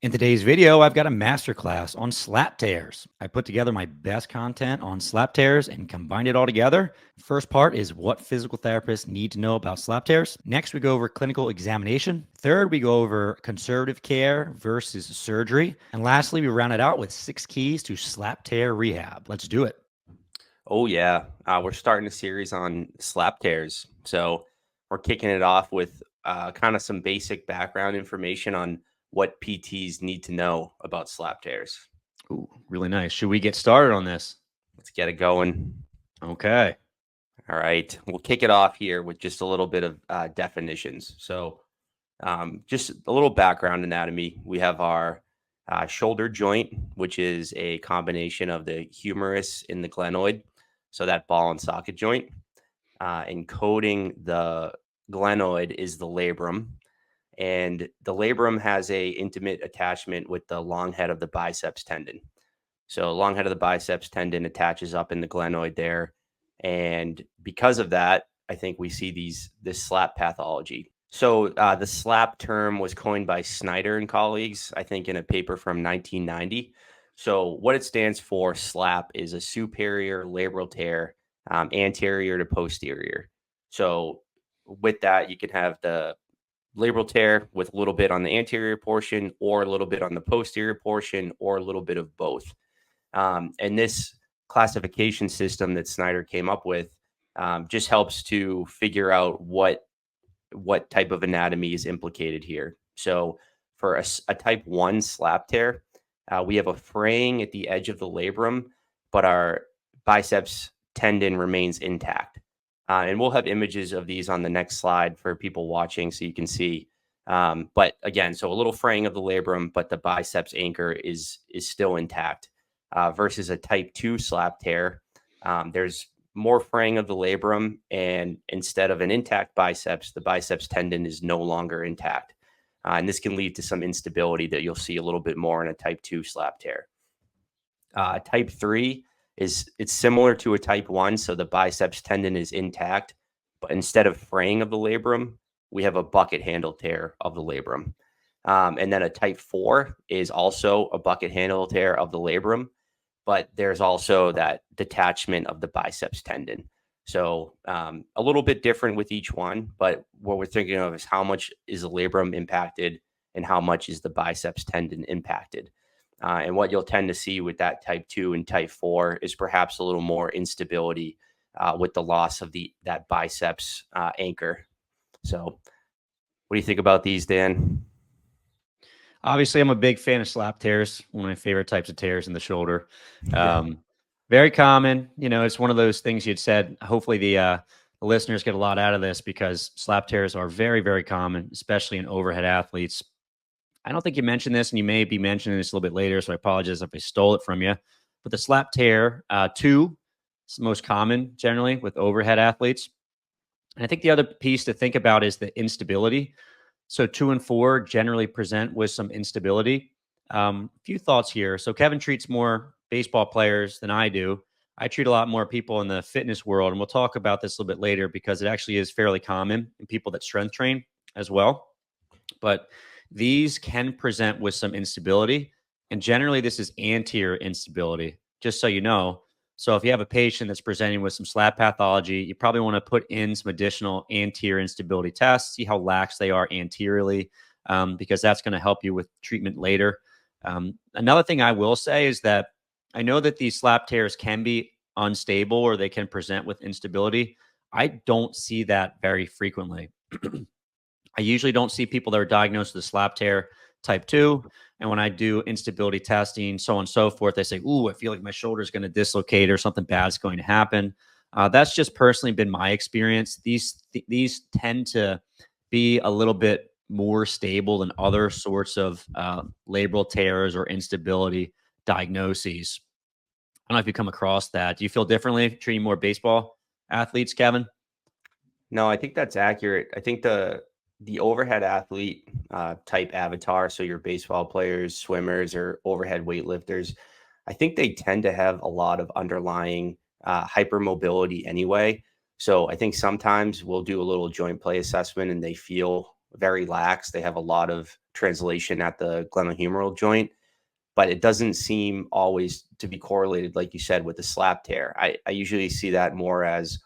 In today's video, I've got a masterclass on slap tears. I put together my best content on slap tears and combined it all together. First part is what physical therapists need to know about slap tears. Next, we go over clinical examination. Third, we go over conservative care versus surgery. And lastly, we round it out with 6 keys to slap tear rehab. Let's do it. Oh, yeah. We're starting a series on slap tears. So we're kicking it off with kind of some basic background information on what PTs need to know about slap tears. Ooh, really nice. Should we get started on this? Let's get it going. Okay. All right. We'll kick it off here with just a little bit of definitions. So just a little background anatomy. We have our shoulder joint, which is a combination of the humerus and the glenoid. So that ball and socket joint. Encoding the glenoid is the labrum. And the labrum has a intimate attachment with the long head of the biceps tendon. So long head of the biceps tendon attaches up in the glenoid there. And because of that, I think we see this SLAP pathology. So the SLAP term was coined by Snyder and colleagues, I think in a paper from 1990. So what it stands for, SLAP, is a superior labral tear, anterior to posterior. So with that, you can have the labral tear with a little bit on the anterior portion or a little bit on the posterior portion or a little bit of both. And this classification system that Snyder came up with just helps to figure out what type of anatomy is implicated here. So for a type 1 slap tear, we have a fraying at the edge of the labrum, but our biceps tendon remains intact. And we'll have images of these on the next slide for people watching so you can see. But again, so a little fraying of the labrum, but the biceps anchor is still intact. Versus a type 2 slap tear, there's more fraying of the labrum, and instead of an intact biceps, the biceps tendon is no longer intact. And this can lead to some instability that you'll see a little bit more in a type 2 slap tear. Type 3 it's similar to a type 1, so the biceps tendon is intact, but instead of fraying of the labrum, we have a bucket handle tear of the labrum. And then a type 4 is also a bucket handle tear of the labrum, but there's also that detachment of the biceps tendon. So a little bit different with each one, but what we're thinking of is how much is the labrum impacted and how much is the biceps tendon impacted. And what you'll tend to see with that type 2 and type 4 is perhaps a little more instability with the loss of that biceps anchor. So what do you think about these, Dan? Obviously, I'm a big fan of slap tears, one of my favorite types of tears in the shoulder. Yeah. Very common. It's one of those things you'd said. Hopefully, the listeners get a lot out of this because slap tears are very, very common, especially in overhead athletes. I don't think you mentioned this, and you may be mentioning this a little bit later, so I apologize if I stole it from you. But the slap tear, 2, is the most common generally with overhead athletes. And I think the other piece to think about is the instability. So 2 and 4 generally present with some instability. A few thoughts here. So Kevin treats more baseball players than I do. I treat a lot more people in the fitness world, and we'll talk about this a little bit later because it actually is fairly common in people that strength train as well. But these can present with some instability, and generally this is anterior instability, just so you know. So if you have a patient that's presenting with some slap pathology, you probably want to put in some additional anterior instability tests, see how lax they are anteriorly, because that's going to help you with treatment later. Another thing I will say is that I know that these slap tears can be unstable or they can present with instability. I don't see that very frequently. I usually don't see people that are diagnosed with a slap tear type 2. And when I do instability testing, so on and so forth, they say, ooh, I feel like my shoulder is going to dislocate or something bad is going to happen. That's just personally been my experience. These tend to be a little bit more stable than other sorts of labral tears or instability diagnoses. I don't know if you come across that. Do you feel differently treating more baseball athletes, Kevin? No, I think that's accurate. I think the overhead athlete type avatar, so your baseball players, swimmers, or overhead weightlifters, I think they tend to have a lot of underlying hypermobility anyway. So I think sometimes we'll do a little joint play assessment and they feel very lax. They have a lot of translation at the glenohumeral joint, but it doesn't seem always to be correlated, like you said, with the slap tear. I usually see that more as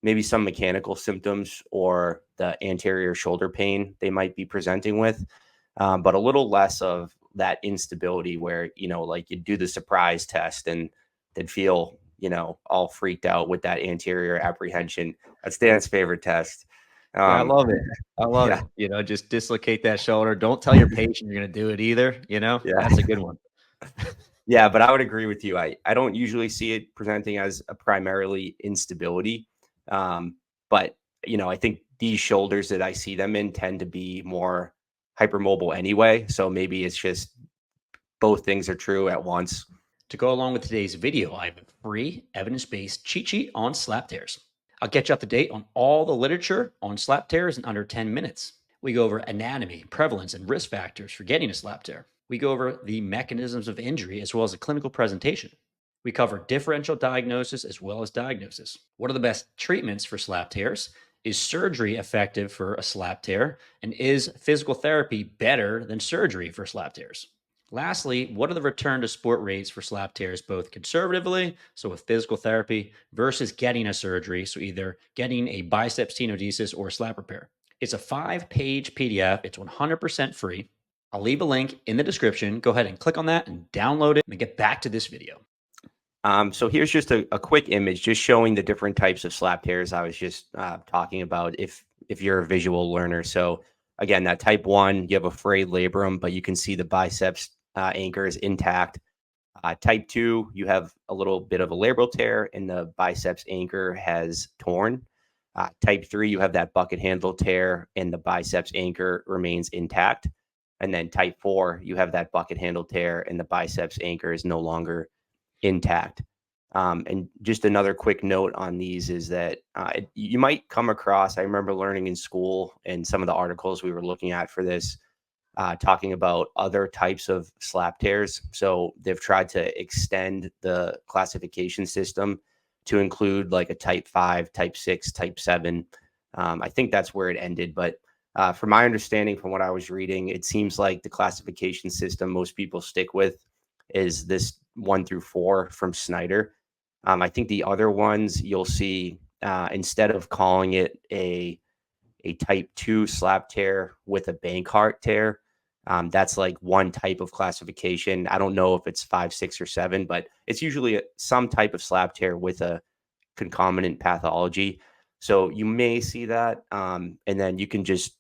maybe some mechanical symptoms or the anterior shoulder pain they might be presenting with, but a little less of that instability where, like you do the surprise test and they'd feel, all freaked out with that anterior apprehension. That's Dan's favorite test. Yeah, I Um, love it. I love yeah, it. Just dislocate that shoulder. Don't tell your patient you're going to do it either. yeah. That's a good one. Yeah, but I would agree with you. I don't usually see it presenting as a primarily instability. But I think these shoulders that I see them in tend to be more hypermobile anyway. So maybe it's just both things are true at once. To go along with today's video, I have a free evidence-based cheat sheet on slap tears. I'll get you up to date on all the literature on slap tears in under 10 minutes. We go over anatomy, prevalence, and risk factors for getting a slap tear. We go over the mechanisms of injury as well as a clinical presentation. We cover differential diagnosis as well as diagnosis. What are the best treatments for slap tears? Is surgery effective for a slap tear? And is physical therapy better than surgery for slap tears? Lastly, what are the return to sport rates for slap tears, both conservatively, so with physical therapy, versus getting a surgery, so either getting a biceps tenodesis or a slap repair? It's a 5-page PDF. It's 100% free. I'll leave a link in the description. Go ahead and click on that and download it and get back to this video. So here's just a quick image just showing the different types of slap tears I was just talking about if you're a visual learner. So again, that type 1, you have a frayed labrum, but you can see the biceps anchor is intact. Type 2, you have a little bit of a labral tear and the biceps anchor has torn. Type 3, you have that bucket handle tear and the biceps anchor remains intact. And then type 4, you have that bucket handle tear and the biceps anchor is no longer intact. And just another quick note on these is that you might come across, I remember learning in school and some of the articles we were looking at for this, talking about other types of slap tears. So they've tried to extend the classification system to include like a type 5, type 6, type 7. I think that's where it ended. But from my understanding, from what I was reading, it seems like the classification system most people stick with is this 1 through 4 from Snyder. I think the other ones you'll see, instead of calling it a type 2 slap tear with a Bankart tear, that's like one type of classification. I don't know if it's 5, 6, or 7, but it's usually some type of slap tear with a concomitant pathology. So you may see that, and then you can just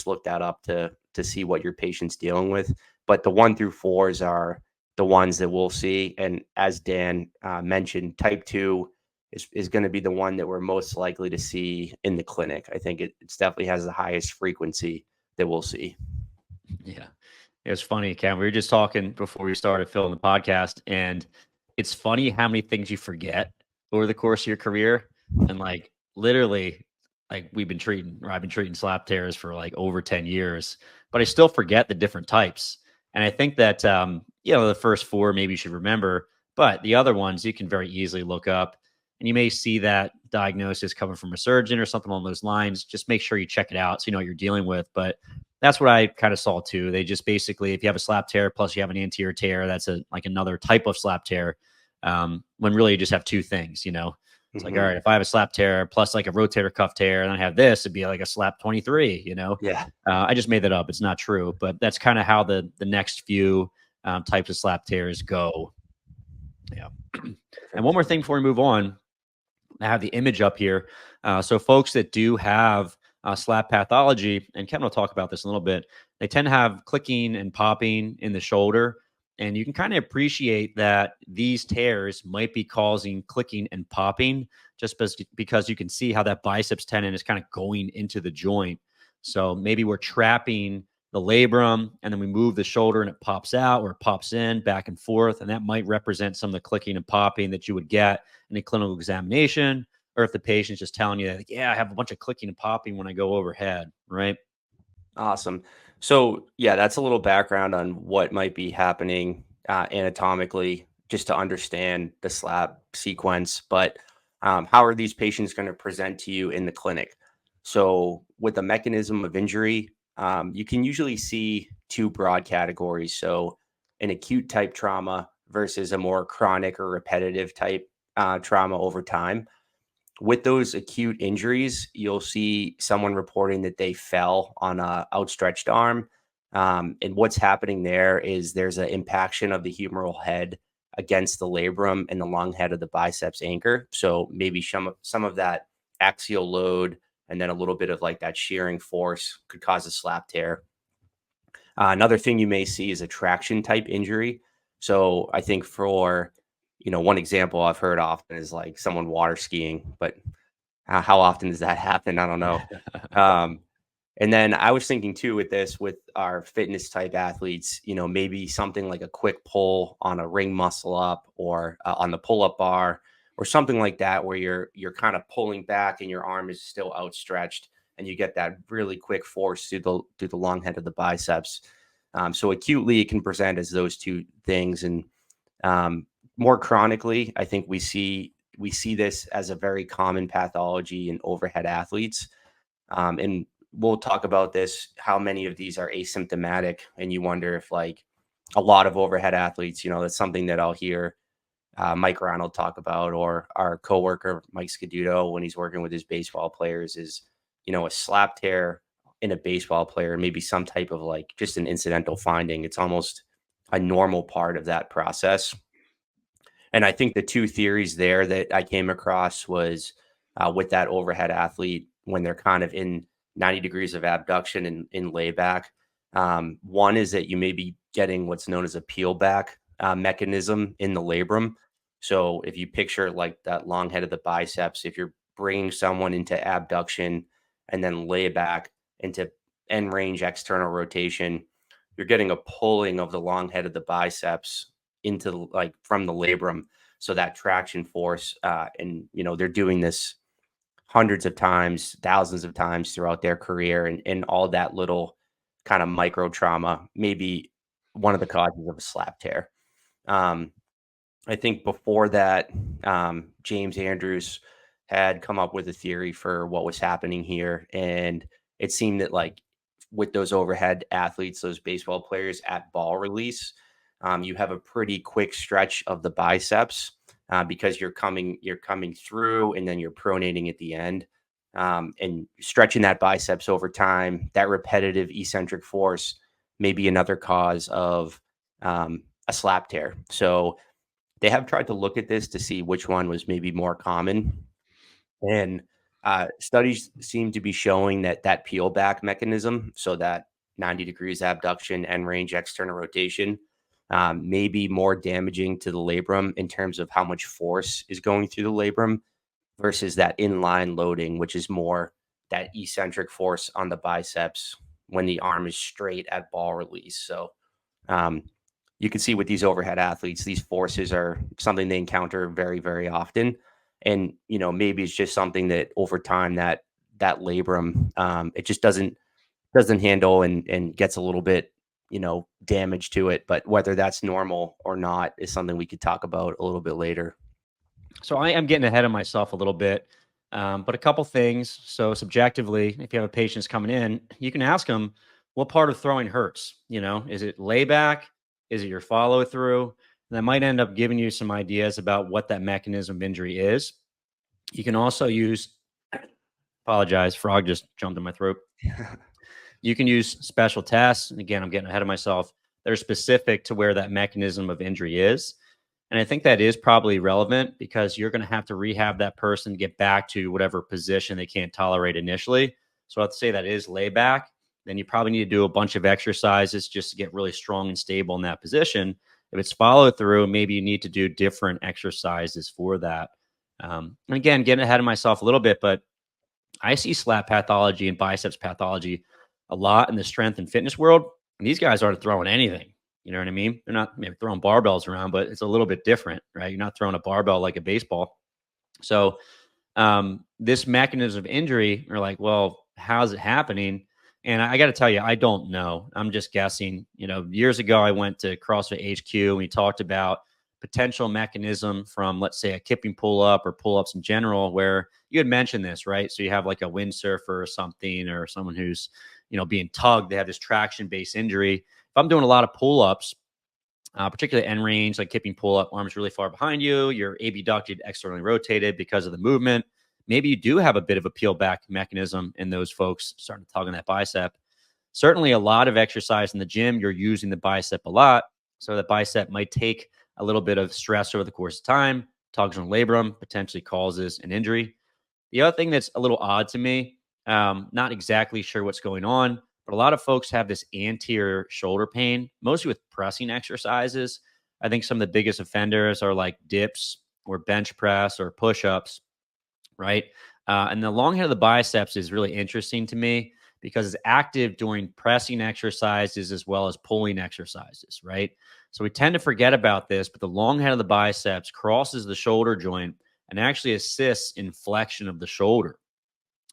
look that up to see what your patient's dealing with. But the 1 through 4s are the ones that we'll see. And as Dan mentioned, type 2 is going to be the one that we're most likely to see in the clinic. I think it's definitely has the highest frequency that we'll see. Yeah. It was funny, Cam. We were just talking before we started filming the podcast, and it's funny how many things you forget over the course of your career. And like literally, like I've been treating slap tears for like over 10 years, but I still forget the different types. And I think that the first 4 maybe you should remember, but the other ones you can very easily look up. And you may see that diagnosis coming from a surgeon or something along those lines. Just make sure you check it out so you know what you're dealing with. But that's what I kind of saw too. They just basically, if you have a slap tear plus you have an anterior tear, that's like another type of slap tear. When really you just have 2 things, It's like, all right, if I have a slap tear plus like a rotator cuff tear and I have this, it'd be like a slap 23, Yeah. I just made that up. It's not true, but that's kind of how the next few types of slap tears go. Yeah. And one more thing before we move on, I have the image up here. So folks that do have slap pathology, and Kevin will talk about this in a little bit, they tend to have clicking and popping in the shoulder. And you can kind of appreciate that these tears might be causing clicking and popping just because you can see how that biceps tendon is kind of going into the joint. So maybe we're trapping the labrum and then we move the shoulder and it pops out or it pops in back and forth. And that might represent some of the clicking and popping that you would get in a clinical examination, or if the patient's just telling you, like, yeah, I have a bunch of clicking and popping when I go overhead, right? Awesome. So yeah, that's a little background on what might be happening anatomically, just to understand the slap sequence. But how are these patients going to present to you in the clinic? So with the mechanism of injury, you can usually see two broad categories. So an acute type trauma versus a more chronic or repetitive type trauma over time. With those acute injuries, you'll see someone reporting that they fell on a outstretched arm. And what's happening there is there's an impaction of the humeral head against the labrum and the long head of the biceps anchor. So maybe some of that axial load and then a little bit of like that shearing force could cause a slap tear. Another thing you may see is a traction type injury. So I think for, one example I've heard often is like someone water skiing, but how often does that happen? I don't know. Um, and then I was thinking too with this, with our fitness type athletes, maybe something like a quick pull on a ring muscle up or on the pull up bar or something like that, where you're kind of pulling back and your arm is still outstretched, and you get that really quick force through the long head of the biceps. So acutely, it can present as those two things, and um, more chronically, I think we see this as a very common pathology in overhead athletes. And we'll talk about this, how many of these are asymptomatic. And you wonder if, like, a lot of overhead athletes, that's something that I'll hear Mike Ronald talk about, or our coworker, Mike Scaduto, when he's working with his baseball players, is, a slap tear in a baseball player, maybe some type of like just an incidental finding. It's almost a normal part of that process. And I think the two theories there that I came across was with that overhead athlete when they're kind of in 90 degrees of abduction and in layback. One is that you may be getting what's known as a peel back mechanism in the labrum. So if you picture like that long head of the biceps, if you're bringing someone into abduction and then layback into end range external rotation, you're getting a pulling of the long head of the biceps into like from the labrum. So that traction force, and they're doing this hundreds of times, thousands of times throughout their career, and all that little kind of micro trauma may be one of the causes of a slap tear. Um, I think before that, James Andrews had come up with a theory for what was happening here. And it seemed that, like, with those overhead athletes, those baseball players at ball release, you have a pretty quick stretch of the biceps because you're coming through and then you're pronating at the end. And stretching that biceps over time, that repetitive eccentric force may be another cause of a slap tear. So they have tried to look at this to see which one was maybe more common, and studies seem to be showing that that peel back mechanism, so that 90 degrees abduction and range external rotation, may be more damaging to the labrum in terms of how much force is going through the labrum versus that inline loading, which is more that eccentric force on the biceps when the arm is straight at ball release. So um, you can see with these overhead athletes, these forces are something they encounter very, very often. And, maybe it's just something that over time that labrum, it just doesn't handle and gets a little bit, damage to it. But whether that's normal or not is something we could talk about a little bit later. So I am getting ahead of myself a little bit, but a couple things. So subjectively, if you have a patient coming in, you can ask them, what part of throwing hurts? Is it layback? Is it your follow through? And that might end up giving you some ideas about what that mechanism of injury is. You can also use, apologize, frog just jumped in my throat. You can use special tests. And again, I'm getting ahead of myself. They're specific to where that mechanism of injury is. And I think that is probably relevant because you're going to have to rehab that person to get back to whatever position they can't tolerate initially. So I'd say that is layback. Then you probably need to do a bunch of exercises just to get really strong and stable in that position. If it's follow through, maybe you need to do different exercises for that. And again, getting ahead of myself a little bit, but I see slap pathology and biceps pathology a lot in the strength and fitness world. And these guys aren't throwing anything. You know what I mean? They're not maybe throwing barbells around, but it's a little bit different, right? You're not throwing a barbell like a baseball. So this mechanism of injury, you're like, well, how's it happening? And I got to tell you, I don't know. I'm just guessing. Years ago, I went to CrossFit HQ and we talked about potential mechanism from, let's say, a kipping pull up or pull ups in general, where you had mentioned this, right? So you have like a windsurfer or something, or someone who's being tugged. They have this traction-based injury. If I'm doing a lot of pull-ups, particularly end range, like kipping pull-up, arms really far behind you, you're abducted, externally rotated because of the movement. Maybe you do have a bit of a peel back mechanism in those folks starting to tug on that bicep. Certainly a lot of exercise in the gym, you're using the bicep a lot. So the bicep might take a little bit of stress over the course of time, tugs on labrum, potentially causes an injury. The other thing that's a little odd to me, not exactly sure what's going on, but a lot of folks have this anterior shoulder pain, mostly with pressing exercises. I think some of the biggest offenders are like dips or bench press or push ups, right? And the long head of the biceps is really interesting to me because it's active during pressing exercises as well as pulling exercises, right? So we tend to forget about this, but the long head of the biceps crosses the shoulder joint and actually assists in flexion of the shoulder.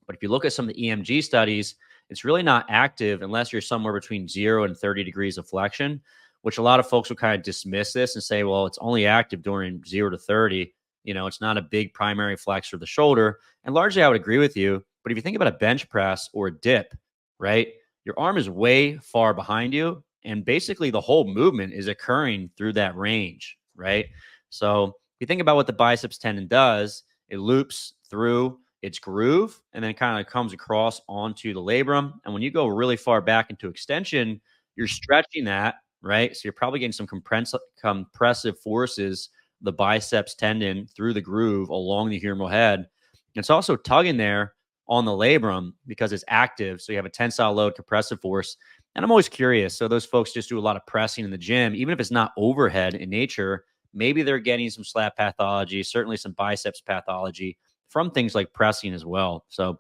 But if you look at some of the EMG studies, it's really not active unless you're somewhere between 0 and 30 degrees of flexion, which a lot of folks will kind of dismiss this and say, well, it's only active during 0 to 30. It's not a big primary flexor of the shoulder. And largely, I would agree with you. But if you think about a bench press or a dip, right, your arm is way far behind you. And basically, the whole movement is occurring through that range, right? So if you think about what the biceps tendon does, it loops through its groove and then kind of comes across onto the labrum. And when you go really far back into extension, you're stretching that, right? So you're probably getting some compressive forces, the biceps tendon through the groove along the humeral head. It's also tugging there on the labrum because it's active. So you have a tensile load, compressive force. And I'm always curious. So those folks just do a lot of pressing in the gym, even if it's not overhead in nature. Maybe they're getting some SLAP pathology, certainly some biceps pathology from things like pressing as well. So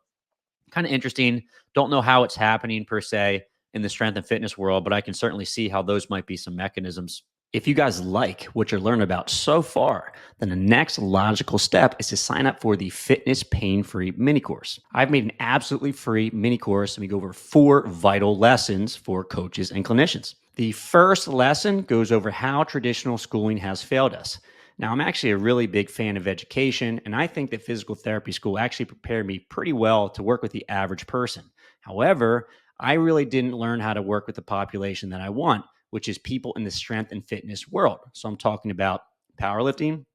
kind of interesting. Don't know how it's happening per se in the strength and fitness world, but I can certainly see how those might be some mechanisms. If you guys like what you're learning about so far, then the next logical step is to sign up for the Fitness Pain-Free Mini Course. I've made an absolutely free mini course, and we go over 4 vital lessons for coaches and clinicians. The first lesson goes over how traditional schooling has failed us. Now, I'm actually a really big fan of education, and I think that physical therapy school actually prepared me pretty well to work with the average person. However, I really didn't learn how to work with the population that I want, which is people in the strength and fitness world. So I'm talking about powerlifting,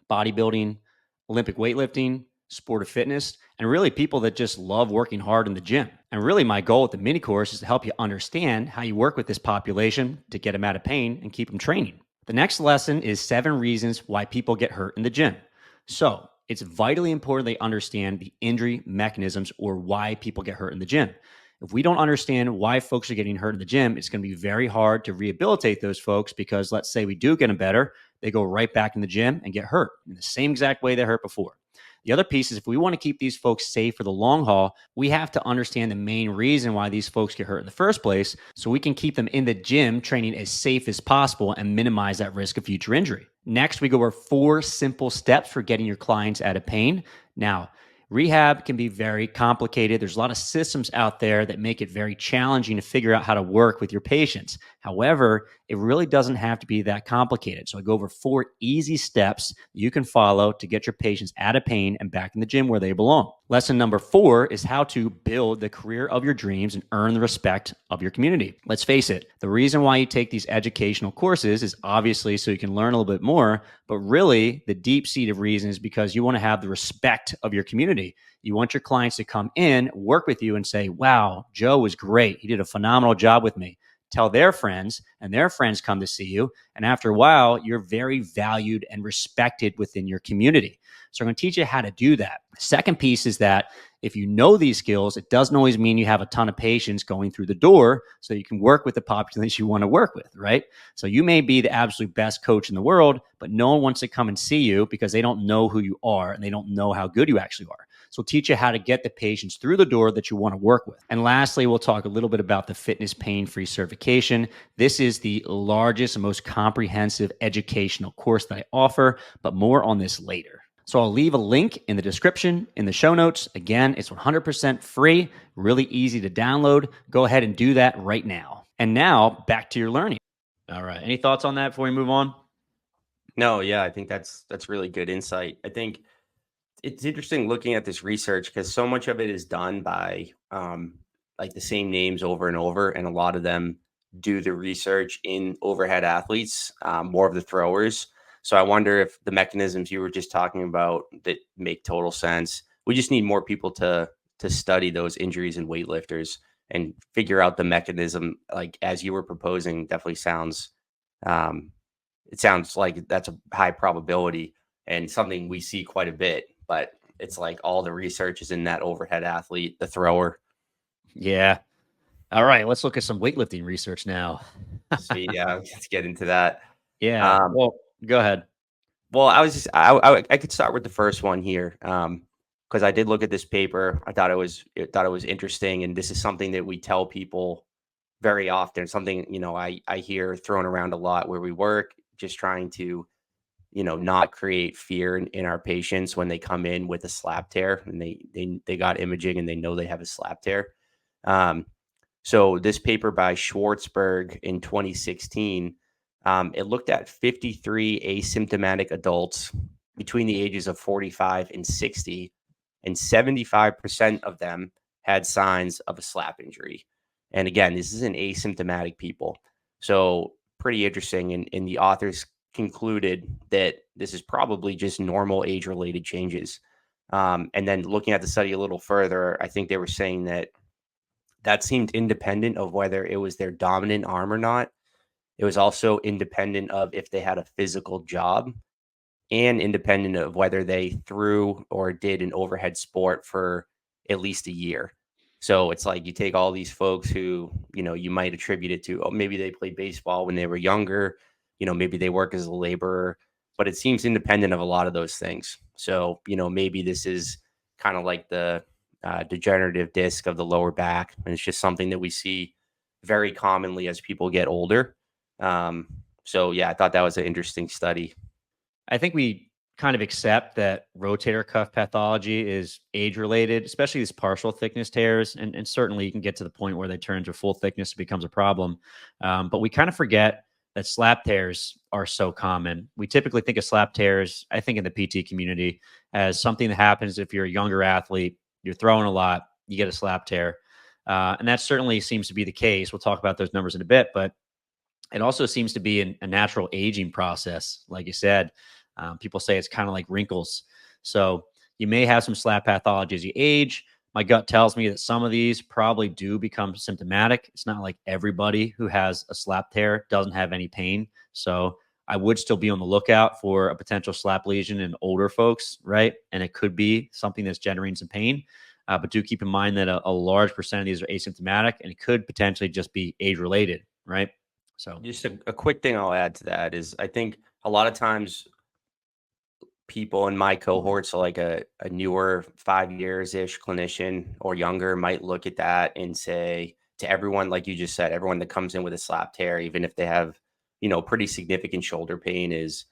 bodybuilding, Olympic weightlifting, sport of fitness, and really people that just love working hard in the gym. And really my goal with the mini course is to help you understand how you work with this population to get them out of pain and keep them training. The next lesson is 7 reasons why people get hurt in the gym. So it's vitally important they understand the injury mechanisms or why people get hurt in the gym. If we don't understand why folks are getting hurt in the gym, it's going to be very hard to rehabilitate those folks because let's say we do get them better, they go right back in the gym and get hurt in the same exact way they hurt before. The other piece is if we want to keep these folks safe for the long haul, we have to understand the main reason why these folks get hurt in the first place so we can keep them in the gym training as safe as possible and minimize that risk of future injury. Next, we go over 4 simple steps for getting your clients out of pain. Now, rehab can be very complicated. There's a lot of systems out there that make it very challenging to figure out how to work with your patients. However, it really doesn't have to be that complicated. So I go over 4 easy steps you can follow to get your patients out of pain and back in the gym where they belong. Lesson number 4 is how to build the career of your dreams and earn the respect of your community. Let's face it, the reason why you take these educational courses is obviously so you can learn a little bit more, but really the deep-seated reason is because you want to have the respect of your community. You want your clients to come in, work with you and say, wow, Joe was great. He did a phenomenal job with me. Tell their friends, and their friends come to see you. And after a while, you're very valued and respected within your community. So I'm going to teach you how to do that. The second piece is that if you know these skills, it doesn't always mean you have a ton of patients going through the door so you can work with the population you want to work with, right? So you may be the absolute best coach in the world, but no one wants to come and see you because they don't know who you are and they don't know how good you actually are. So we'll teach you how to get the patients through the door that you want to work with. And lastly, we'll talk a little bit about the Fitness Pain-Free certification. This is the largest and most comprehensive educational course that I offer, but more on this later. So I'll leave a link in the description, in the show notes. Again, it's 100% free, really easy to download. Go ahead and do that right now. And now back to your learning. All right. Any thoughts on that before we move on? No, yeah, I think that's really good insight. I think it's interesting looking at this research because so much of it is done by like the same names over and over, and a lot of them do the research in overhead athletes, more of the throwers. So I wonder if the mechanisms you were just talking about that make total sense. We just need more people to study those injuries in weightlifters and figure out the mechanism. Like as you were proposing, definitely sounds. Um, it sounds like that's a high probability and something we see quite a bit. But it's like all the research is in that overhead athlete, the thrower. Yeah. All right, let's look at some weightlifting research now. Sweet. Yeah, let's get into that. Yeah. Um, Well, go ahead. well, I could start with the first one here, because I did look at this paper. I thought it was interesting, and this is something that we tell people very often. Something I hear thrown around a lot where we work, just trying to not create fear in our patients when they come in with a slap tear and they got imaging and they know they have a slap tear. Um, so this paper by Schwartzberg in 2016, it looked at 53 asymptomatic adults between the ages of 45 and 60, and 75% of them had signs of a slap injury. And again, this is in asymptomatic people. So pretty interesting. And the authors concluded that this is probably just normal age-related changes. And then looking at the study a little further, I think they were saying that seemed independent of whether it was their dominant arm or not. It was also independent of if they had a physical job and independent of whether they threw or did an overhead sport for at least a year. So it's like you take all these folks who, you might attribute it to, oh, maybe they played baseball when they were younger, maybe they work as a laborer, but it seems independent of a lot of those things. So, maybe this is kind of like the degenerative disc of the lower back. And it's just something that we see very commonly as people get older. Um, so, yeah, I thought that was an interesting study. I think we kind of accept that rotator cuff pathology is age related, especially these partial thickness tears. And certainly you can get to the point where they turn to full thickness, it becomes a problem. But we kind of forget that slap tears are so common. We typically think of slap tears, I think in the PT community, as something that happens if you're a younger athlete, you're throwing a lot, you get a slap tear. And that certainly seems to be the case. We'll talk about those numbers in a bit, but it also seems to be a natural aging process. Like you said, people say it's kind of like wrinkles. So you may have some slap pathology as you age. My gut tells me that some of these probably do become symptomatic. It's not like everybody who has a slap tear doesn't have any pain. So I would still be on the lookout for a potential slap lesion in older folks, right? And it could be something that's generating some pain. But do keep in mind that a large percent of these are asymptomatic and it could potentially just be age related, right? So Just a quick thing I'll add to that is I think a lot of times people in my cohorts, so like a newer 5 years ish clinician or younger, might look at that and say to everyone, like you just said, everyone that comes in with a slap tear, even if they have, pretty significant shoulder pain, is,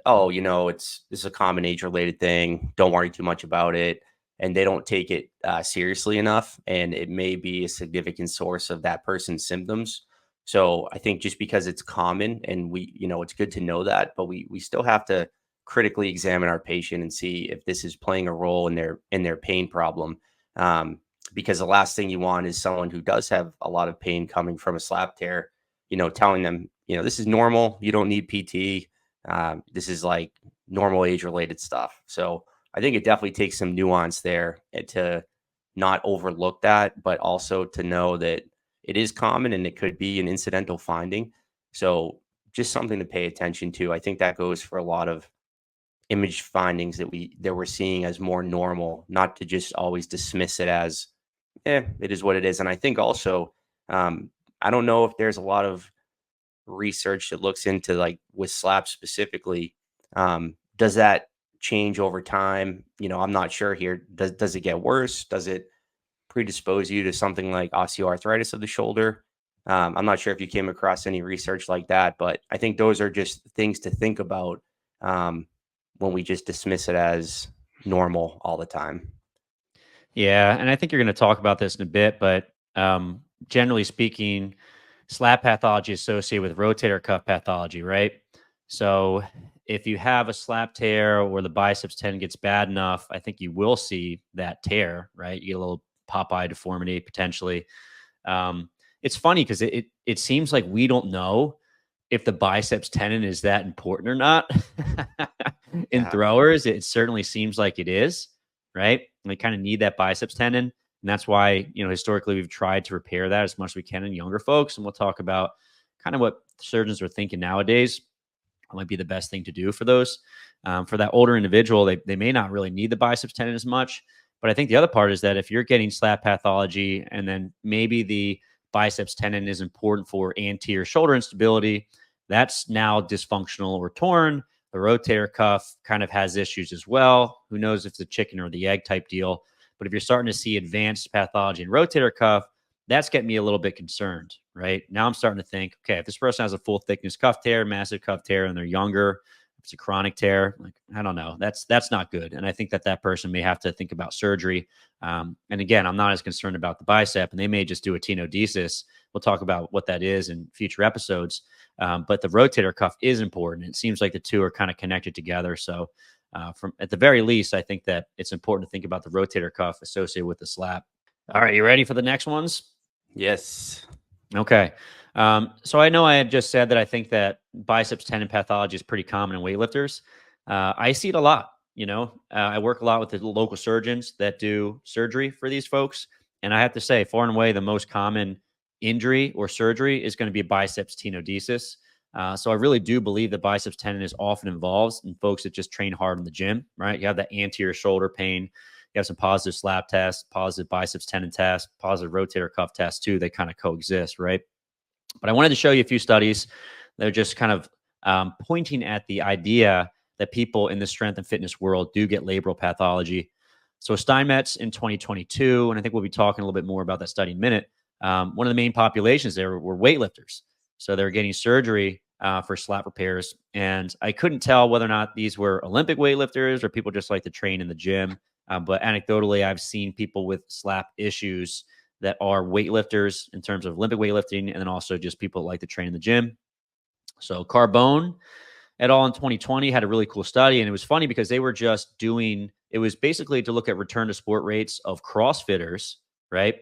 oh, this is a common age related thing. Don't worry too much about it. And they don't take it seriously enough. And it may be a significant source of that person's symptoms. So I think just because it's common and it's good to know that, but we still have to critically examine our patient and see if this is playing a role in their pain problem. Because the last thing you want is someone who does have a lot of pain coming from a slap tear, telling them, this is normal. You don't need PT. This is like normal age related stuff. So I think it definitely takes some nuance there to not overlook that, but also to know that it is common and it could be an incidental finding. So just something to pay attention to. I think that goes for a lot of image findings that we're seeing as more normal, not to just always dismiss it as, it is what it is. And I think also, I don't know if there's a lot of research that looks into, like with SLAP specifically, does that change over time? I'm not sure here. Does it get worse? Does it predispose you to something like osteoarthritis of the shoulder? I'm not sure if you came across any research like that, but I think those are just things to think about, when we just dismiss it as normal all the time. yeah, and I think you're going to talk about this in a bit, but generally speaking, slap pathology is associated with rotator cuff pathology, right? So if you have a slap tear or the biceps tendon gets bad enough, I think you will see that tear, right? You get a little Popeye deformity potentially. It's funny because it seems like we don't know if the biceps tendon is that important or not. In Yeah. throwers, it certainly seems like it is, right? We kind of need that biceps tendon. And that's why, historically we've tried to repair that as much as we can in younger folks. And we'll talk about kind of what surgeons are thinking nowadays might be the best thing to do for those. For that older individual, they may not really need the biceps tendon as much. But I think the other part is that if you're getting SLAP pathology and then maybe the biceps tendon is important for anterior shoulder instability, that's now dysfunctional or torn. The rotator cuff kind of has issues as well. Who knows if it's a chicken or the egg type deal. But if you're starting to see advanced pathology in rotator cuff, that's getting me a little bit concerned, right? Now I'm starting to think, okay, if this person has a full thickness cuff tear, massive cuff tear, and they're younger, if it's a chronic tear, like, I don't know, that's not good. And I think that person may have to think about surgery. And again, I'm not as concerned about the bicep, and they may just do a tenodesis. We'll talk about what that is in future episodes. But the rotator cuff is important. It seems like the two are kind of connected together. So from at the very least, I think that it's important to think about the rotator cuff associated with the SLAP. All right, you ready for the next ones? Yes. Okay. So I know I had just said that I think that biceps tendon pathology is pretty common in weightlifters. I see it a lot. I work a lot with the local surgeons that do surgery for these folks. And I have to say, far and away, the most common injury or surgery is going to be biceps tenodesis. So I really do believe that biceps tendon is often involved in folks that just train hard in the gym, right? You have that anterior shoulder pain. You have some positive SLAP tests, positive biceps tendon tests, positive rotator cuff tests too. They kind of coexist, right? But I wanted to show you a few studies that are just kind of pointing at the idea that people in the strength and fitness world do get labral pathology. So Steinmetz in 2022, and I think we'll be talking a little bit more about that study in a minute. One of the main populations there were weightlifters. So they're getting surgery for SLAP repairs. And I couldn't tell whether or not these were Olympic weightlifters or people just like to train in the gym. But anecdotally, I've seen people with SLAP issues that are weightlifters in terms of Olympic weightlifting, and then also just people that like to train in the gym. So Carbone et al. In 2020 had a really cool study, and it was funny because they were just doing, it was basically to look at return to sport rates of CrossFitters, right,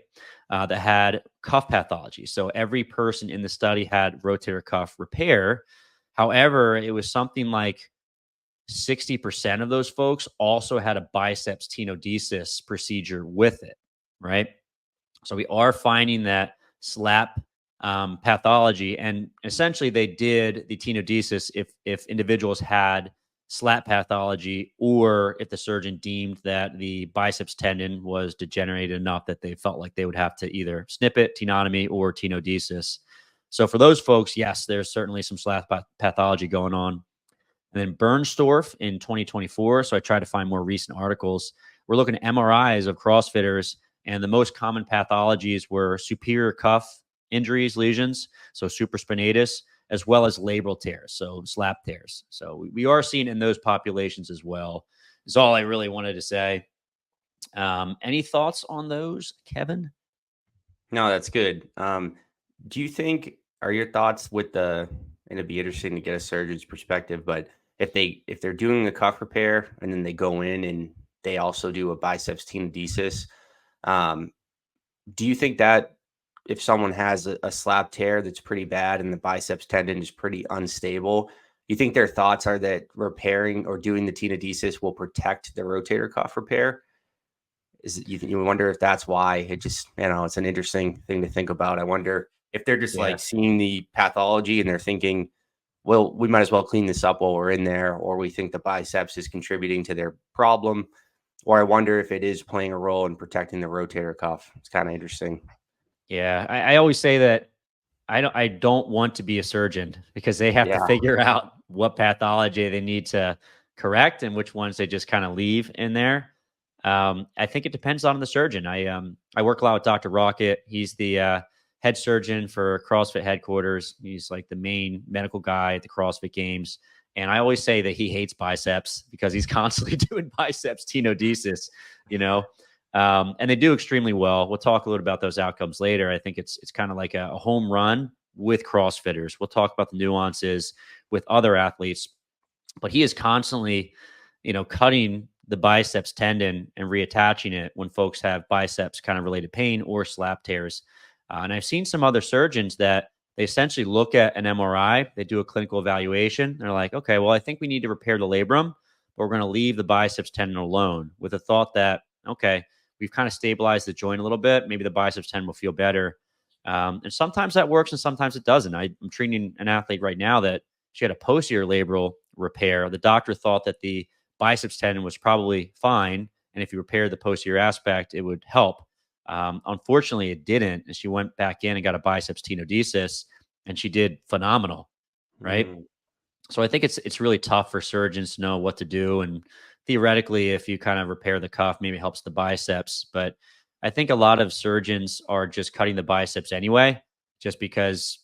that had cuff pathology. So every person in the study had rotator cuff repair. However, it was something like 60% of those folks also had a biceps tenodesis procedure with it, right? So we are finding that SLAP pathology, and essentially they did the tenodesis if individuals had SLAP pathology, or if the surgeon deemed that the biceps tendon was degenerated enough that they felt like they would have to either snip it, tenotomy, or tenodesis. So for those folks, yes, there's certainly some SLAP pathology going on. And then Bernstorff in 2024. So I tried to find more recent articles. We're looking at MRIs of CrossFitters, and the most common pathologies were superior cuff injuries, lesions, so supraspinatus, as well as labral tears, so SLAP tears. So we are seeing in those populations as well. Is all I really wanted to say. Any thoughts on those, Kevin? No, that's good. Do you think, are your thoughts with and it'd be interesting to get a surgeon's perspective, but if they're doing a cuff repair and then they go in and they also do a biceps tenodesis, do you think that if someone has a SLAP tear that's pretty bad and the biceps tendon is pretty unstable, you think their thoughts are that repairing or doing the tenodesis will protect the rotator cuff repair? You wonder if that's why? It just, it's an interesting thing to think about. I wonder if they're just like seeing the pathology and they're thinking, well, we might as well clean this up while we're in there, or we think the biceps is contributing to their problem, or I wonder if it is playing a role in protecting the rotator cuff. It's kind of interesting. Yeah, I always say that I don't want to be a surgeon because they have to figure out what pathology they need to correct and which ones they just kind of leave in there. I think it depends on the surgeon. I work a lot with Dr. Rocket. He's the head surgeon for CrossFit headquarters. He's like the main medical guy at the CrossFit Games. And I always say that he hates biceps because he's constantly doing biceps tenodesis, and they do extremely well. We'll talk a little about those outcomes later. I think it's kind of like a home run with CrossFitters. We'll talk about the nuances with other athletes, but he is constantly, cutting the biceps tendon and reattaching it when folks have biceps kind of related pain or SLAP tears. And I've seen some other surgeons that they essentially look at an MRI, they do a clinical evaluation. They're like, okay, well, I think we need to repair the labrum, but we're going to leave the biceps tendon alone with the thought that, okay, we've kind of stabilized the joint a little bit. Maybe the biceps tendon will feel better. And sometimes that works and sometimes it doesn't. I'm treating an athlete right now that she had a posterior labral repair. The doctor thought that the biceps tendon was probably fine. And if you repaired the posterior aspect, it would help. Unfortunately, it didn't. And she went back in and got a biceps tenodesis, and she did phenomenal. Right. Mm. So I think it's really tough for surgeons to know what to do. And theoretically, if you kind of repair the cuff, maybe it helps the biceps. But I think a lot of surgeons are just cutting the biceps anyway, just because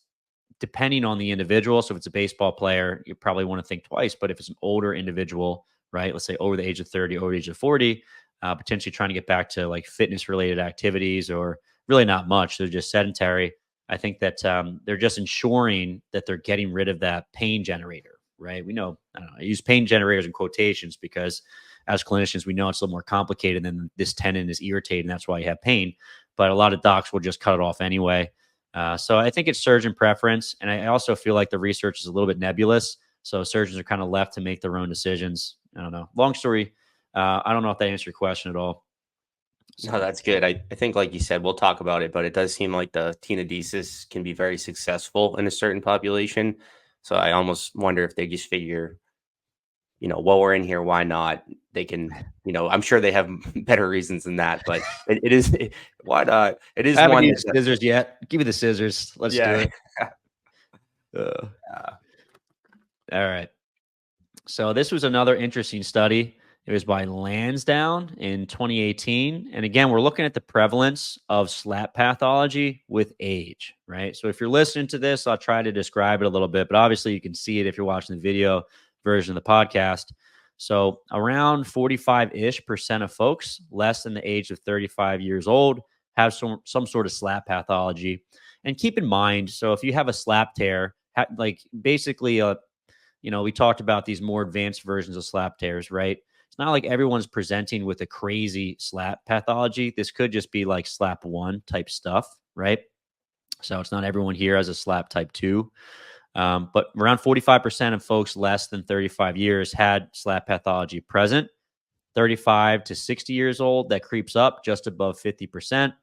depending on the individual. So if it's a baseball player, you probably want to think twice. But if it's an older individual, right, let's say over the age of 30, over the age of 40, potentially trying to get back to like fitness related activities or really not much, they're just sedentary. I think that they're just ensuring that they're getting rid of that pain generator, right? We know, I don't know, I use pain generators in quotations because as clinicians, we know it's a little more complicated than this tendon is irritated, and that's why you have pain. But a lot of docs will just cut it off anyway. So I think it's surgeon preference. And I also feel like the research is a little bit nebulous. So surgeons are kind of left to make their own decisions. I don't know. Long story. I don't know if that answered your question at all. So. No, that's good. I think, like you said, we'll talk about it, but it does seem like the tenodesis can be very successful in a certain population. So I almost wonder if they just figure, while we're in here, why not? They can, I'm sure they have better reasons than that, but why not? It is I haven't one used scissors yet. Give me the scissors. Let's do it. All right. So this was another interesting study. It was by Lansdowne in 2018. And again, we're looking at the prevalence of SLAP pathology with age, right? So if you're listening to this, I'll try to describe it a little bit, but obviously you can see it if you're watching the video version of the podcast. So around 45-ish% of folks less than the age of 35 years old have some sort of SLAP pathology. And keep in mind, so if you have a SLAP tear, like basically we talked about these more advanced versions of SLAP tears, right? It's not like everyone's presenting with a crazy SLAP pathology. This could just be like SLAP 1 type stuff, right? So it's not everyone here has a SLAP type 2. But around 45% of folks less than 35 years had SLAP pathology present. 35 to 60 years old, that creeps up just above 50%.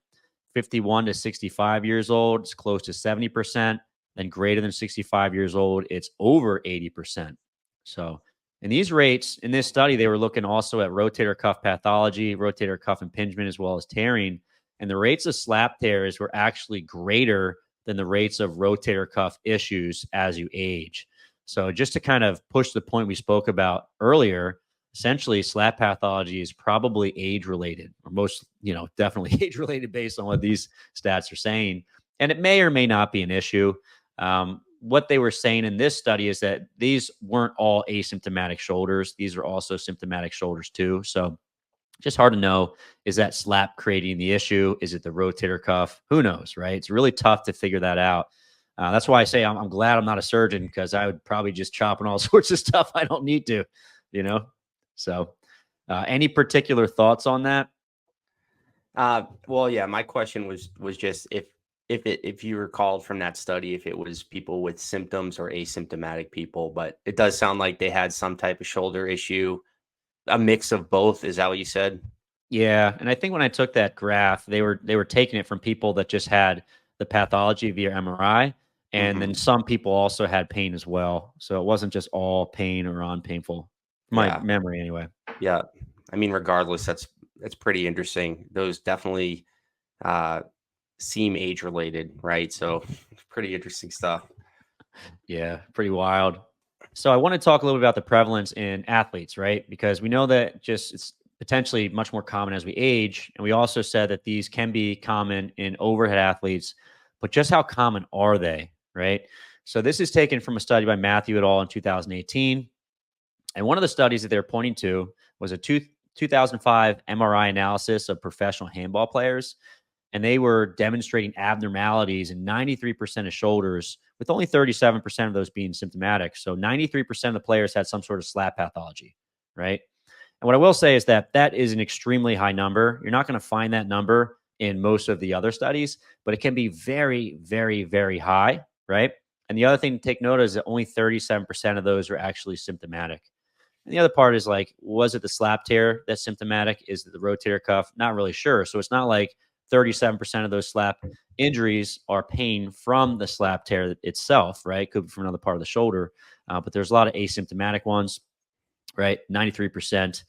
51 to 65 years old, it's close to 70%. Then greater than 65 years old, it's over 80%. So in these rates, in this study, they were looking also at rotator cuff pathology, rotator cuff impingement, as well as tearing. And the rates of SLAP tears were actually greater than the rates of rotator cuff issues as you age. So just to kind of push the point we spoke about earlier, essentially SLAP pathology is probably age related, or most, definitely age related based on what these stats are saying. And it may or may not be an issue. What they were saying in this study is that these weren't all asymptomatic shoulders. These are also symptomatic shoulders too. So just hard to know. Is that SLAP creating the issue? Is it the rotator cuff? Who knows, right? It's really tough to figure that out. That's why I say I'm glad I'm not a surgeon, because I would probably just chop on all sorts of stuff I don't need to, So any particular thoughts on that? Well, yeah, my question was just if you recalled from that study, if it was people with symptoms or asymptomatic people, but it does sound like they had some type of shoulder issue, a mix of both. Is that what you said? Yeah, and I think when I took that graph, they were taking it from people that just had the pathology via MRI, and then some people also had pain as well. So it wasn't just all pain or painful. My memory, anyway. Yeah, I mean, regardless, that's pretty interesting. Those definitely seem age related, right? So pretty interesting stuff. Yeah, pretty wild. So I want to talk a little bit about the prevalence in athletes, right? Because we know that just it's potentially much more common as we age. And we also said that these can be common in overhead athletes, but just how common are they, right? So this is taken from a study by Matthew et al. In 2018. And one of the studies that they're pointing to was a 2005 MRI analysis of professional handball players. And they were demonstrating abnormalities in 93% of shoulders, with only 37% of those being symptomatic. So 93% of the players had some sort of SLAP pathology, right? And what I will say is that that is an extremely high number. You're not going to find that number in most of the other studies, but it can be very, very, very high, right? And the other thing to take note is that only 37% of those are actually symptomatic. And the other part is like, was it the slap tear that's symptomatic? Is it the rotator cuff? Not really sure. So it's not like 37% of those slap injuries are pain from the slap tear itself, right? Could be from another part of the shoulder. But there's a lot of asymptomatic ones, right? 93%.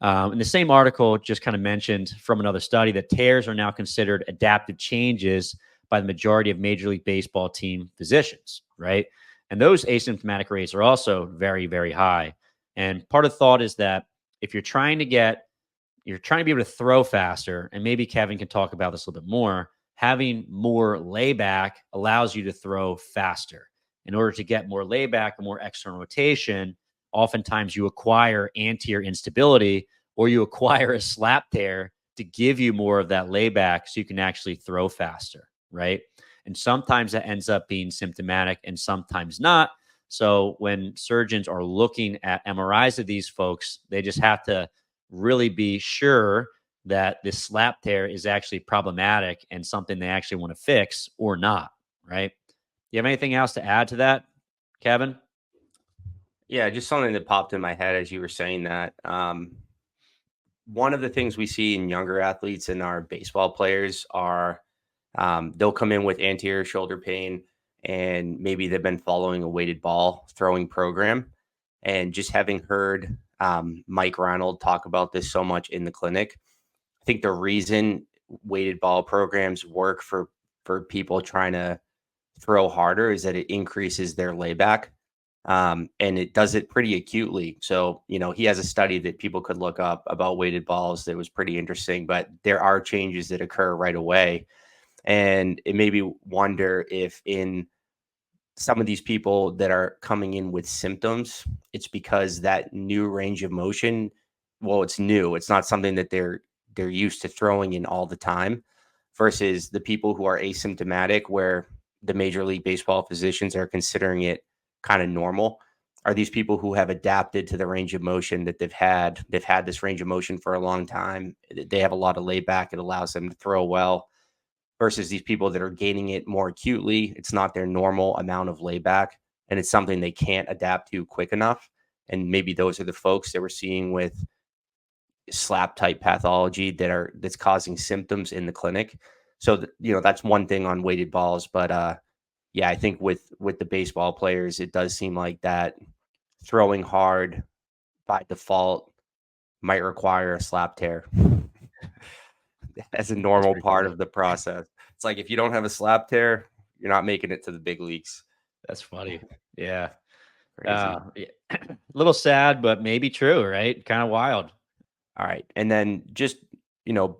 And the same article just kind of mentioned from another study that tears are now considered adaptive changes by the majority of Major League Baseball team physicians, right? And those asymptomatic rates are also very, very high. And part of the thought is that if you're trying to be able to throw faster, and maybe Kevin can talk about this a little bit more, having more layback allows you to throw faster. In order to get more layback or more external rotation, oftentimes you acquire anterior instability or you acquire a slap tear to give you more of that layback so you can actually throw faster, right? And sometimes that ends up being symptomatic and sometimes not. So when surgeons are looking at MRIs of these folks, they just have to really be sure that this slap tear is actually problematic and something they actually want to fix or not, right? Do you have anything else to add to that, Kevin? Yeah, just something that popped in my head as you were saying that. One of the things we see in younger athletes and our baseball players are they'll come in with anterior shoulder pain and maybe they've been following a weighted ball throwing program. And just having heard Mike Reinold talk about this so much in the clinic, I think the reason weighted ball programs work for people trying to throw harder is that it increases their layback. And it does it pretty acutely. So, he has a study that people could look up about weighted balls that was pretty interesting, but there are changes that occur right away. And it made me wonder if in some of these people that are coming in with symptoms, it's because that new range of motion, well, it's new. It's not something that they're used to throwing in all the time versus the people who are asymptomatic where the Major League Baseball physicians are considering it kind of normal. Are these people who have adapted to the range of motion that they've had? They've had this range of motion for a long time. They have a lot of layback. It allows them to throw well versus these people that are gaining it more acutely. It's not their normal amount of layback, and it's something they can't adapt to quick enough. And maybe those are the folks that we're seeing with slap type pathology that's causing symptoms in the clinic. So that's one thing on weighted balls, but yeah, I think with the baseball players, it does seem like that throwing hard by default might require a slap tear as a That's normal pretty part funny. of the process. It's like if you don't have a slap tear, you're not making it to the big leagues. That's funny. Yeah. Crazy. Yeah. A little sad, but maybe true, right? Kind of wild. All right. And then just, you know,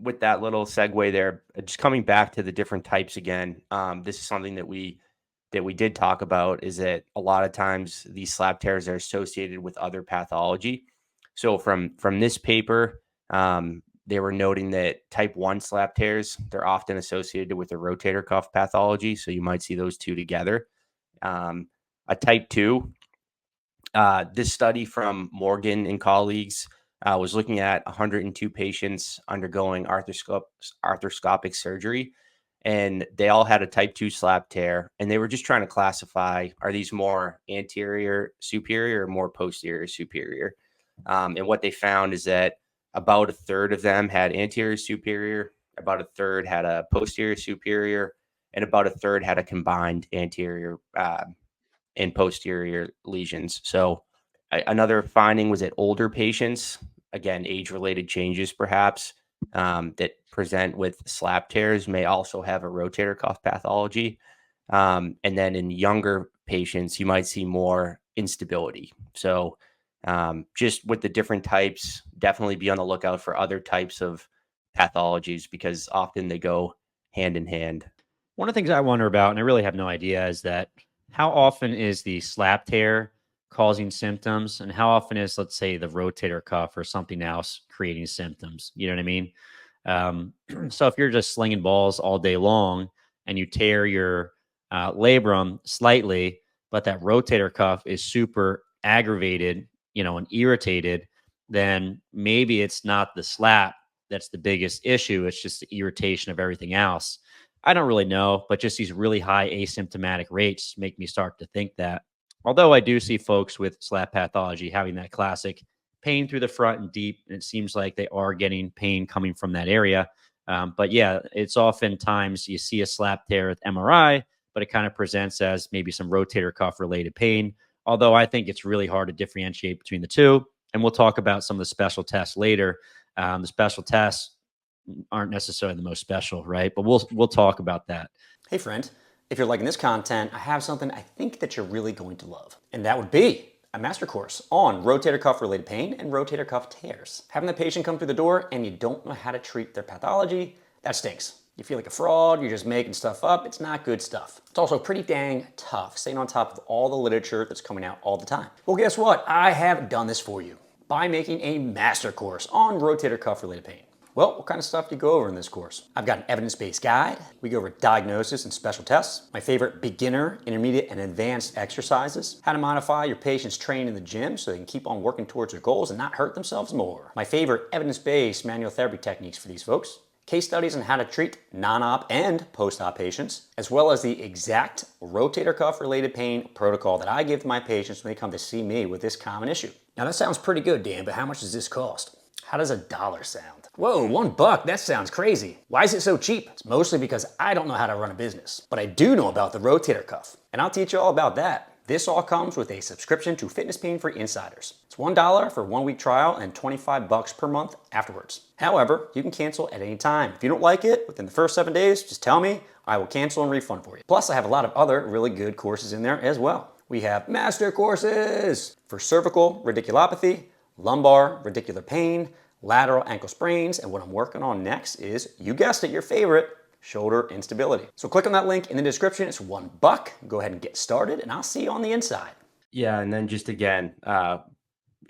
with that little segue there, just coming back to the different types again, this is something that we did talk about is that a lot of times these slap tears are associated with other pathology. So from this paper, they were noting that type 1 slap tears, they're often associated with a rotator cuff pathology. So you might see those two together. A type 2, this study from Morgan and colleagues was looking at 102 patients undergoing arthroscopic surgery, and they all had a type 2 slap tear. And they were just trying to classify, are these more anterior superior or more posterior superior? And what they found is that about a third of them had anterior superior, about a third had a posterior superior, and about a third had a combined anterior and posterior lesions. So another finding was that older patients, again, age-related changes perhaps, that present with slap tears may also have a rotator cuff pathology. And then in younger patients, you might see more instability. So just with the different types, definitely be on the lookout for other types of pathologies because often they go hand in hand. One of the things I wonder about, and I really have no idea, is that how often is the slap tear causing symptoms, and how often is, let's say, the rotator cuff or something else creating symptoms? You know what I mean? So if you're just slinging balls all day long and you tear your labrum slightly, but that rotator cuff is super aggravated, and irritated, then maybe it's not the slap that's the biggest issue. It's just the irritation of everything else. I don't really know, but just these really high asymptomatic rates make me start to think that. Although I do see folks with SLAP pathology having that classic pain through the front and deep, and it seems like they are getting pain coming from that area. But yeah, it's oftentimes you see a SLAP tear with MRI, but it kind of presents as maybe some rotator cuff related pain. Although I think it's really hard to differentiate between the two. And we'll talk about some of the special tests later. The special tests aren't necessarily the most special, right? But we'll talk about that. Hey friend, if you're liking this content, I have something I think that you're really going to love. And that would be a master course on rotator cuff related pain and rotator cuff tears. Having the patient come through the door and you don't know how to treat their pathology, that stinks. You feel like a fraud, you're just making stuff up, it's not good stuff. It's also pretty dang tough staying on top of all the literature that's coming out all the time. Well, guess what? I have done this for you by making a master course on rotator cuff related pain. Well, what kind of stuff do you go over in this course? I've got an evidence-based guide. We go over diagnosis and special tests, my favorite beginner, intermediate, and advanced exercises, how to modify your patient's training in the gym so they can keep on working towards their goals and not hurt themselves more, my favorite evidence-based manual therapy techniques for these folks, case studies on how to treat non-op and post-op patients, as well as the exact rotator cuff related pain protocol that I give to my patients when they come to see me with this common issue. Now that sounds pretty good, Dan, but how much does this cost? How does $1 sound? Whoa, $1? That sounds crazy. Why is it so cheap? It's mostly because I don't know how to run a business, but I do know about the rotator cuff, and I'll teach you all about that. This all comes with a subscription to Fitness Pain for Insiders. It's $1 for a 1-week trial and $25 per month afterwards. However, you can cancel at any time. If you don't like it within the first 7 days, just tell me. I will cancel and refund for you. Plus, I have a lot of other really good courses in there as well. We have master courses for cervical radiculopathy, lumbar radicular pain, lateral ankle sprains, and what I'm working on next is, you guessed it, your favorite, shoulder instability. So click on that link in the description. It's $1. Go ahead and get started, and I'll see you on the inside. Yeah, and then just again,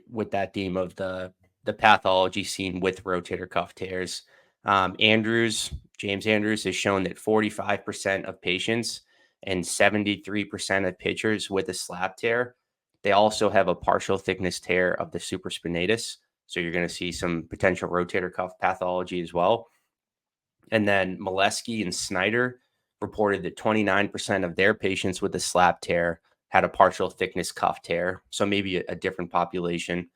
with that theme of the pathology seen with rotator cuff tears, James Andrews has shown that 45% of patients and 73% of pitchers with a SLAP tear, they also have a partial thickness tear of the supraspinatus. So you're going to see some potential rotator cuff pathology as well. And then Molesky and Snyder reported that 29% of their patients with a SLAP tear had a partial thickness cuff tear. So maybe a different population.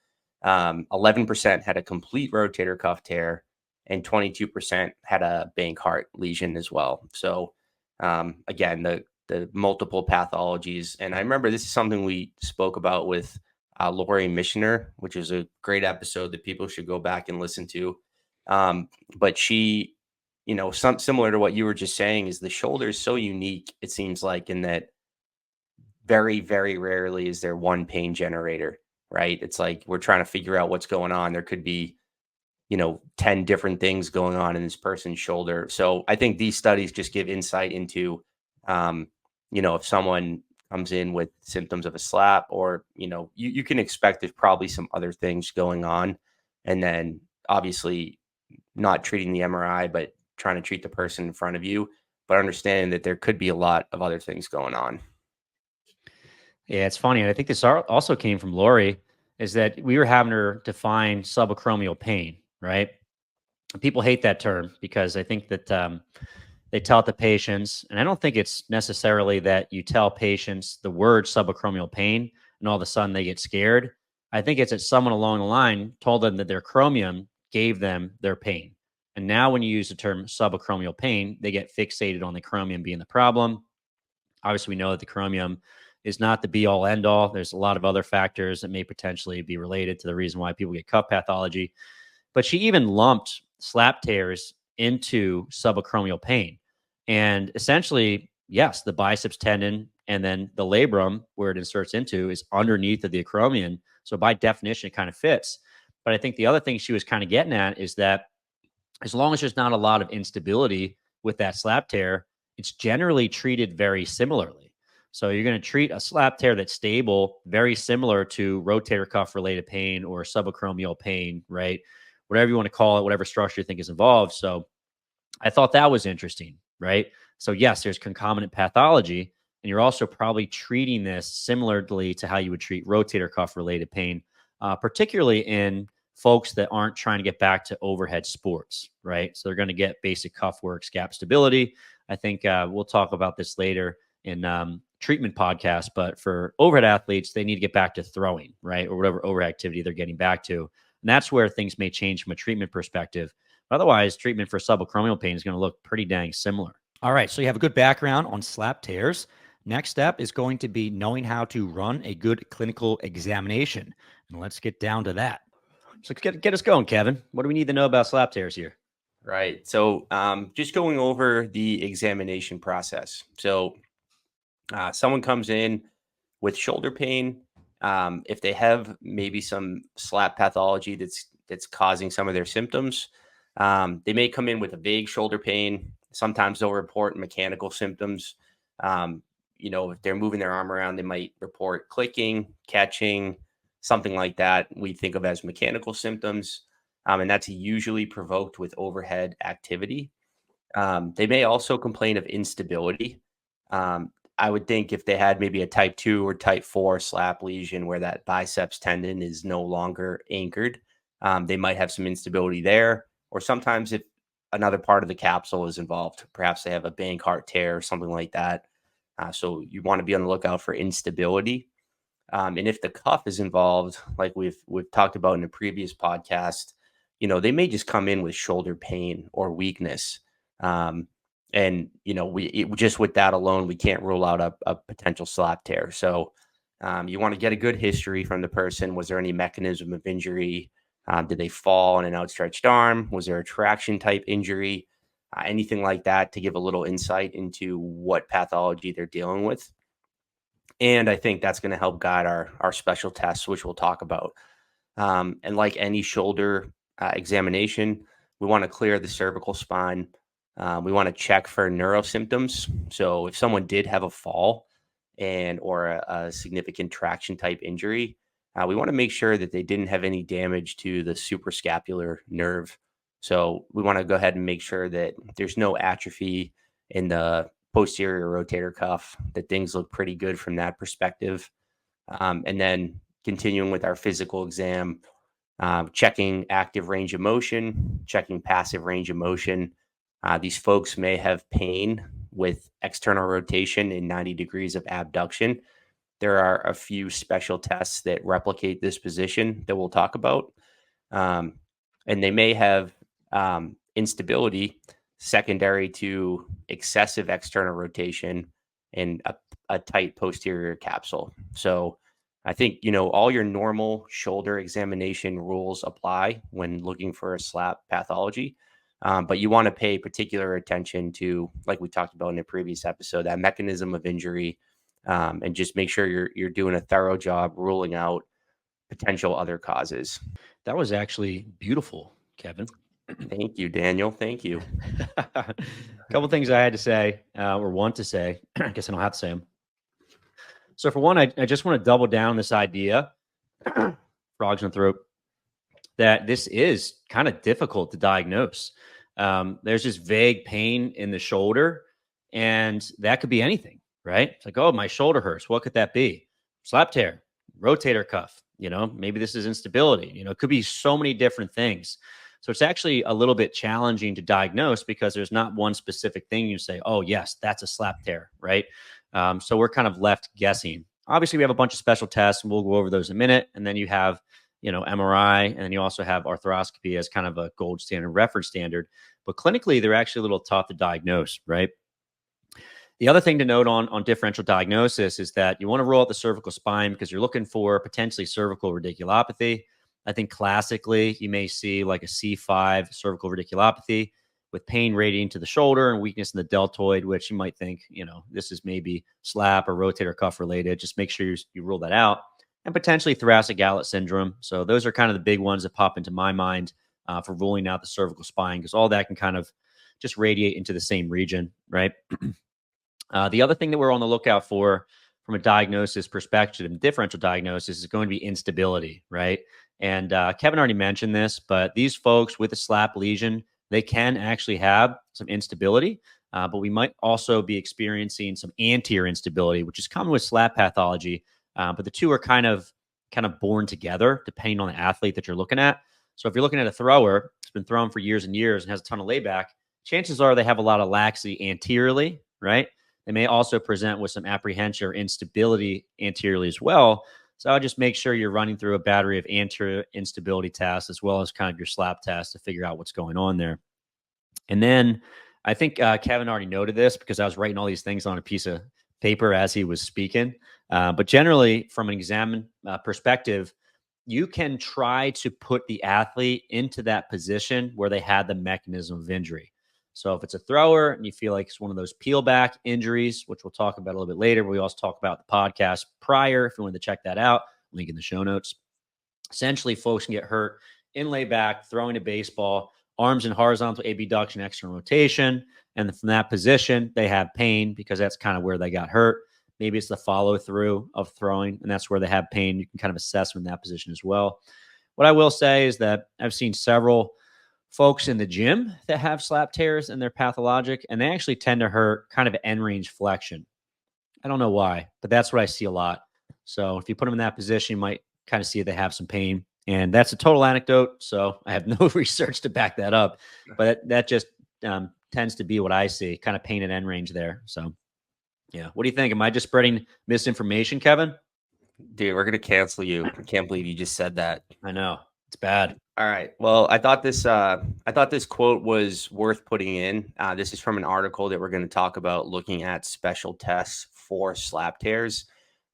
11% had a complete rotator cuff tear, and 22% had a bank heart lesion as well. So again, the multiple pathologies. And I remember this is something we spoke about with Lori Missioner, which is a great episode that people should go back and listen to. But she, similar to what you were just saying, is the shoulder is so unique, it seems like, in that very, very rarely is there one pain generator, right? It's like we're trying to figure out what's going on. There could be, 10 different things going on in this person's shoulder. So I think these studies just give insight into, if someone comes in with symptoms of a SLAP, or, you can expect there's probably some other things going on. And then obviously not treating the MRI, but trying to treat the person in front of you, but understanding that there could be a lot of other things going on. Yeah, it's funny. And I think this also came from Lori, is that we were having her define subacromial pain, right? People hate that term because I think that they tell it to patients, and I don't think it's necessarily that you tell patients the word subacromial pain and all of a sudden they get scared. I think it's that someone along the line told them that their chromium gave them their pain. And now when you use the term subacromial pain, they get fixated on the chromium being the problem. Obviously, we know that the chromium is not the be-all, end-all. There's a lot of other factors that may potentially be related to the reason why people get cuff pathology. But she even lumped SLAP tears into subacromial pain. And essentially, yes, the biceps tendon and then the labrum, where it inserts into, is underneath of the acromion. So by definition, it kind of fits. But I think the other thing she was kind of getting at is that as long as there's not a lot of instability with that SLAP tear, it's generally treated very similarly. So you're going to treat a SLAP tear that's stable, very similar to rotator cuff related pain or subacromial pain, right? Whatever you want to call it, whatever structure you think is involved. So I thought that was interesting, right? So yes, there's concomitant pathology, and you're also probably treating this similarly to how you would treat rotator cuff related pain, particularly in folks that aren't trying to get back to overhead sports, right? So they're going to get basic cuff work, scap stability. I think we'll talk about this later in treatment podcast, but for overhead athletes, they need to get back to throwing, right? Or whatever overhead activity they're getting back to. And that's where things may change from a treatment perspective. But otherwise, treatment for subacromial pain is going to look pretty dang similar. All right, so you have a good background on SLAP tears. Next step is going to be knowing how to run a good clinical examination. And let's get down to that. So get us going, Kevin. What do we need to know about SLAP tears here? Right. So just going over the examination process. So someone comes in with shoulder pain. If they have maybe some SLAP pathology that's causing some of their symptoms, they may come in with a vague shoulder pain. Sometimes they'll report mechanical symptoms. If they're moving their arm around, they might report clicking, catching, something like that. We think of as mechanical symptoms. And that's usually provoked with overhead activity. They may also complain of instability. I would think if they had maybe a type 2 or type 4 SLAP lesion where that biceps tendon is no longer anchored, they might have some instability there. Or sometimes if another part of the capsule is involved, perhaps they have a Bankart tear or something like that. So you want to be on the lookout for instability. And if the cuff is involved, like we've talked about in a previous podcast, they may just come in with shoulder pain or weakness. Just with that alone, we can't rule out a potential SLAP tear. So you want to get a good history from the person. Was there any mechanism of injury? Did they fall on an outstretched arm? Was there a traction type injury? Anything like that to give a little insight into what pathology they're dealing with. And I think that's going to help guide our special tests, which we'll talk about. And like any shoulder examination, we want to clear the cervical spine. We want to check for neurosymptoms. So if someone did have a fall or a significant traction type injury, we want to make sure that they didn't have any damage to the suprascapular nerve. So we want to go ahead and make sure that there's no atrophy in the posterior rotator cuff, that things look pretty good from that perspective. And then continuing with our physical exam, checking active range of motion, checking passive range of motion. These folks may have pain with external rotation in 90 degrees of abduction. There are a few special tests that replicate this position that we'll talk about. And they may have instability secondary to excessive external rotation and a tight posterior capsule. So I think, all your normal shoulder examination rules apply when looking for a SLAP pathology. But you want to pay particular attention to, like we talked about in a previous episode, that mechanism of injury, and just make sure you're doing a thorough job ruling out potential other causes. That was actually beautiful, Kevin. Thank you, Daniel. Thank you. A couple things I had to say or want to say. I guess I don't have to say them. So for one, I just want to double down this idea, frogs in the throat, that this is kind of difficult to diagnose. There's just vague pain in the shoulder, and that could be anything, right? It's like, oh, my shoulder hurts. What could that be? SLAP tear, rotator cuff, maybe this is instability. It could be so many different things. So it's actually a little bit challenging to diagnose because there's not one specific thing you say, oh, yes, that's a SLAP tear, right? So we're kind of left guessing. Obviously, we have a bunch of special tests, and we'll go over those in a minute. And then you have, MRI, and then you also have arthroscopy as kind of a gold standard reference standard. But clinically, they're actually a little tough to diagnose, right? The other thing to note on differential diagnosis is that you want to rule out the cervical spine because you're looking for potentially cervical radiculopathy. I think classically, you may see like a C5 cervical radiculopathy with pain radiating to the shoulder and weakness in the deltoid, which you might think, this is maybe SLAP or rotator cuff related. Just make sure you rule that out. And potentially thoracic outlet syndrome. So those are kind of the big ones that pop into my mind for ruling out the cervical spine, because all that can kind of just radiate into the same region, right? The other thing that we're on the lookout for from a diagnosis perspective and differential diagnosis is going to be instability, right? And Kevin already mentioned this, but these folks with a SLAP lesion, they can actually have some instability, but we might also be experiencing some anterior instability, which is common with SLAP pathology. But the two are kind of born together, depending on the athlete that you're looking at. So if you're looking at a thrower, it's been thrown for years and years and has a ton of layback, chances are they have a lot of laxity anteriorly, right? They may also present with some apprehension or instability anteriorly as well. So I'll just make sure you're running through a battery of anterior instability tests as well as kind of your SLAP tests to figure out what's going on there. And then I think Kevin already noted this because I was writing all these things on a piece of paper as he was speaking. But generally, from an exam perspective, you can try to put the athlete into that position where they had the mechanism of injury. So if it's a thrower and you feel like it's one of those peel back injuries, which we'll talk about a little bit later, we also talk about the podcast prior. If you wanted to check that out, link in the show notes. Essentially, folks can get hurt in layback, throwing a baseball, arms in horizontal abduction, external rotation. And from that position, they have pain because that's kind of where they got hurt. Maybe it's the follow through of throwing, and that's where they have pain. You can kind of assess them in that position as well. What I will say is that I've seen several folks in the gym that have SLAP tears and they're pathologic, and they actually tend to hurt kind of end range flexion. I don't know why, but that's what I see a lot. So if you put them in that position, you might kind of see they have some pain. And that's a total anecdote. So I have no research to back that up, but that just tends to be what I see, kind of pain at end range there. So yeah. What do you think? Am I just spreading misinformation, Kevin? Dude, we're going to cancel you. I can't believe you just said that. I know. It's bad. All right. Well, I thought this quote was worth putting in. This is from an article that we're going to talk about looking at special tests for SLAP tears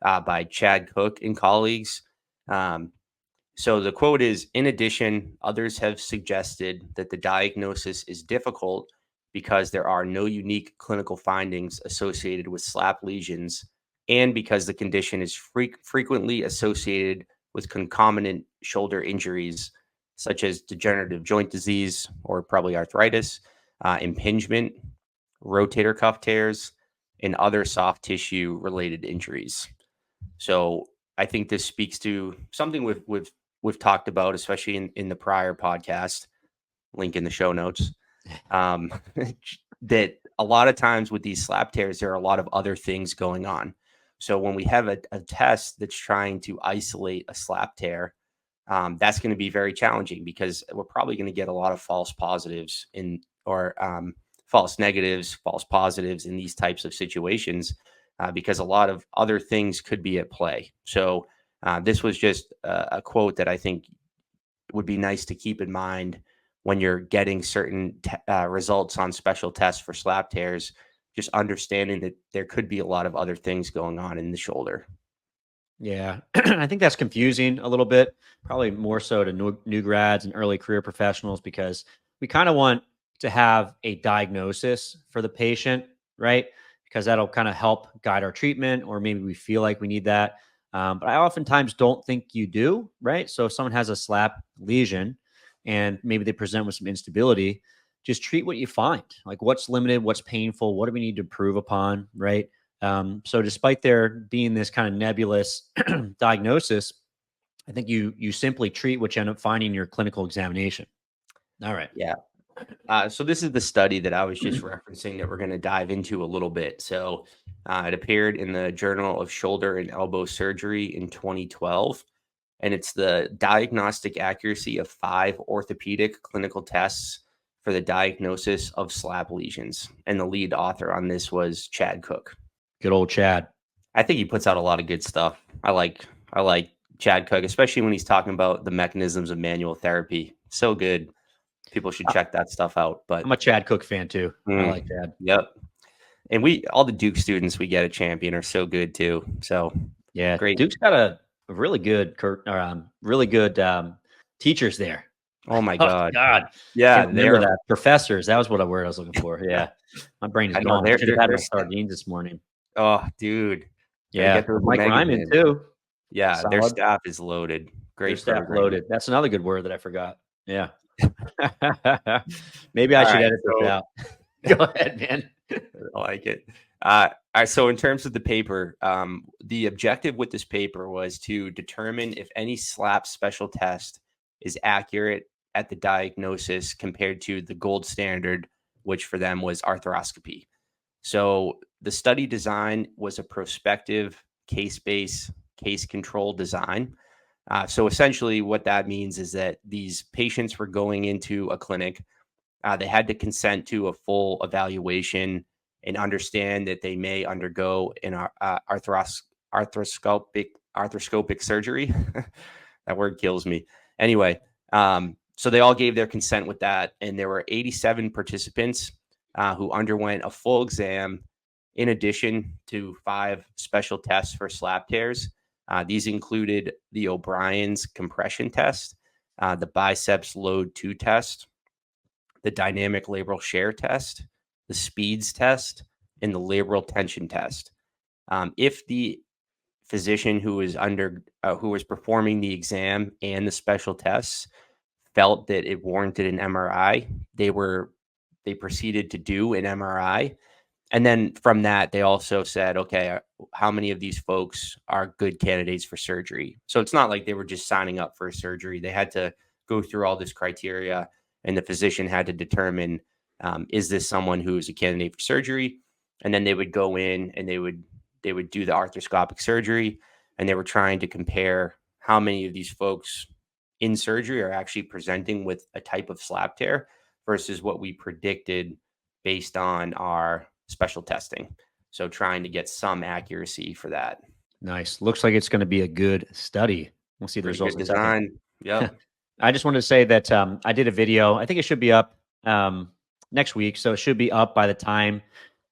by Chad Cook and colleagues. So the quote is, in addition, others have suggested that the diagnosis is difficult because there are no unique clinical findings associated with SLAP lesions and because the condition is frequently associated with concomitant shoulder injuries such as degenerative joint disease or probably arthritis, impingement, rotator cuff tears, and other soft tissue related injuries. So I think this speaks to something we've talked about, especially in the prior podcast, link in the show notes, that a lot of times with these SLAP tears, there are a lot of other things going on. So when we have a test that's trying to isolate a SLAP tear, that's going to be very challenging because we're probably going to get a lot of false positives or false negatives, false positives in these types of situations because a lot of other things could be at play. So this was just a quote that I think would be nice to keep in mind when you're getting certain results on special tests for SLAP tears, just understanding that there could be a lot of other things going on in the shoulder. Yeah, I think that's confusing a little bit, probably more so to new grads and early career professionals, because we kind of want to have a diagnosis for the patient, right? Because that'll kind of help guide our treatment, or maybe we feel like we need that. But I oftentimes don't think you do, right? So if someone has a SLAP lesion and maybe they present with some instability, just treat what you find. Like what's limited, what's painful, what do we need to improve upon, right? So despite there being this kind of nebulous diagnosis, I think you simply treat what you end up finding in your clinical examination. All right. Yeah. So this is the study that I was just referencing that we're going to dive into a little bit. So it appeared in the Journal of Shoulder and Elbow Surgery in 2012. And it's the diagnostic accuracy of 5 orthopedic clinical tests for the diagnosis of SLAP lesions. And the lead author on this was Chad Cook. Good old Chad. I think he puts out a lot of good stuff. I like Chad Cook, especially when he's talking about the mechanisms of manual therapy. So good. People should check that stuff out. But I'm a Chad Cook fan too. I like Chad. Yep. And all the Duke students we get at Champion are so good too. So yeah, great. Duke's got a really good teachers there. Oh my God. God. Yeah. They're that professors. That was what a word I was looking for. Yeah. My brain is gone. I should have had a sardines this morning. Oh, dude. Yeah. Mike Ryman too. Yeah. Solid. Their staff is loaded. Great staff loaded. That's another good word that I forgot. Yeah. Maybe I should edit this out. Go ahead, man. I like it. All right. So in terms of the paper, the objective with this paper was to determine if any SLAP special test is accurate at the diagnosis compared to the gold standard, which for them was arthroscopy. So the study design was a prospective case-based, case-control design. So essentially what that means is that these patients were going into a clinic. They had to consent to a full evaluation and understand that they may undergo an arthroscopic surgery. That word kills me. Anyway, so they all gave their consent with that, and there were 87 participants who underwent a full exam in addition to 5 special tests for SLAP tears. These included the O'Brien's compression test, the biceps load 2 test, the dynamic labral shear test, the speeds test, and the labral tension test. If the physician who was performing the exam and the special tests felt that it warranted an MRI, they proceeded to do an MRI. And then from that, they also said, okay, how many of these folks are good candidates for surgery? So it's not like they were just signing up for a surgery. They had to go through all this criteria, and the physician had to determine, is this someone who is a candidate for surgery? And then they would go in and they would do the arthroscopic surgery, and they were trying to compare how many of these folks in surgery are actually presenting with a type of SLAP tear versus what we predicted based on our special testing. So trying to get some accuracy for that. Nice. Looks like it's going to be a good study. We'll see the Pretty results good in a second. design. Yep. I just wanted to say that I did a video. I think it should be up next week. So it should be up by the time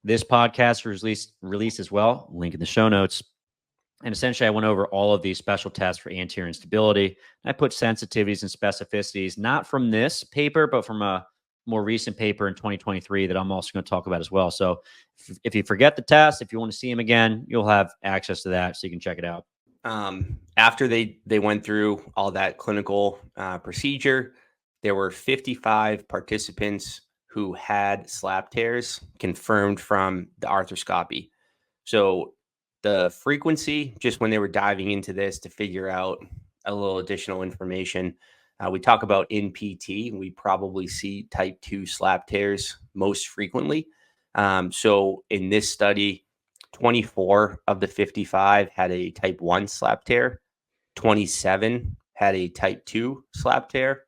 this podcast is released as well. Link in the show notes. And essentially, I went over all of these special tests for anterior instability. I put sensitivities and specificities, not from this paper, but from a more recent paper in 2023 that I'm also going to talk about as well. So if you forget the test, if you want to see them again, you'll have access to that so you can check it out. After they went through all that clinical procedure, there were 55 participants who had SLAP tears confirmed from the arthroscopy. So the frequency, just when they were diving into this to figure out a little additional information, we talk about in PT, we probably see type 2 SLAP tears most frequently. So in this study, 24 of the 55 had a type 1 SLAP tear, 27 had a type 2 SLAP tear,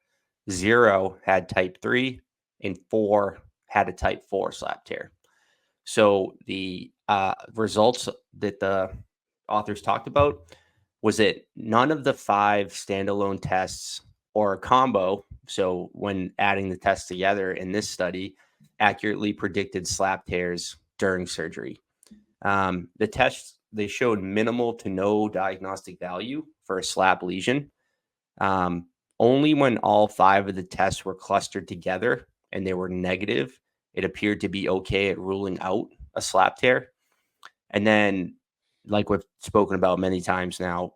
0 had type 3, and 4 had a type 4 SLAP tear. So the results that the authors talked about was that none of the 5 standalone tests or a combo, so when adding the tests together in this study, accurately predicted SLAP tears during surgery. The tests, they showed minimal to no diagnostic value for a SLAP lesion. Only when all 5 of the tests were clustered together and they were negative, it appeared to be okay at ruling out a SLAP tear. And then, like we've spoken about many times now,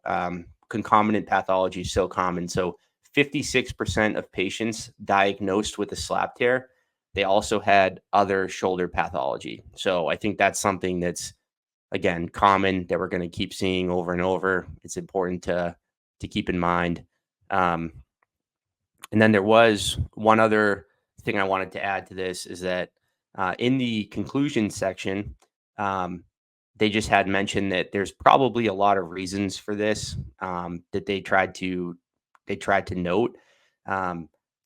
concomitant pathology is so common. So 56% of patients diagnosed with a SLAP tear, they also had other shoulder pathology. So I think that's something that's, again, common that we're going to keep seeing over and over. It's important to keep in mind. And then there was one other thing I wanted to add to this is that in the conclusion section, they just had mentioned that there's probably a lot of reasons for this that they tried to note.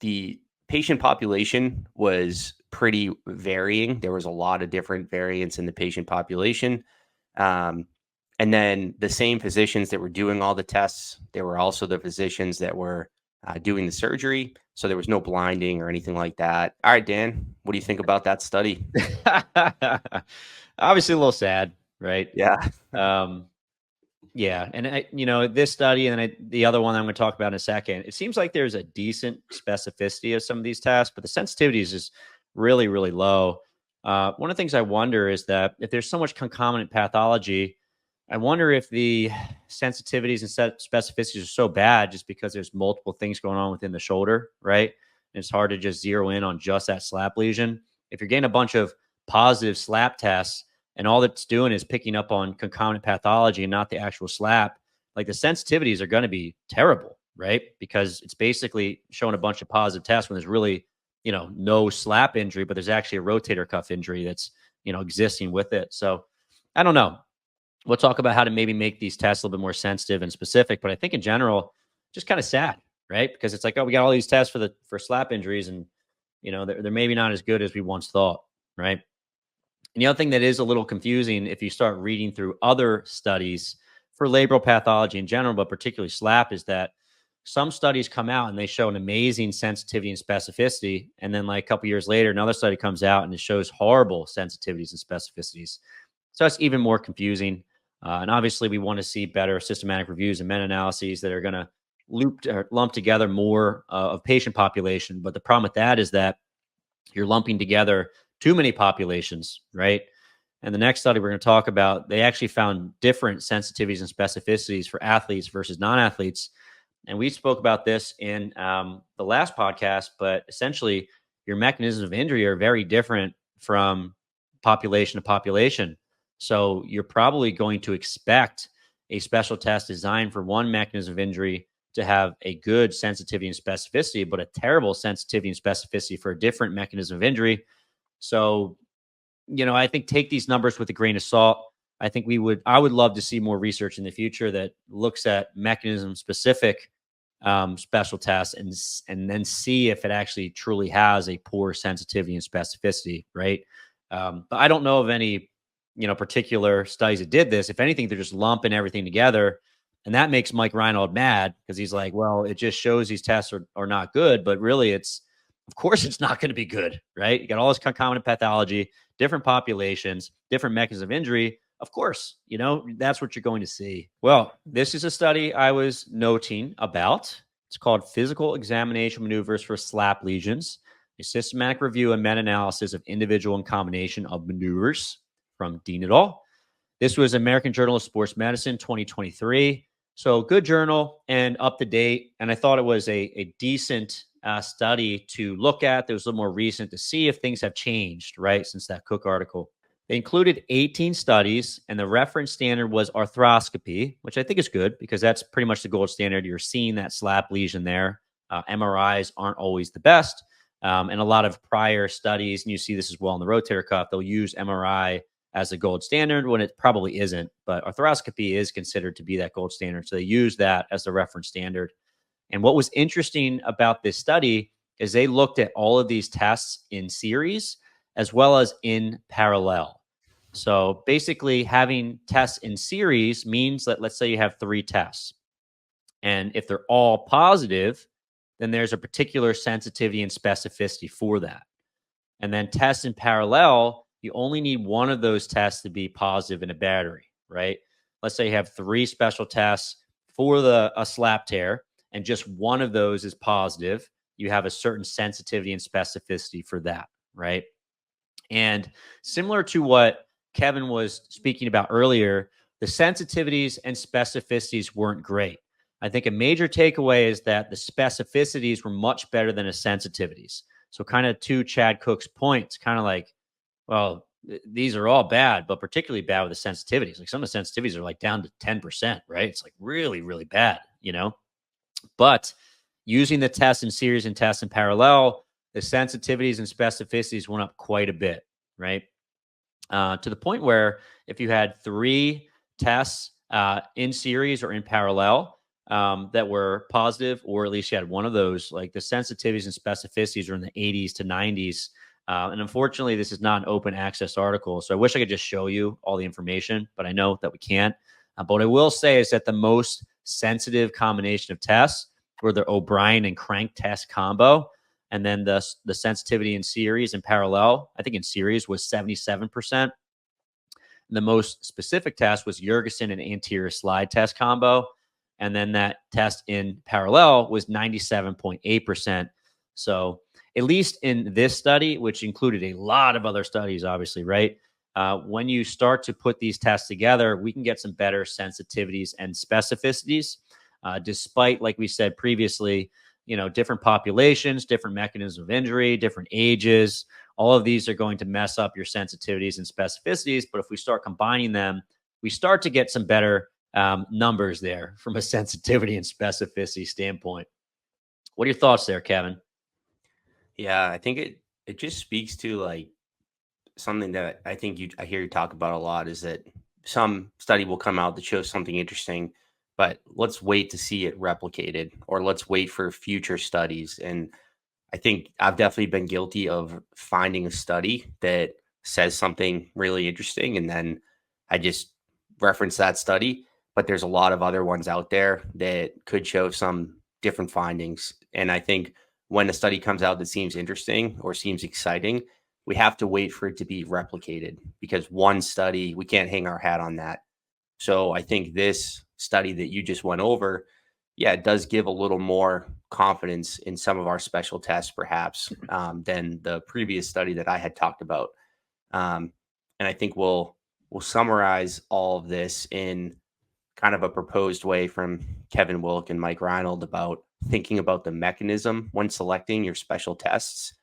The patient population was pretty varying. There was a lot of different variants in the patient population. And then the same physicians that were doing all the tests, there were also the physicians that were doing the surgery. So there was no blinding or anything like that. All right, Dan, what do you think about that study? Obviously a little sad, right? Yeah. Yeah. And this study and the other one I'm going to talk about in a second, it seems like there's a decent specificity of some of these tests, but the sensitivity is just really, really low. One of the things I wonder is that if there's so much concomitant pathology, I wonder if the sensitivities and specificities are so bad just because there's multiple things going on within the shoulder, right? And it's hard to just zero in on just that SLAP lesion. If you're getting a bunch of positive SLAP tests and all that's doing is picking up on concomitant pathology and not the actual SLAP, like the sensitivities are going to be terrible, right? Because it's basically showing a bunch of positive tests when there's really, no SLAP injury, but there's actually a rotator cuff injury that's, existing with it. So I don't know. We'll talk about how to maybe make these tests a little bit more sensitive and specific. But I think in general, just kind of sad, right? Because it's like, oh, we got all these tests for SLAP injuries, and they're maybe not as good as we once thought, right? And the other thing that is a little confusing if you start reading through other studies for labral pathology in general, but particularly SLAP, is that some studies come out and they show an amazing sensitivity and specificity. And then like a couple years later, another study comes out and it shows horrible sensitivities and specificities. So that's even more confusing. And obviously we want to see better systematic reviews and meta-analyses that are going to lump together more of patient population. But the problem with that is that you're lumping together too many populations, right? And the next study we're going to talk about, they actually found different sensitivities and specificities for athletes versus non-athletes. And we spoke about this in the last podcast, but essentially your mechanisms of injury are very different from population to population. So you're probably going to expect a special test designed for one mechanism of injury to have a good sensitivity and specificity, but a terrible sensitivity and specificity for a different mechanism of injury. So, I think take these numbers with a grain of salt. I would love to see more research in the future that looks at mechanism specific special tests and then see if it actually truly has a poor sensitivity and specificity, right? But I don't know of any, particular studies that did this. If anything, they're just lumping everything together. And that makes Mike Reinhold mad because he's like, well, it just shows these tests are not good, but really of course it's not going to be good, right? You got all this concomitant pathology, different populations, different mechanisms of injury. Of course, that's what you're going to see. Well, this is a study I was noting about. It's called Physical Examination Maneuvers for SLAP Lesions, a systematic review and meta-analysis of individual and combination of maneuvers from Dean et al. This was American Journal of Sports Medicine 2023. So good journal and up to date. And I thought it was a decent study to look at. That was a little more recent to see if things have changed, right, since that Cook article. They included 18 studies, and the reference standard was arthroscopy, which I think is good because that's pretty much the gold standard. You're seeing that SLAP lesion there. MRIs aren't always the best. And a lot of prior studies, and you see this as well in the rotator cuff, they'll use MRI as a gold standard when it probably isn't. But arthroscopy is considered to be that gold standard. So they use that as the reference standard. And what was interesting about this study is they looked at all of these tests in series as well as in parallel. So basically having tests in series means that let's say you have 3 tests. And if they're all positive, then there's a particular sensitivity and specificity for that. And then tests in parallel, you only need one of those tests to be positive in a battery, right? Let's say you have 3 special tests for a SLAP tear, and just one of those is positive. You have a certain sensitivity and specificity for that, right? And similar to what Kevin was speaking about earlier, the sensitivities and specificities weren't great. I think a major takeaway is that the specificities were much better than the sensitivities. So kind of to Chad Cook's points, kind of like, well, these are all bad, but particularly bad with the sensitivities. Like some of the sensitivities are like down to 10%, right? It's like really, really bad, But using the tests in series and tests in parallel, the sensitivities and specificities went up quite a bit, right? To the point where if you had 3 tests in series or in parallel that were positive, or at least you had one of those, like the sensitivities and specificities are in the 80s to 90s. And unfortunately, this is not an open access article. So I wish I could just show you all the information, but I know that we can't. But what I will say is that the most sensitive combination of tests were the O'Brien and Crank test combo. And then the sensitivity in series and parallel, I think in series was 77%. The most specific test was Jurgensen and anterior slide test combo. And then that test in parallel was 97.8%. So at least in this study, which included a lot of other studies, obviously, right? When you start to put these tests together, we can get some better sensitivities and specificities, despite, like we said previously, different populations, different mechanisms of injury, different ages. All of these are going to mess up your sensitivities and specificities. But if we start combining them, we start to get some better numbers there from a sensitivity and specificity standpoint. What are your thoughts there, Kevin? Yeah, I think it just speaks to like something that I hear you talk about a lot is that some study will come out that shows something interesting, but let's wait to see it replicated, or let's wait for future studies. And I think I've definitely been guilty of finding a study that says something really interesting, and then I just reference that study. But there's a lot of other ones out there that could show some different findings. And I think when a study comes out that seems interesting or seems exciting, we have to wait for it to be replicated, because one study, we can't hang our hat on that. So I think this study that you just went over, yeah, it does give a little more confidence in some of our special tests, perhaps, than the previous study that I had talked about. And I think we'll summarize all of this in kind of a proposed way from Kevin Wilk and Mike Reinold about thinking about the mechanism when selecting your special tests.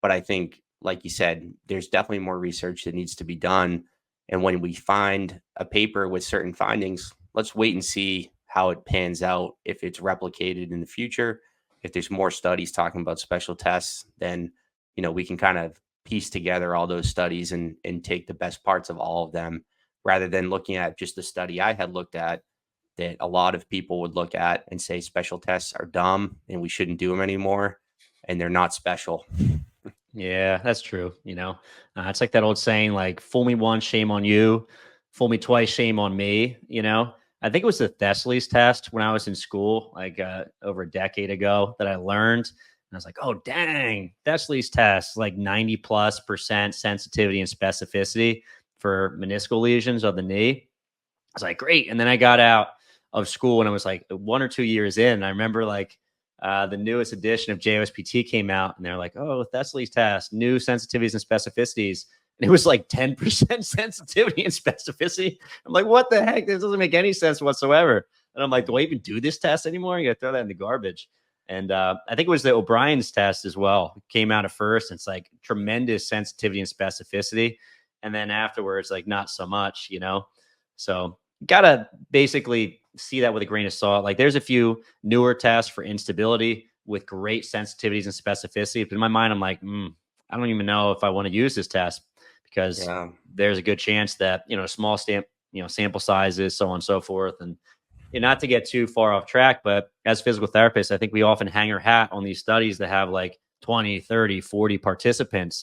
But I think, like you said, there's definitely more research that needs to be done. And when we find a paper with certain findings, let's wait and see how it pans out. If it's replicated in the future, if there's more studies talking about special tests, then, we can kind of piece together all those studies and take the best parts of all of them, rather than looking at just the study I had looked at that a lot of people would look at and say special tests are dumb and we shouldn't do them anymore, and they're not special. Yeah, that's true. It's like that old saying, like, fool me once, shame on you. Fool me twice, shame on me. I think it was the Thessaly's test when I was in school, like over a decade ago, that I learned. And I was like, oh, dang, Thessaly's test, like 90+% sensitivity and specificity for meniscal lesions of the knee. I was like, great. And then I got out of school and I was like 1 or 2 years in. And I remember like the newest edition of JOSPT came out and they're like, oh, Thessaly's test, new sensitivities and specificities. And it was like 10% sensitivity and specificity. I'm like, what the heck? This doesn't make any sense whatsoever. And I'm like, do I even do this test anymore? You got to throw that in the garbage. And I think it was the O'Brien's test as well. It came out at first. It's like tremendous sensitivity and specificity. And then afterwards, like not so much, So got to basically see that with a grain of salt. Like there's a few newer tests for instability with great sensitivities and specificity. But in my mind, I'm like, I don't even know if I want to use this test, because there's a good chance that, small sample sizes, so on and so forth. And not to get too far off track, but as physical therapists, I think we often hang our hat on these studies that have like 20, 30, 40 participants,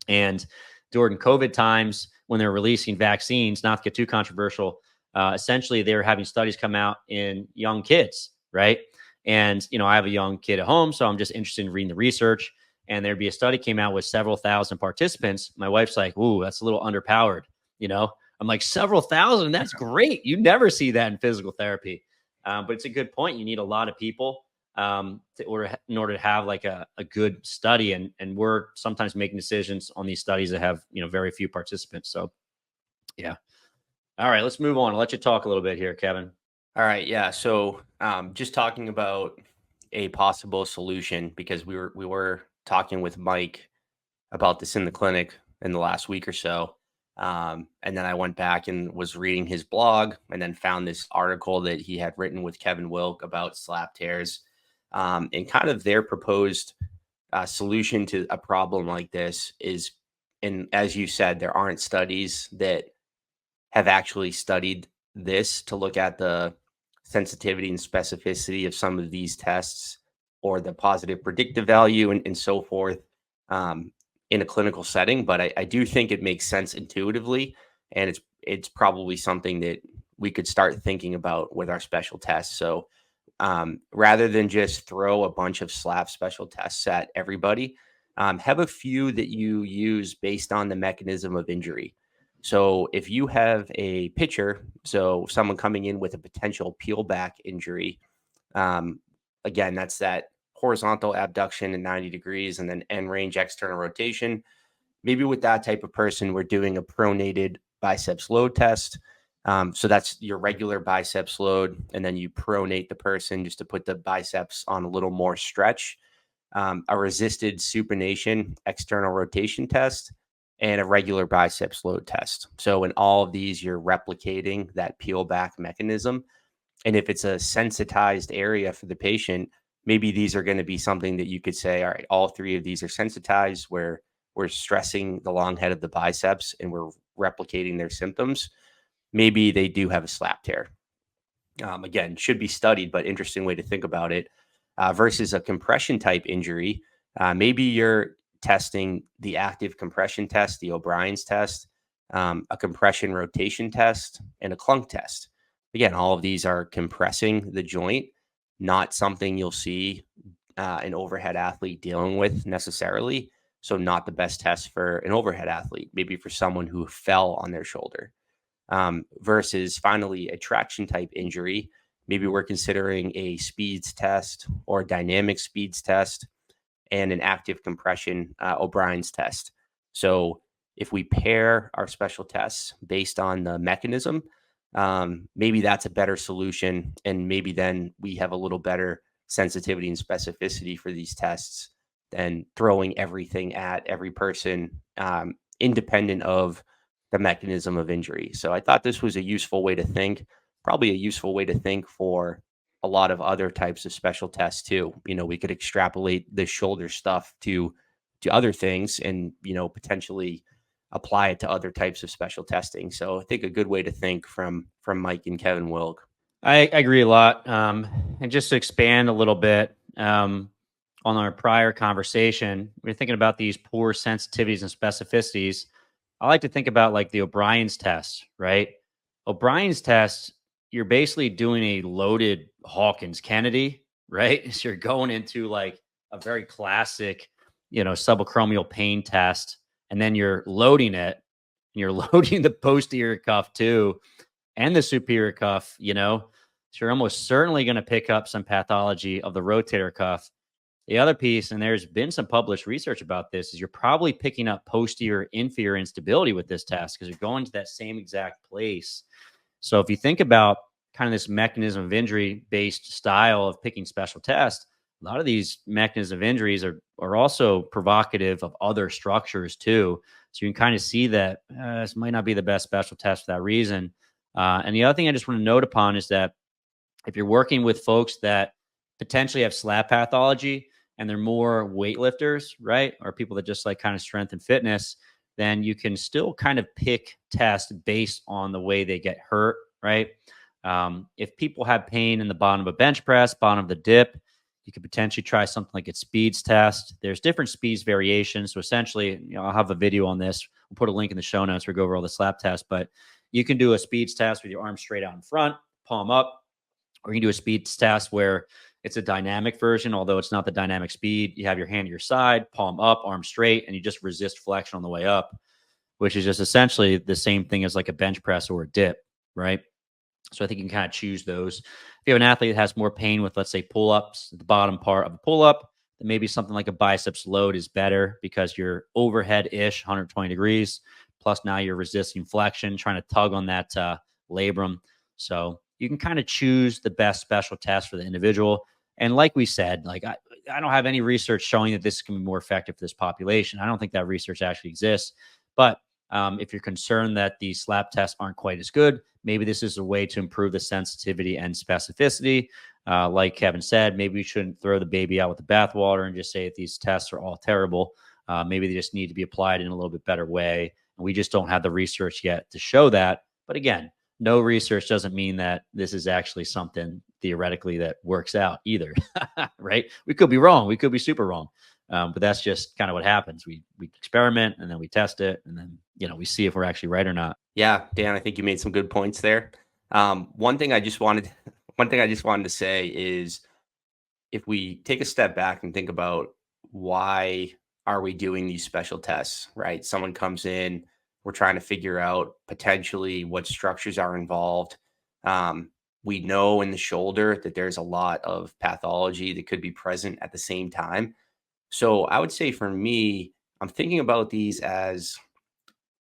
and during COVID times when they're releasing vaccines, not to get too controversial, essentially they're having studies come out in young kids, right? And, I have a young kid at home, so I'm just interested in reading the research. And there'd be a study came out with several thousand participants. My wife's like, ooh, that's a little underpowered, I'm like, several thousand, that's great. You never see that in physical therapy. But it's a good point. You need a lot of people in order to have like a good study. And we're sometimes making decisions on these studies that have, very few participants. So, yeah. All right, let's move on. I'll let you talk a little bit here, Kevin. All right. Yeah. So just talking about a possible solution, because we were talking with Mike about this in the clinic in the last week or so. And then I went back and was reading his blog, and then found this article that he had written with Kevin Wilk about SLAP tears, and kind of their proposed solution to a problem like this is, and as you said, there aren't studies that have actually studied this to look at the sensitivity and specificity of some of these tests, or the positive predictive value and so forth, in a clinical setting. But I do think it makes sense intuitively, and it's probably something that we could start thinking about with our special tests. So rather than just throw a bunch of SLAP special tests at everybody, have a few that you use based on the mechanism of injury. So if you have a pitcher, so someone coming in with a potential peel back injury, again, that's that horizontal abduction at 90 degrees and then end range external rotation. Maybe with that type of person, we're doing a pronated biceps load test. So that's your regular biceps load, and then you pronate the person just to put the biceps on a little more stretch. A resisted supination external rotation test, and a regular biceps load test. So in all of these, you're replicating that peel back mechanism. And if it's a sensitized area for the patient, maybe these are going to be something that you could say, all right, all three of these are sensitized, where we're stressing the long head of the biceps and we're replicating their symptoms. Maybe they do have a SLAP tear. again, should be studied, but interesting way to think about it, versus a compression type injury. Maybe you're testing the active compression test, the O'Brien's test, a compression rotation test, and a clunk test. Again, all of these are compressing the joint, not something you'll see an overhead athlete dealing with necessarily. So not the best test for an overhead athlete, maybe for someone who fell on their shoulder. Versus finally a traction type injury. Maybe we're considering a speeds test or a dynamic speeds test and an active compression O'Brien's test. So if we pair our special tests based on the mechanism, maybe that's a better solution. And maybe then we have a little better sensitivity and specificity for these tests than throwing everything at every person, independent of the mechanism of injury. So I thought this was a useful way to think, probably a useful way to think for a lot of other types of special tests too. We could extrapolate the shoulder stuff to other things and, potentially apply it to other types of special testing. So I think a good way to think from Mike and Kevin Wilk. I agree a lot. And just to expand a little bit on our prior conversation, we're thinking about these poor sensitivities and specificities. I like to think about like the O'Brien's test, right? O'Brien's test, you're basically doing a loaded Hawkins Kennedy, right? So you're going into like a very classic, subacromial pain test, and then you're loading it, and you're loading the posterior cuff too, and the superior cuff, so you're almost certainly going to pick up some pathology of the rotator cuff. The other piece, and there's been some published research about this, is you're probably picking up posterior inferior instability with this test because you're going to that same exact place. So if you think about kind of this mechanism of injury based style of picking special tests, a lot of these mechanism of injuries are also provocative of other structures too. So you can kind of see that this might not be the best special test for that reason. And the other thing I just want to note upon is that if you're working with folks that potentially have SLAP pathology and they're more weightlifters, right? Or people that just like kind of strength and fitness, then you can still kind of pick tests based on the way they get hurt, right? If people have pain in the bottom of a bench press, bottom of the dip, you could potentially try something like a speeds test. There's different speeds variations. So essentially, I'll have a video on this. We'll put a link in the show notes where we go over all the SLAP tests, but you can do a speeds test with your arm straight out in front, palm up, or you can do a speeds test where it's a dynamic version, although it's not the dynamic speed. You have your hand to your side, palm up, arm straight, and you just resist flexion on the way up, which is just essentially the same thing as like a bench press or a dip, right? So I think you can kind of choose those. If you have an athlete that has more pain with, let's say, pull-ups, the bottom part of a pull-up, then maybe something like a biceps load is better because you're overhead-ish, 120 degrees, plus now you're resisting flexion, trying to tug on that labrum. So you can kind of choose the best special test for the individual. And like we said, like I don't have any research showing that this can be more effective for this population. I don't think that research actually exists. But if you're concerned that the SLAP tests aren't quite as good, maybe this is a way to improve the sensitivity and specificity. Like Kevin said, maybe we shouldn't throw the baby out with the bathwater and just say that these tests are all terrible. Maybe they just need to be applied in a little bit better way. And we just don't have the research yet to show that. But again, no research doesn't mean that this is actually something theoretically that works out either, right? We could be wrong. We could be super wrong. But that's just kind of what happens. We experiment and then we test it and then, we see if we're actually right or not. Yeah, Dan, I think you made some good points there. One thing I just wanted to say is if we take a step back and think about why are we doing these special tests, right? Someone comes in, we're trying to figure out potentially what structures are involved. We know in the shoulder that there's a lot of pathology that could be present at the same time. So I would say for me, I'm thinking about these as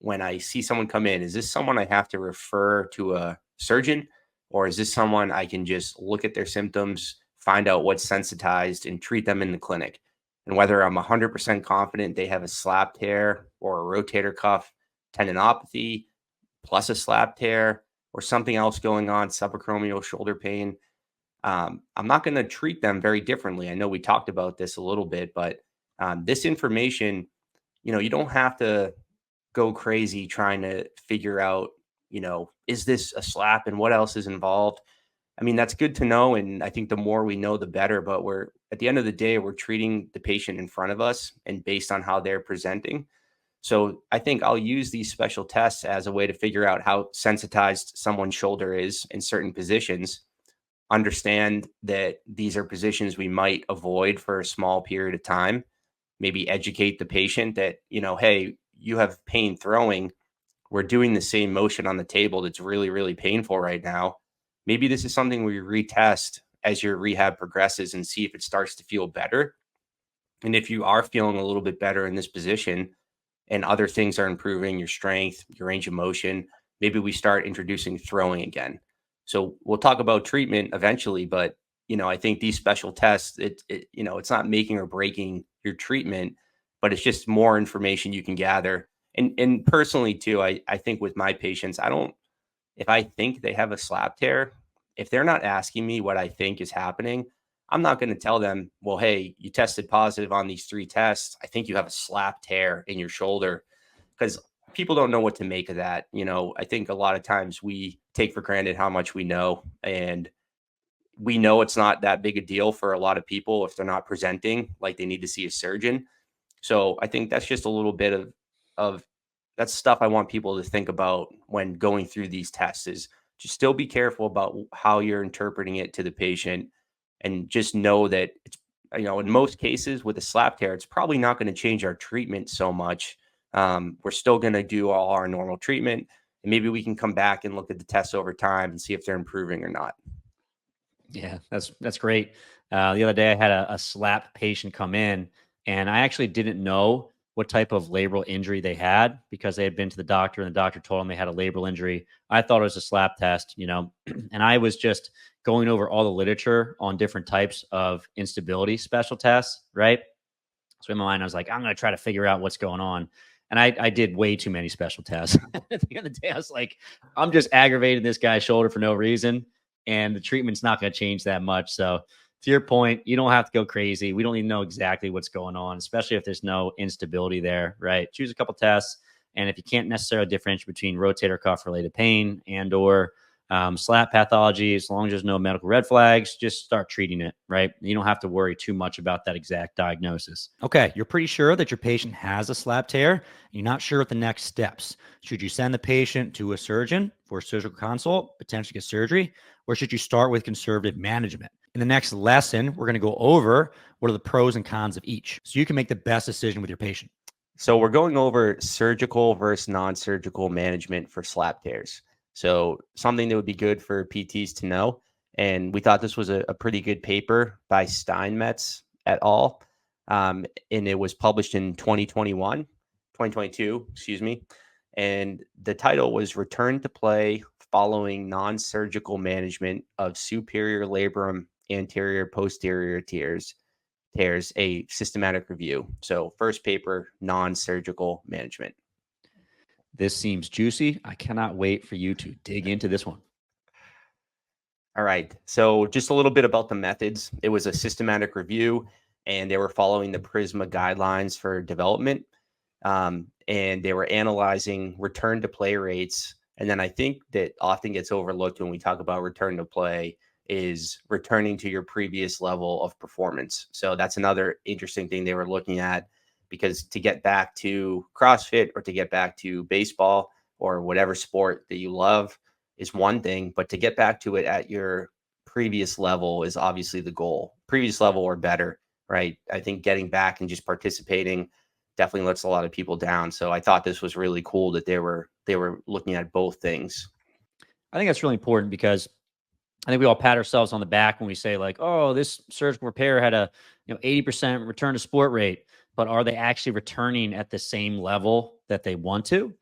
when I see someone come in, is this someone I have to refer to a surgeon, or is this someone I can just look at their symptoms, find out what's sensitized and treat them in the clinic? And whether I'm 100% confident they have a SLAP tear or a rotator cuff tendinopathy plus a SLAP tear or something else going on, subacromial shoulder pain, I'm not going to treat them very differently. I know we talked about this a little bit, but this information, you don't have to go crazy trying to figure out, is this a SLAP and what else is involved? I mean, that's good to know. And I think the more we know, the better. But we're at the end of the day, we're treating the patient in front of us and based on how they're presenting. So I think I'll use these special tests as a way to figure out how sensitized someone's shoulder is in certain positions, understand that these are positions we might avoid for a small period of time, maybe educate the patient that, hey, you have pain throwing. We're doing the same motion on the table that's really, really painful right now. Maybe this is something we retest as your rehab progresses and see if it starts to feel better. And if you are feeling a little bit better in this position and other things are improving, your strength, your range of motion, maybe we start introducing throwing again. So we'll talk about treatment eventually, but I think these special tests, it's not making or breaking your treatment, but it's just more information you can gather. And personally too, I think with my patients, if I think they have a slap tear, if they're not asking me what I think is happening, I'm not going to tell them, well, hey, you tested positive on these 3 tests. I think you have a slap tear in your shoulder, because people don't know what to make of that. I think a lot of times we take for granted how much we know, and we know it's not that big a deal for a lot of people if they're not presenting like they need to see a surgeon. So I think that's just a little bit of that's stuff I want people to think about when going through these tests, is just still be careful about how you're interpreting it to the patient, and just know that it's, in most cases with a slap tear, it's probably not going to change our treatment so much. We're still going to do all our normal treatment, and maybe we can come back and look at the tests over time and see if they're improving or not. Yeah, that's great. The other day I had a SLAP patient come in, and I actually didn't know what type of labral injury they had because they had been to the doctor and the doctor told them they had a labral injury. I thought it was a SLAP test, and I was just going over all the literature on different types of instability special tests, right? So in my mind, I was like, I'm going to try to figure out what's going on. And I did way too many special tests. At the end of the day, I was like, I'm just aggravating this guy's shoulder for no reason. And the treatment's not going to change that much. So to your point, you don't have to go crazy. We don't even know exactly what's going on, especially if there's no instability there, right? Choose a couple tests. And if you can't necessarily differentiate between rotator cuff related pain and or SLAP pathology, as long as there's no medical red flags, just start treating it, right? You don't have to worry too much about that exact diagnosis. Okay, you're pretty sure that your patient has a SLAP tear. You're not sure what the next steps. Should you send the patient to a surgeon for a surgical consult, potentially get surgery, or should you start with conservative management? In the next lesson, we're going to go over what are the pros and cons of each, so you can make the best decision with your patient. So we're going over surgical versus non-surgical management for SLAP tears. So something that would be good for PTs to know. And we thought this was a pretty good paper by Steinmetz et al. And it was published in 2022, excuse me. And the title was Return to Play Following Non-Surgical Management of Superior Labrum Anterior Posterior Tears, a systematic review. So first paper, non-surgical management. This seems juicy. I cannot wait for you to dig into this one. All right. So just a little bit about the methods. It was a systematic review, and they were following the PRISMA guidelines for development. And they were analyzing return to play rates. And then I think that often gets overlooked when we talk about return to play is returning to your previous level of performance. So that's another interesting thing they were looking at, because to get back to CrossFit or to get back to baseball or whatever sport that you love is one thing, but to get back to it at your previous level is obviously the goal. Previous level or better, right? I think getting back and just participating definitely lets a lot of people down. So I thought this was really cool that they were looking at both things. I think that's really important because I think we all pat ourselves on the back when we say like, oh, this surgical repair had a 80% return to sport rate, but are they actually returning at the same level that they want to?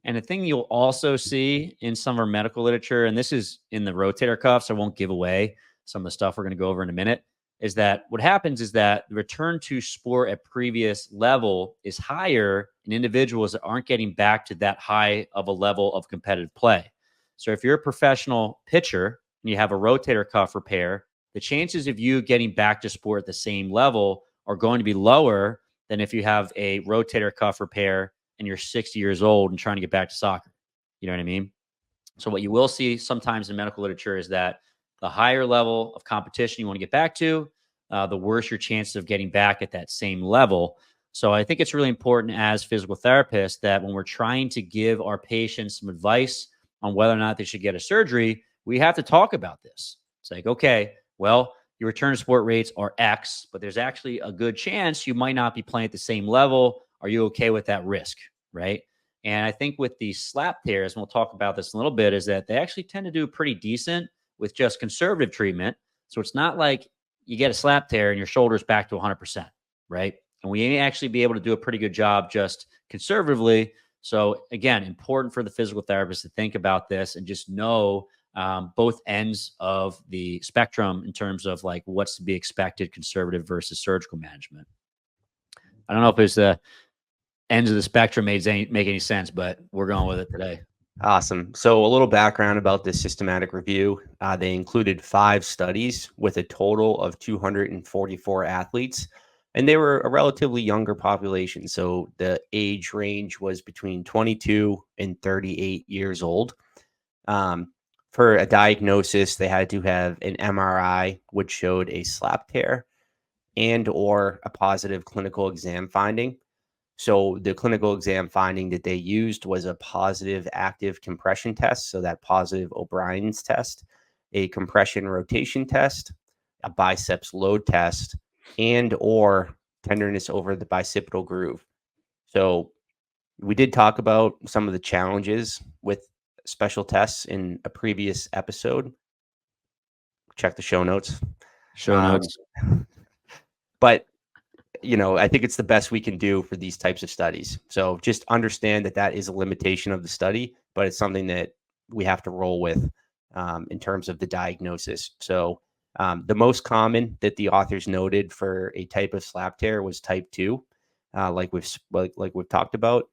And the thing you'll also see in some of our medical literature, and this is in the rotator cuffs, I won't give away some of the stuff we're going to go over in a minute, is that what happens is that the return to sport at previous level is higher in individuals that aren't getting back to that high of a level of competitive play. So if you're a professional pitcher and you have a rotator cuff repair, the chances of you getting back to sport at the same level are going to be lower than if you have a rotator cuff repair and you're 60 years old and trying to get back to soccer. You know what I mean? So what you will see sometimes in medical literature is that the higher level of competition you want to get back to, the worse your chances of getting back at that same level. So I think it's really important as physical therapists that when we're trying to give our patients some advice on whether or not they should get a surgery, we have to talk about this. It's like, okay, well, your return to sport rates are X, but there's actually a good chance you might not be playing at the same level. Are you okay with that risk? Right. And I think with the SLAP tears, and we'll talk about this in a little bit, is that they actually tend to do pretty decent with just conservative treatment. So it's not like you get a SLAP tear and your shoulder's back to 100%, right? And we may actually be able to do a pretty good job just conservatively. So again, important for the physical therapist to think about this and just know both ends of the spectrum in terms of like what's to be expected, conservative versus surgical management. I don't know if it's the ends of the spectrum make any sense, but we're going with it today. Awesome. So a little background about this systematic review. They included 5 studies with a total of 244 athletes, and they were a relatively younger population. So the age range was between 22 and 38 years old. For a diagnosis, they had to have an MRI, which showed a SLAP tear and or a positive clinical exam finding. So the clinical exam finding that they used was a positive active compression test. So that positive O'Brien's test, a compression rotation test, a biceps load test, and or tenderness over the bicipital groove. So we did talk about some of the challenges with special tests in a previous episode. Check the show notes. Show notes. But I think it's the best we can do for these types of studies. So just understand that that is a limitation of the study, but it's something that we have to roll with in terms of the diagnosis. So the most common that the authors noted for a type of SLAP tear was type 2, like we've talked about.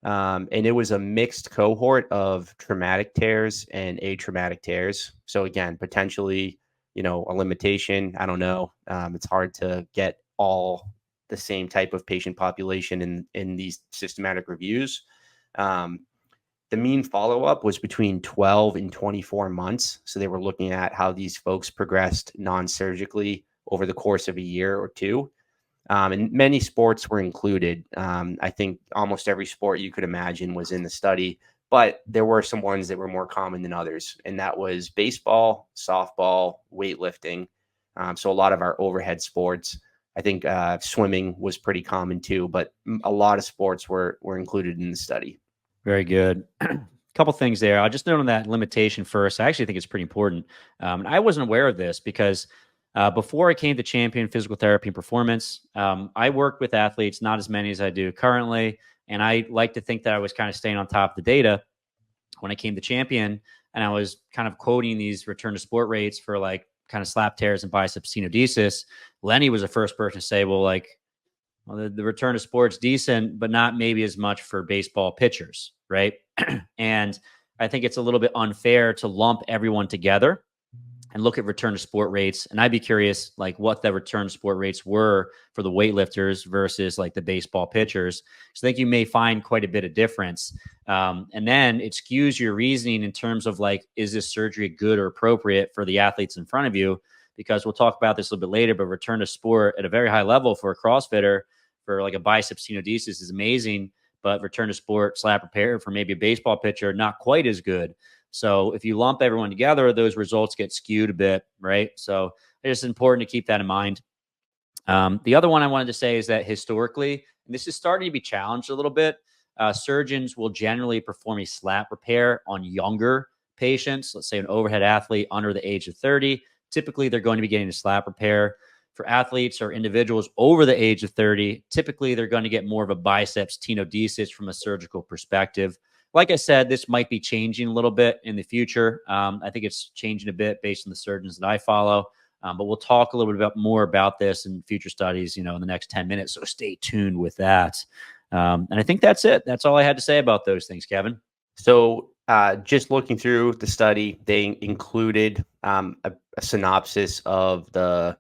And it was a mixed cohort of traumatic tears and atraumatic tears. So again, potentially, a limitation. I don't know. It's hard to get all the same type of patient population in these systematic reviews. The mean follow-up was between 12 and 24 months. So they were looking at how these folks progressed non-surgically over the course of a year or two. And many sports were included. I think almost every sport you could imagine was in the study, but there were some ones that were more common than others. And that was baseball, softball, weightlifting. So a lot of our overhead sports. I think swimming was pretty common too, but a lot of sports were included in the study. Very good. A couple things there. I'll just note on that limitation first. I actually think it's pretty important. And I wasn't aware of this because before I came to Champion Physical Therapy and Performance, I worked with athletes, not as many as I do currently. And I like to think that I was kind of staying on top of the data when I came to Champion. And I was kind of quoting these return to sport rates for like kind of SLAP tears and biceps tenodesis. Lenny was the first person to say, well, the return to sport's decent, but not maybe as much for baseball pitchers, right? And I think it's a little bit unfair to lump everyone together and look at return to sport rates. And I'd be curious, like what the return to sport rates were for the weightlifters versus like the baseball pitchers. So I think you may find quite a bit of difference. And then it skews your reasoning in terms of like, is this surgery good or appropriate for the athletes in front of you? Because we'll talk about this a little bit later, but return to sport at a very high level for a CrossFitter for like a biceps tenodesis is amazing, but return to sport SLAP repair for maybe a baseball pitcher, not quite as good. So if you lump everyone together, those results get skewed a bit, right? So it's just important to keep that in mind. The other one I wanted to say is that historically, and this is starting to be challenged a little bit, surgeons will generally perform a SLAP repair on younger patients. Let's say an overhead athlete under the age of 30. Typically, they're going to be getting a SLAP repair. For athletes or individuals over the age of 30, typically they're going to get more of a biceps tenodesis from a surgical perspective. Like I said, this might be changing a little bit in the future. I think it's changing a bit based on the surgeons that I follow. But we'll talk a little bit more about this in future studies, in the next 10 minutes. So stay tuned with that. And I think that's it. That's all I had to say about those things, Kevin. So just looking through the study, they included a synopsis of the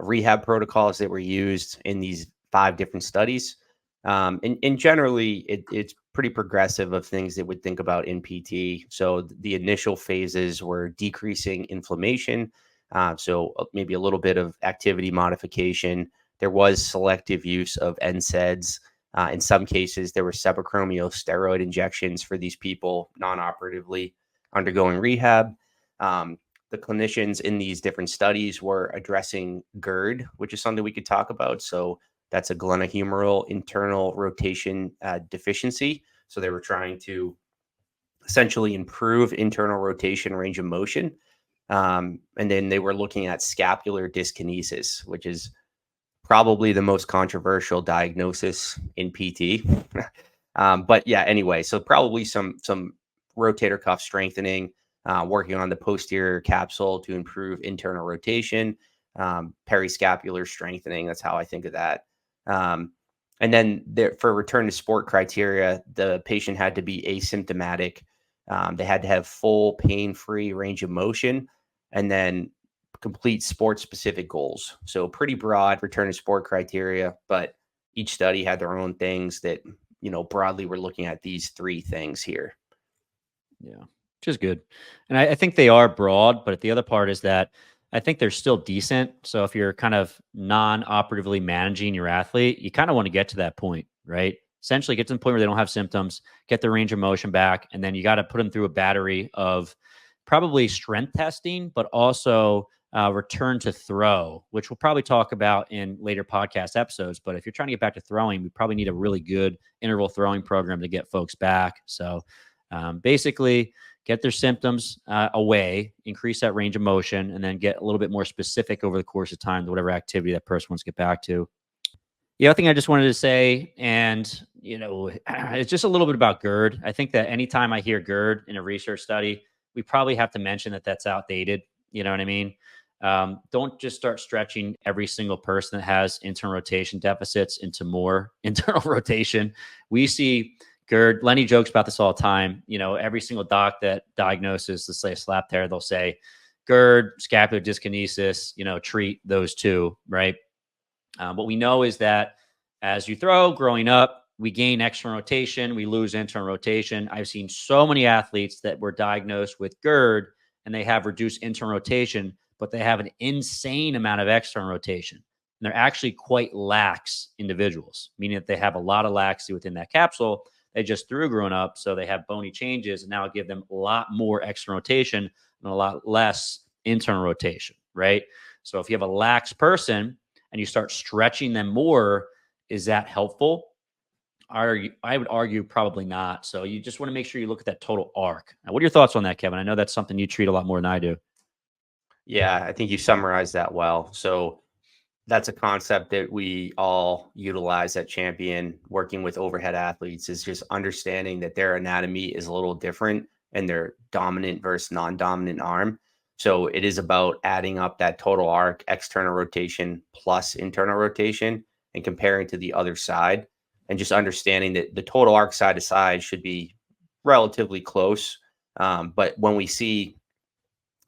rehab protocols that were used in these 5 different studies. And generally, it's pretty progressive of things that would think about in PT. So the initial phases were decreasing inflammation. So maybe a little bit of activity modification. There was selective use of NSAIDs. In some cases, there were subacromial steroid injections for these people non-operatively undergoing rehab. The clinicians in these different studies were addressing GERD, which is something we could talk about. So that's a glenohumeral internal rotation deficiency. So they were trying to essentially improve internal rotation range of motion. And then they were looking at scapular dyskinesis, which is probably the most controversial diagnosis in PT. But yeah, anyway, so probably some rotator cuff strengthening, working on the posterior capsule to improve internal rotation, periscapular strengthening. That's how I think of that. And then for return to sport criteria, the patient had to be asymptomatic. They had to have full pain-free range of motion, and then complete sport-specific goals. So pretty broad return to sport criteria, but each study had their own things that, broadly we're looking at these three things here. Yeah, which is good. And I think they are broad, but the other part is that I think they're still decent. So if you're kind of non-operatively managing your athlete, you kind of want to get to that point, right? Essentially get to the point where they don't have symptoms, get their range of motion back, and then you got to put them through a battery of probably strength testing, but also return to throw, which we'll probably talk about in later podcast episodes. But if you're trying to get back to throwing, we probably need a really good interval throwing program to get folks back. So basically get their symptoms away, increase that range of motion, and then get a little bit more specific over the course of time to whatever activity that person wants to get back to. The other thing I just wanted to say, and it's just a little bit about GERD. I think that anytime I hear GERD in a research study, we probably have to mention that that's outdated. You know what I mean? Don't just start stretching every single person that has internal rotation deficits into more internal rotation. We see GERD. Lenny jokes about this all the time. Every single doc that diagnoses, let's say, a SLAP tear, they'll say GERD, scapular dyskinesis, treat those two, right? What we know is that as you throw growing up, we gain external rotation, we lose internal rotation. I've seen so many athletes that were diagnosed with GERD and they have reduced internal rotation, but they have an insane amount of external rotation. And they're actually quite lax individuals, meaning that they have a lot of laxity within that capsule. They just threw growing up, so they have bony changes, and now give them a lot more external rotation and a lot less internal rotation, right? So if you have a lax person and you start stretching them more, is that helpful? I would argue probably not. So you just want to make sure you look at that total arc. Now, what are your thoughts on that, Kevin? I know that's something you treat a lot more than I do. Yeah, I think you summarized that well. So that's a concept that we all utilize at Champion, working with overhead athletes, is just understanding that their anatomy is a little different and their dominant versus non-dominant arm. So it is about adding up that total arc, external rotation plus internal rotation, and comparing to the other side, and just understanding that the total arc side to side should be relatively close. But when we see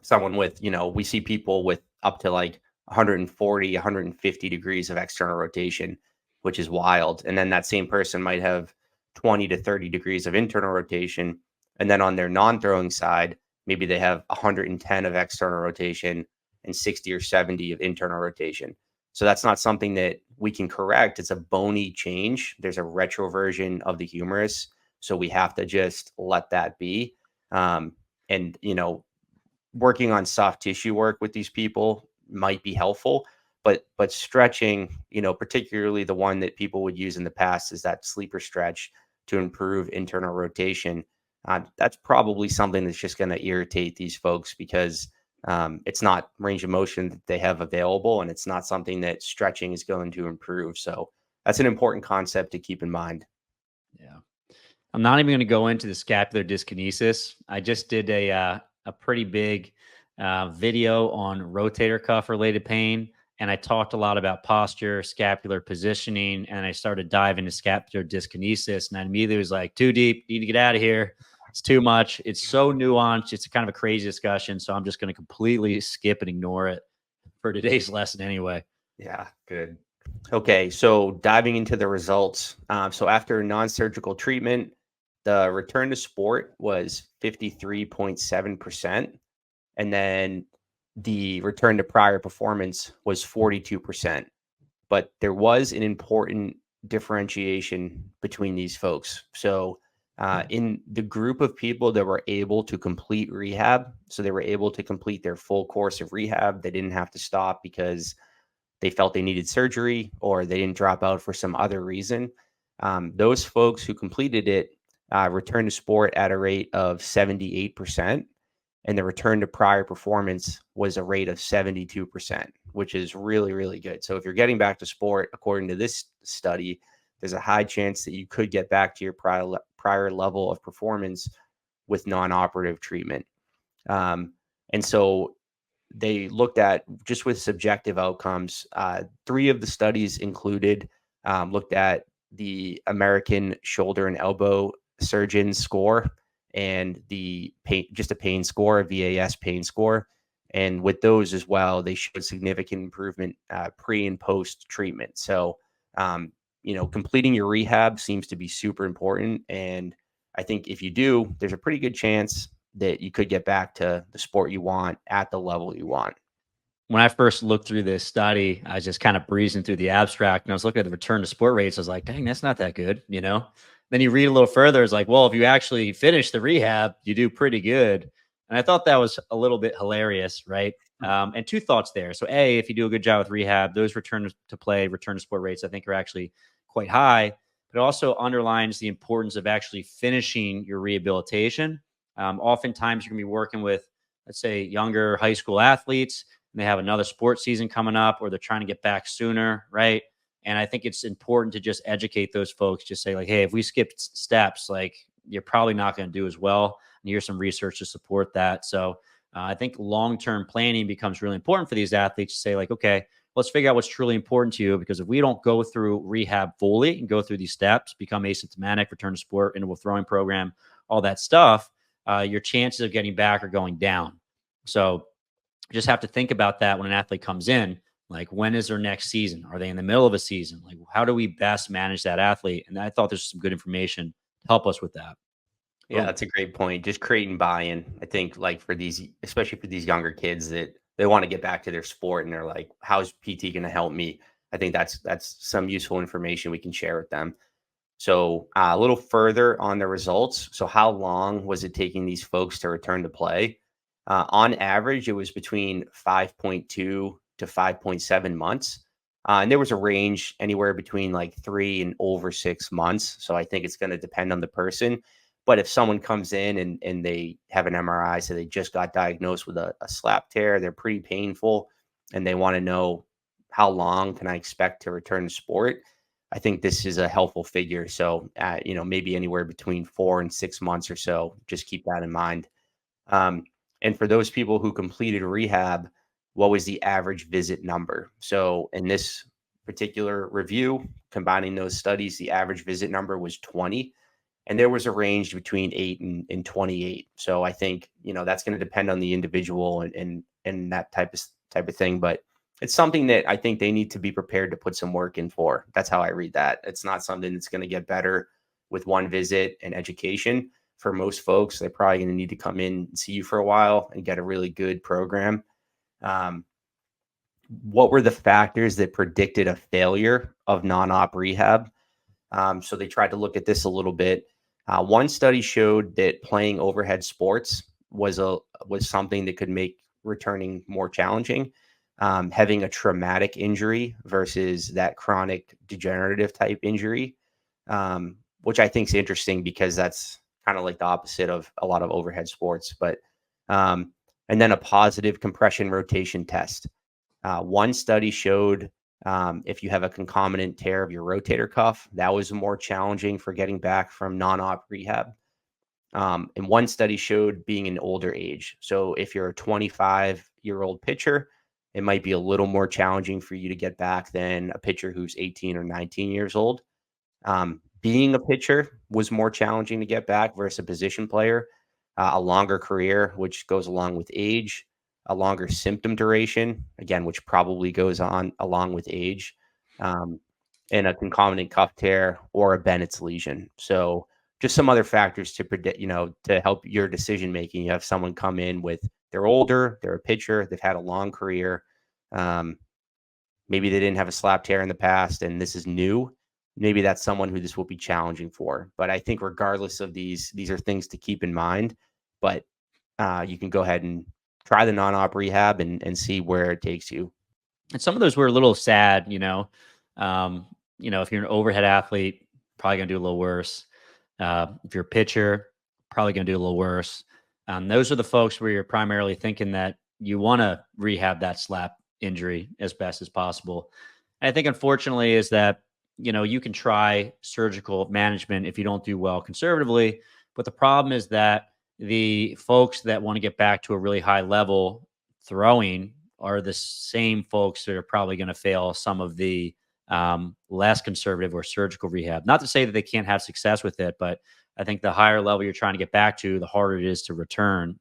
someone with, we see people with up to like 140, 150 degrees of external rotation, which is wild. And then that same person might have 20 to 30 degrees of internal rotation. And then on their non-throwing side, maybe they have 110 of external rotation and 60 or 70 of internal rotation. So that's not something that we can correct. It's a bony change. There's a retroversion of the humerus. So we have to just let that be. And, working on soft tissue work with these people might be helpful, but stretching, particularly the one that people would use in the past is that sleeper stretch to improve internal rotation. That's probably something that's just going to irritate these folks because it's not range of motion that they have available, and it's not something that stretching is going to improve. So that's an important concept to keep in mind. Yeah. I'm not even going to go into the scapular dyskinesis. I just did a pretty big video on rotator cuff related pain. And I talked a lot about posture, scapular positioning, and I started diving into scapular dyskinesis. And I immediately was like, too deep, need to get out of here. It's too much. It's so nuanced. It's kind of a crazy discussion. So I'm just going to completely skip and ignore it for today's lesson anyway. Yeah, good. Okay, so diving into the results. So after non-surgical treatment, the return to sport was 53.7%. And then the return to prior performance was 42%. But there was an important differentiation between these folks. So, in the group of people that were able to complete rehab, so they were able to complete their full course of rehab, they didn't have to stop because they felt they needed surgery or they didn't drop out for some other reason. Those folks who completed it returned to sport at a rate of 78%, and the return to prior performance was a rate of 72%, which is really, really good. So if you're getting back to sport, according to this study, there's a high chance that you could get back to your prior level of performance with non-operative treatment. And so they looked at just with subjective outcomes. Three of the studies included looked at the American Shoulder and Elbow Surgeon score and the pain, just a pain score, a VAS pain score. And with those as well, they showed significant improvement pre and post treatment. So, completing your rehab seems to be super important. And I think if you do, there's a pretty good chance that you could get back to the sport you want at the level you want. When I first looked through this study, I was just kind of breezing through the abstract and I was looking at the return to sport rates. I was like, dang, that's not that good, you know? Then you read a little further, it's like, well, if you actually finish the rehab, you do pretty good. And I thought that was a little bit hilarious, right? And two thoughts there. So, A, if you do a good job with rehab, those return to play, return to sport rates, I think are actually quite high. But it also underlines the importance of actually finishing your rehabilitation. Oftentimes, you're going to be working with, let's say, younger high school athletes and they have another sports season coming up or they're trying to get back sooner, right? And I think it's important to just educate those folks, just say like, hey, if we skipped steps, like you're probably not going to do as well. And here's some research to support that. So I think long-term planning becomes really important for these athletes to say like, okay, let's figure out what's truly important to you, because if we don't go through rehab fully and go through these steps, become asymptomatic, return to sport, interval throwing program, all that stuff, your chances of getting back are going down. So just have to think about that when an athlete comes in. Like, when is their next season? Are they in the middle of a season? Like, how do we best manage that athlete? And I thought there's some good information to help us with that. Yeah, Boom. that's a great point. Just creating buy-in. I think like for these, especially for these younger kids that they want to get back to their sport and they're like, how's PT going to help me? I think that's some useful information we can share with them. So a little further on the results. So how long was it taking these folks to return to play? On average, it was between 5.2 to 5.7 months. And there was a range anywhere between like 3 and over 6 months. So I think it's going to depend on the person. But if someone comes in and they have an MRI, so they just got diagnosed with a SLAP tear, they're pretty painful, and they want to know how long can I expect to return to sport, I think this is a helpful figure. So, maybe anywhere between 4 and 6 months or so. Just keep that in mind. Um, and for those people who completed rehab, what was the average visit number? So, in this particular review, combining those studies, the average visit number was 20, and there was a range between 8 and 28. So, I think that's going to depend on the individual and that type of thing, but it's something that I think they need to be prepared to put some work in for. That's how I read that. It's not something that's going to get better with one visit and education. For most folks, they're probably going to need to come in and see you for a while and get a really good program. Um, what were the factors that predicted a failure of non-op rehab? So they tried to look at this a little bit. One study showed that playing overhead sports was something that could make returning more challenging. Having a traumatic injury versus that chronic degenerative type injury, which I think is interesting because that's kind of like the opposite of a lot of overhead sports. But and then a positive compression rotation test. One study showed if you have a concomitant tear of your rotator cuff, that was more challenging for getting back from non-op rehab. And one study showed being an older age. So if you're a 25-year-old pitcher, it might be a little more challenging for you to get back than a pitcher who's 18 or 19 years old. Being a pitcher was more challenging to get back versus a position player. A longer career, which goes along with age, a longer symptom duration, again, which probably goes on along with age. and a concomitant cuff tear or a Bennett's lesion. So just some other factors to predict, to help your decision making. You have someone come in with, they're older, they're a pitcher, they've had a long career. Maybe they didn't have a slap tear in the past and this is new. Maybe that's someone who this will be challenging for. But I think regardless of these are things to keep in mind. But you can go ahead and try the non-op rehab and see where it takes you. And some of those were a little sad, if you're an overhead athlete, probably going to do a little worse. If you're a pitcher, probably going to do a little worse. Those are the folks where you're primarily thinking that you want to rehab that slap injury as best as possible. And I think, unfortunately, is that, you can try surgical management if you don't do well conservatively. But the problem is that the folks that want to get back to a really high level throwing are the same folks that are probably going to fail some of the less conservative or surgical rehab. Not to say that they can't have success with it, but I think the higher level you're trying to get back to, the harder it is to return,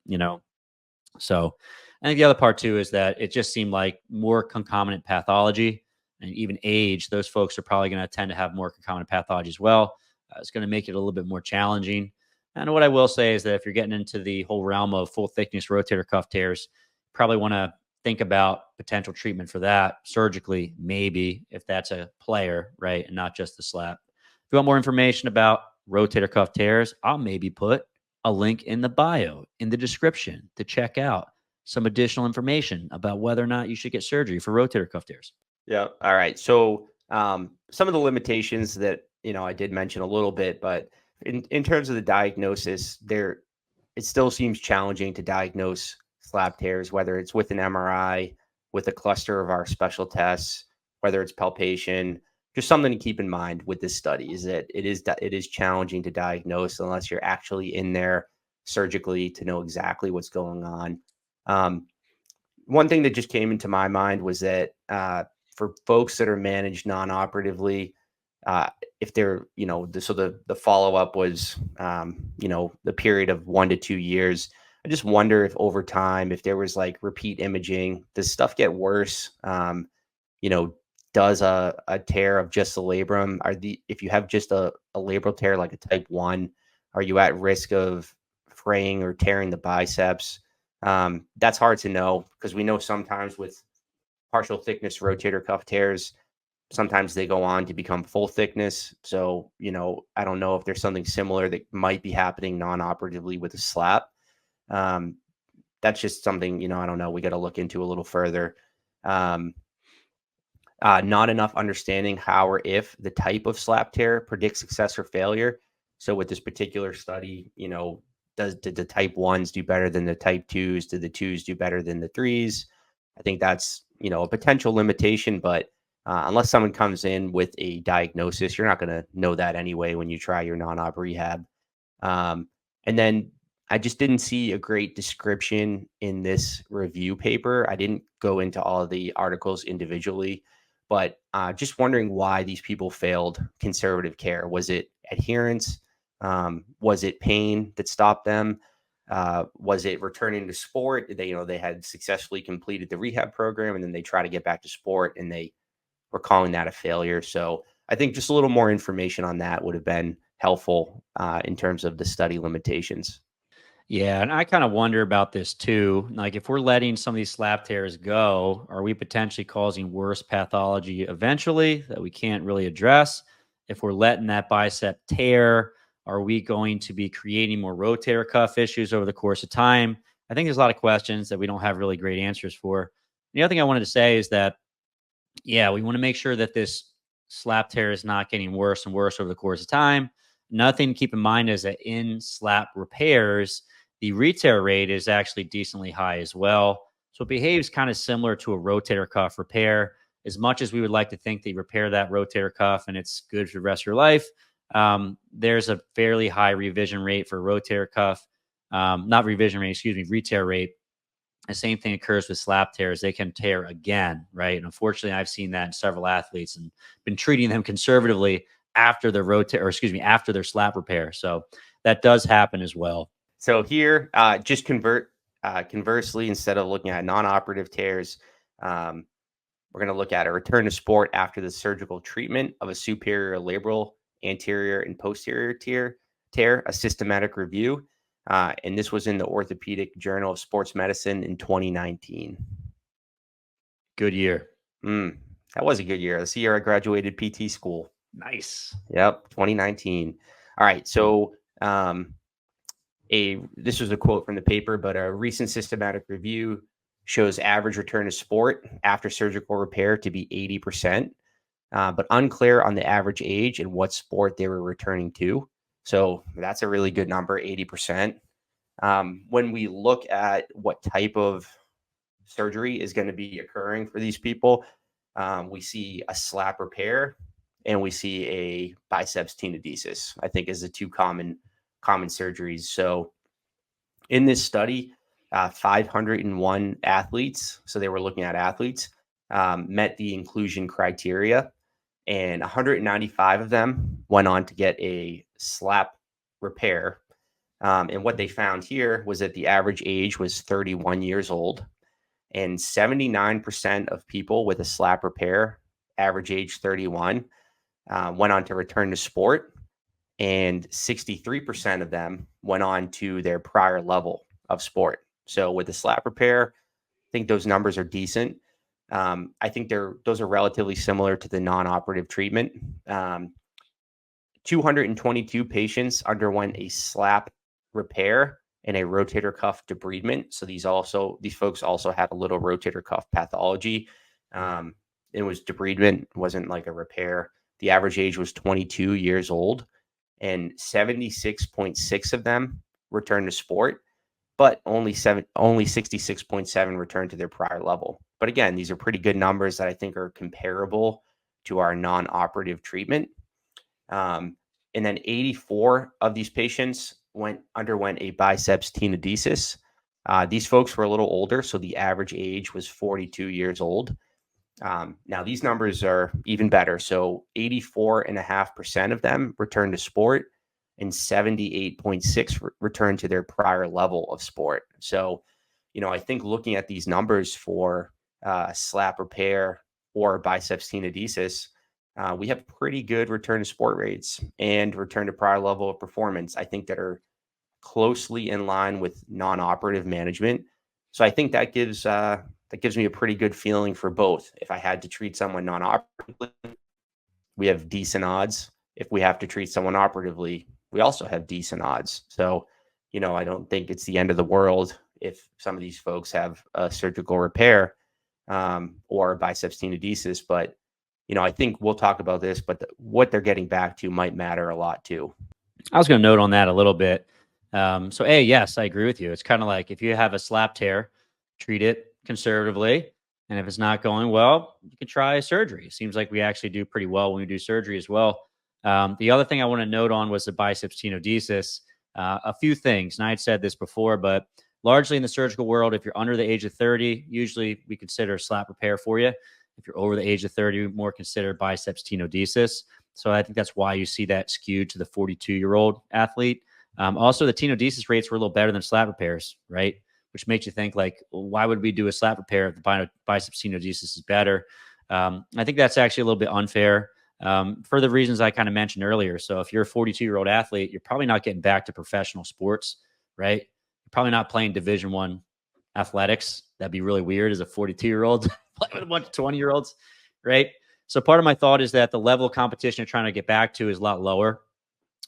So I think the other part too is that it just seemed like more concomitant pathology and even age. Those folks are probably going to tend to have more concomitant pathology as well. It's going to make it a little bit more challenging. And what I will say is that if you're getting into the whole realm of full thickness rotator cuff tears, probably want to think about potential treatment for that surgically, maybe if that's a player, right? And not just the slap. If you want more information about rotator cuff tears, I'll maybe put a link in the bio, in the description, to check out some additional information about whether or not you should get surgery for rotator cuff tears. Yeah. All right. So some of the limitations that, I did mention a little bit, but in terms of the diagnosis, it still seems challenging to diagnose slap tears, whether it's with an MRI, with a cluster of our special tests, whether it's palpation. Just something to keep in mind with this study is that it is challenging to diagnose unless you're actually in there surgically to know exactly what's going on. One thing that just came into my mind was that for folks that are managed non-operatively, if they're, the follow-up was, the period of 1 to 2 years. I just wonder if over time, if there was like repeat imaging, does stuff get worse? Does a tear of just the labrum, if you have just a labral tear, like a type 1, are you at risk of fraying or tearing the biceps? That's hard to know because we know sometimes with partial thickness rotator cuff tears, sometimes they go on to become full thickness. So, I don't know if there's something similar that might be happening non-operatively with a slap. That's just something, I don't know. We got to look into a little further. Not enough understanding how or if the type of slap tear predicts success or failure. So with this particular study, did the type 1s do better than the type 2s? Did the 2s do better than the 3s? I think that's, a potential limitation, but unless someone comes in with a diagnosis, you're not going to know that anyway when you try your non-op rehab. And then I just didn't see a great description in this review paper. I didn't go into all of the articles individually, but just wondering why these people failed conservative care. Was it adherence? Was it pain that stopped them? Was it returning to sport? They had successfully completed the rehab program and then they try to get back to sport and they were calling that a failure. So I think just a little more information on that would have been helpful in terms of the study limitations. Yeah, and I kind of wonder about this too. Like, if we're letting some of these slap tears go, are we potentially causing worse pathology eventually that we can't really address? If we're letting that bicep tear, are we going to be creating more rotator cuff issues over the course of time? I think there's a lot of questions that we don't have really great answers for. The other thing I wanted to say is that, yeah, we want to make sure that this slap tear is not getting worse and worse over the course of time. Another thing to keep in mind is that in slap repairs, the re-tear rate is actually decently high as well. So it behaves kind of similar to a rotator cuff repair. As much as we would like to think that you repair that rotator cuff and it's good for the rest of your life, there's a fairly high revision rate for rotator cuff. Not revision rate, excuse me, re-tear rate. The same thing occurs with slap tears. They can tear again, right? And unfortunately, I've seen that in several athletes and been treating them conservatively after their after their slap repair. So that does happen as well. So here, just conversely, instead of looking at non-operative tears, We're going to look at a return to sport after the surgical treatment of a superior labral, anterior, and posterior tear, a systematic review. And this was in the Orthopedic Journal of Sports Medicine in 2019. Good year. That was a good year. That's the year I graduated PT school. Nice. Yep, 2019. All right. So this was a quote from the paper, but a recent systematic review shows average return to sport after surgical repair to be 80%, but unclear on the average age and what sport they were returning to. So that's a really good number, 80%. When we look at what type of surgery is going to be occurring for these people, we see a SLAP repair and we see a biceps tenodesis, I think is the two common surgeries. So in this study, 501 athletes, so they were looking at athletes, met the inclusion criteria, and 195 of them went on to get a SLAP repair. And what they found here was that the average age was 31 years old, and 79% of people with a SLAP repair, average age 31, went on to return to sport, and 63% of them went on to their prior level of sport. So with the SLAP repair, I think those numbers are decent. I think those are relatively similar to the non-operative treatment. 222 patients underwent a SLAP repair and a rotator cuff debridement. So these folks also had a little rotator cuff pathology. It was debridement, wasn't like a repair. The average age was 22 years old, and 76.6 of them returned to sport, but only 66.7 returned to their prior level. But again, these are pretty good numbers that I think are comparable to our non-operative treatment. And then 84 of these patients underwent a biceps tenodesis. These folks were a little older, so the average age was 42 years old. Now these numbers are even better. So 84.5% of them returned to sport, and 78.6 returned to their prior level of sport. So, I think looking at these numbers for SLAP repair or biceps tenodesis, we have pretty good return to sport rates and return to prior level of performance, I think, that are closely in line with non-operative management. So I think that gives me a pretty good feeling for both. If I had to treat someone non-operatively, we have decent odds. If we have to treat someone operatively, we also have decent odds. So, I don't think it's the end of the world if some of these folks have a surgical repair or a biceps tenodesis. But, I think we'll talk about this, but what they're getting back to might matter a lot too. I was going to note on that a little bit. Yes, I agree with you. It's kind of like if you have a SLAP tear, treat it conservatively. And if it's not going well, you can try surgery. It seems like we actually do pretty well when we do surgery as well. The other thing I want to note on was the biceps tenodesis. A few things, and I had said this before, but largely in the surgical world, if you're under the age of 30, usually we consider SLAP repair for you. If you're over the age of 30, more consider biceps tenodesis. So I think that's why you see that skewed to the 42-year-old athlete. Also, the tenodesis rates were a little better than SLAP repairs, right? Which makes you think, like, why would we do a SLAP repair if the biceps tenodesis is better? I think that's actually a little bit unfair for the reasons I kind of mentioned earlier. So if you're a 42-year-old athlete, you're probably not getting back to professional sports, right? You're probably not playing Division I athletics. That'd be really weird as a 42-year-old playing with a bunch of 20-year-olds, right? So part of my thought is that the level of competition you're trying to get back to is a lot lower.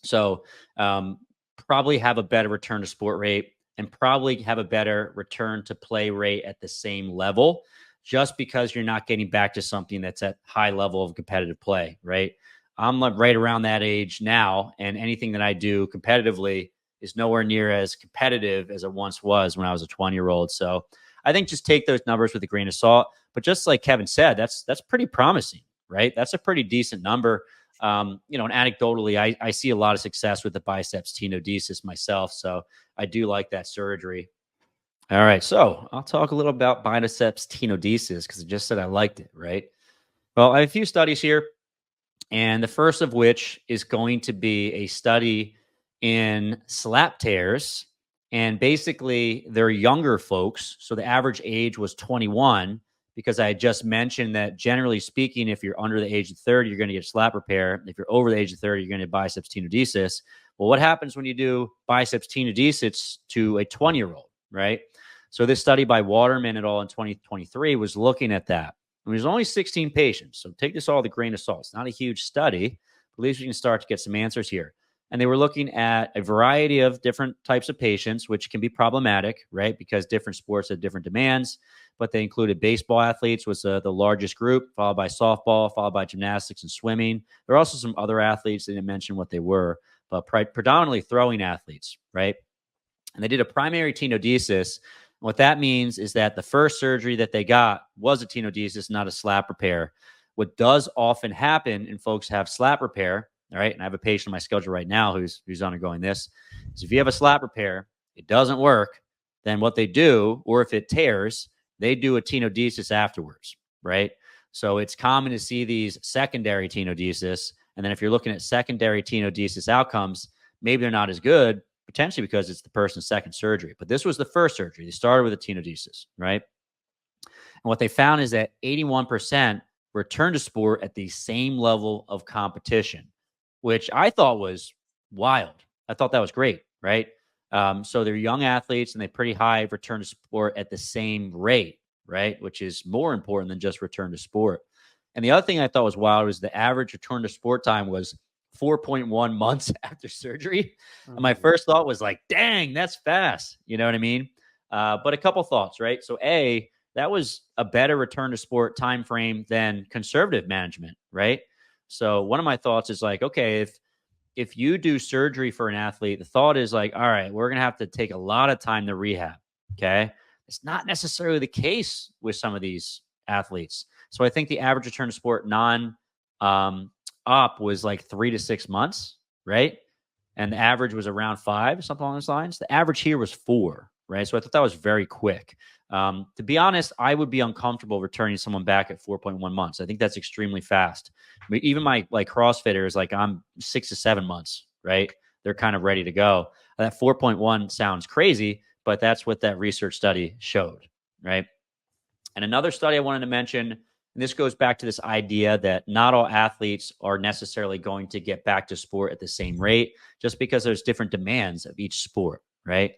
So probably have a better return to sport rate and probably have a better return to play rate at the same level, just because you're not getting back to something that's at high level of competitive play, right? I'm right around that age now, and anything that I do competitively is nowhere near as competitive as it once was when I was a 20-year-old. So I think just take those numbers with a grain of salt. But just like Kevin said, that's pretty promising, right? That's a pretty decent number. And anecdotally, I see a lot of success with the biceps tenodesis myself. So I do like that surgery. All right. So I'll talk a little about biceps tenodesis because I just said I liked it, right? Well, I have a few studies here, and the first of which is going to be a study in SLAP tears. And basically, they're younger folks. So the average age was 21, because I had just mentioned that generally speaking, if you're under the age of 30, you're going to get SLAP repair. If you're over the age of 30, you're going to get biceps tenodesis. Well, what happens when you do biceps tenodesis to a 20-year-old, right? So this study by Waterman et al. In 2023 was looking at that. And there's only 16 patients, so take this all with a grain of salt. It's not a huge study, but at least we can start to get some answers here. And they were looking at a variety of different types of patients, which can be problematic, right? Because different sports have different demands. But they included baseball athletes was the largest group, followed by softball, followed by gymnastics and swimming. There are also some other athletes. They didn't mention what they were, but predominantly throwing athletes, right? And they did a primary tenodesis. What that means is that the first surgery that they got was a tenodesis, not a SLAP repair. What does often happen in folks who have SLAP repair, all right, and I have a patient on my schedule right now who's undergoing this, is if you have a SLAP repair, it doesn't work, then what they do, or if it tears, they do a tenodesis afterwards, right? So it's common to see these secondary tenodesis. And then if you're looking at secondary tenodesis outcomes, maybe they're not as good, potentially because it's the person's second surgery. But this was the first surgery. They started with a tenodesis, right? And what they found is that 81% returned to sport at the same level of competition, which I thought was wild. I thought that was great, right? So they're young athletes and they pretty high return to sport at the same rate, right? Which is more important than just return to sport. And the other thing I thought was wild was the average return to sport time was 4.1 months after surgery. And my first thought was like, dang, that's fast. You know what I mean? But a couple thoughts, right? So A, that was a better return to sport time frame than conservative management, right? So one of my thoughts is like, okay, if you do surgery for an athlete, the thought is like, all right, we're going to have to take a lot of time to rehab. Okay. It's not necessarily the case with some of these athletes. So I think the average return to sport op was like 3 to 6 months, right? And the average was around 5, something along those lines. The average here was 4, right? So I thought that was very quick. To be honest, I would be uncomfortable returning someone back at 4.1 months. I think that's extremely fast. I mean, even my CrossFitters, like I'm 6 to 7 months, right? They're kind of ready to go. That 4.1 sounds crazy, but that's what that research study showed, right? And another study I wanted to mention, and this goes back to this idea that not all athletes are necessarily going to get back to sport at the same rate, just because there's different demands of each sport, right?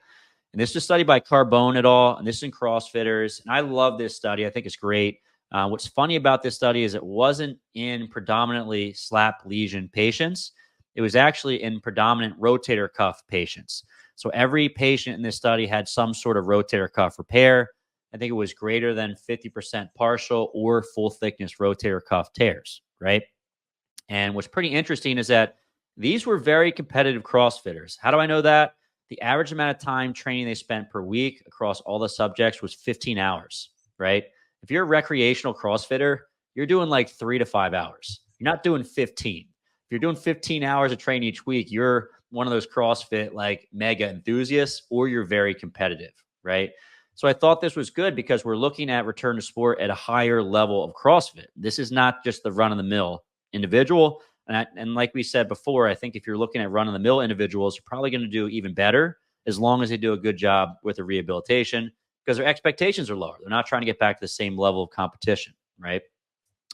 And this is a study by Carbone et al., and this is in CrossFitters. And I love this study. I think it's great. What's funny about this study is it wasn't in predominantly SLAP lesion patients. It was actually in predominant rotator cuff patients. So every patient in this study had some sort of rotator cuff repair. I think it was greater than 50% partial or full thickness rotator cuff tears, right? And what's pretty interesting is that these were very competitive CrossFitters. How do I know that? The average amount of time training they spent per week across all the subjects was 15 hours, right? If you're a recreational CrossFitter, you're doing like 3 to 5 hours. You're not doing 15. If you're doing 15 hours of training each week, you're one of those CrossFit like mega enthusiasts, or you're very competitive, right? So I thought this was good because we're looking at return to sport at a higher level of CrossFit. This is not just the run-of-the-mill individual. And like we said before, I think if you're looking at run-of-the-mill individuals, you're probably going to do even better as long as they do a good job with the rehabilitation, because their expectations are lower. They're not trying to get back to the same level of competition, right?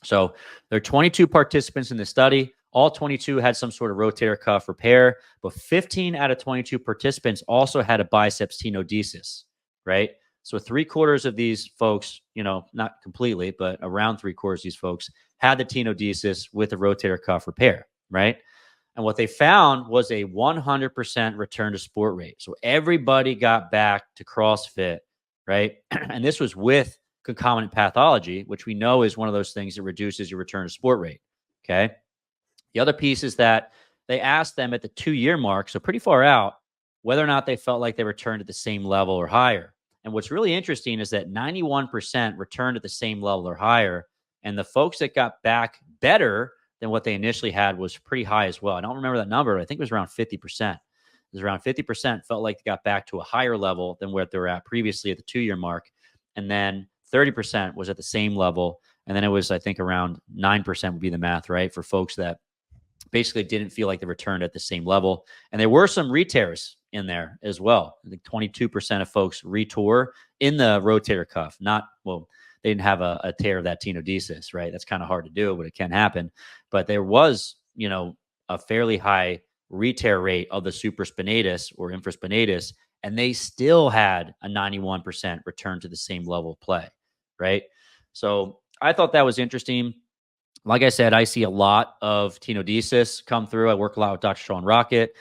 So there are 22 participants in the study. All 22 had some sort of rotator cuff repair, but 15 out of 22 participants also had a biceps tenodesis, right? So 3/4 of these folks, not completely, but around 3/4 of these folks had the tenodesis with a rotator cuff repair, right? And what they found was a 100% return to sport rate. So everybody got back to CrossFit, right? And this was with concomitant pathology, which we know is one of those things that reduces your return to sport rate, okay? The other piece is that they asked them at the 2-year mark, so pretty far out, whether or not they felt like they returned at the same level or higher. And what's really interesting is that 91% returned at the same level or higher. And the folks that got back better than what they initially had was pretty high as well. I don't remember that number, but I think it was around 50%. It was around 50% felt like they got back to a higher level than where they were at previously at the 2-year mark. And then 30% was at the same level. And then it was, I think, around 9% would be the math, right? For folks that basically didn't feel like they returned at the same level. And there were some re-tears in there as well. I think 22% of folks retore in the rotator cuff. they didn't have a tear of that tenodesis, right? That's kind of hard to do, but it can happen. But there was, a fairly high re-tear rate of the supraspinatus or infraspinatus, and they still had a 91% return to the same level of play, right? So I thought that was interesting. Like I said, I see a lot of tenodesis come through. I work a lot with Dr. Sean Rocket.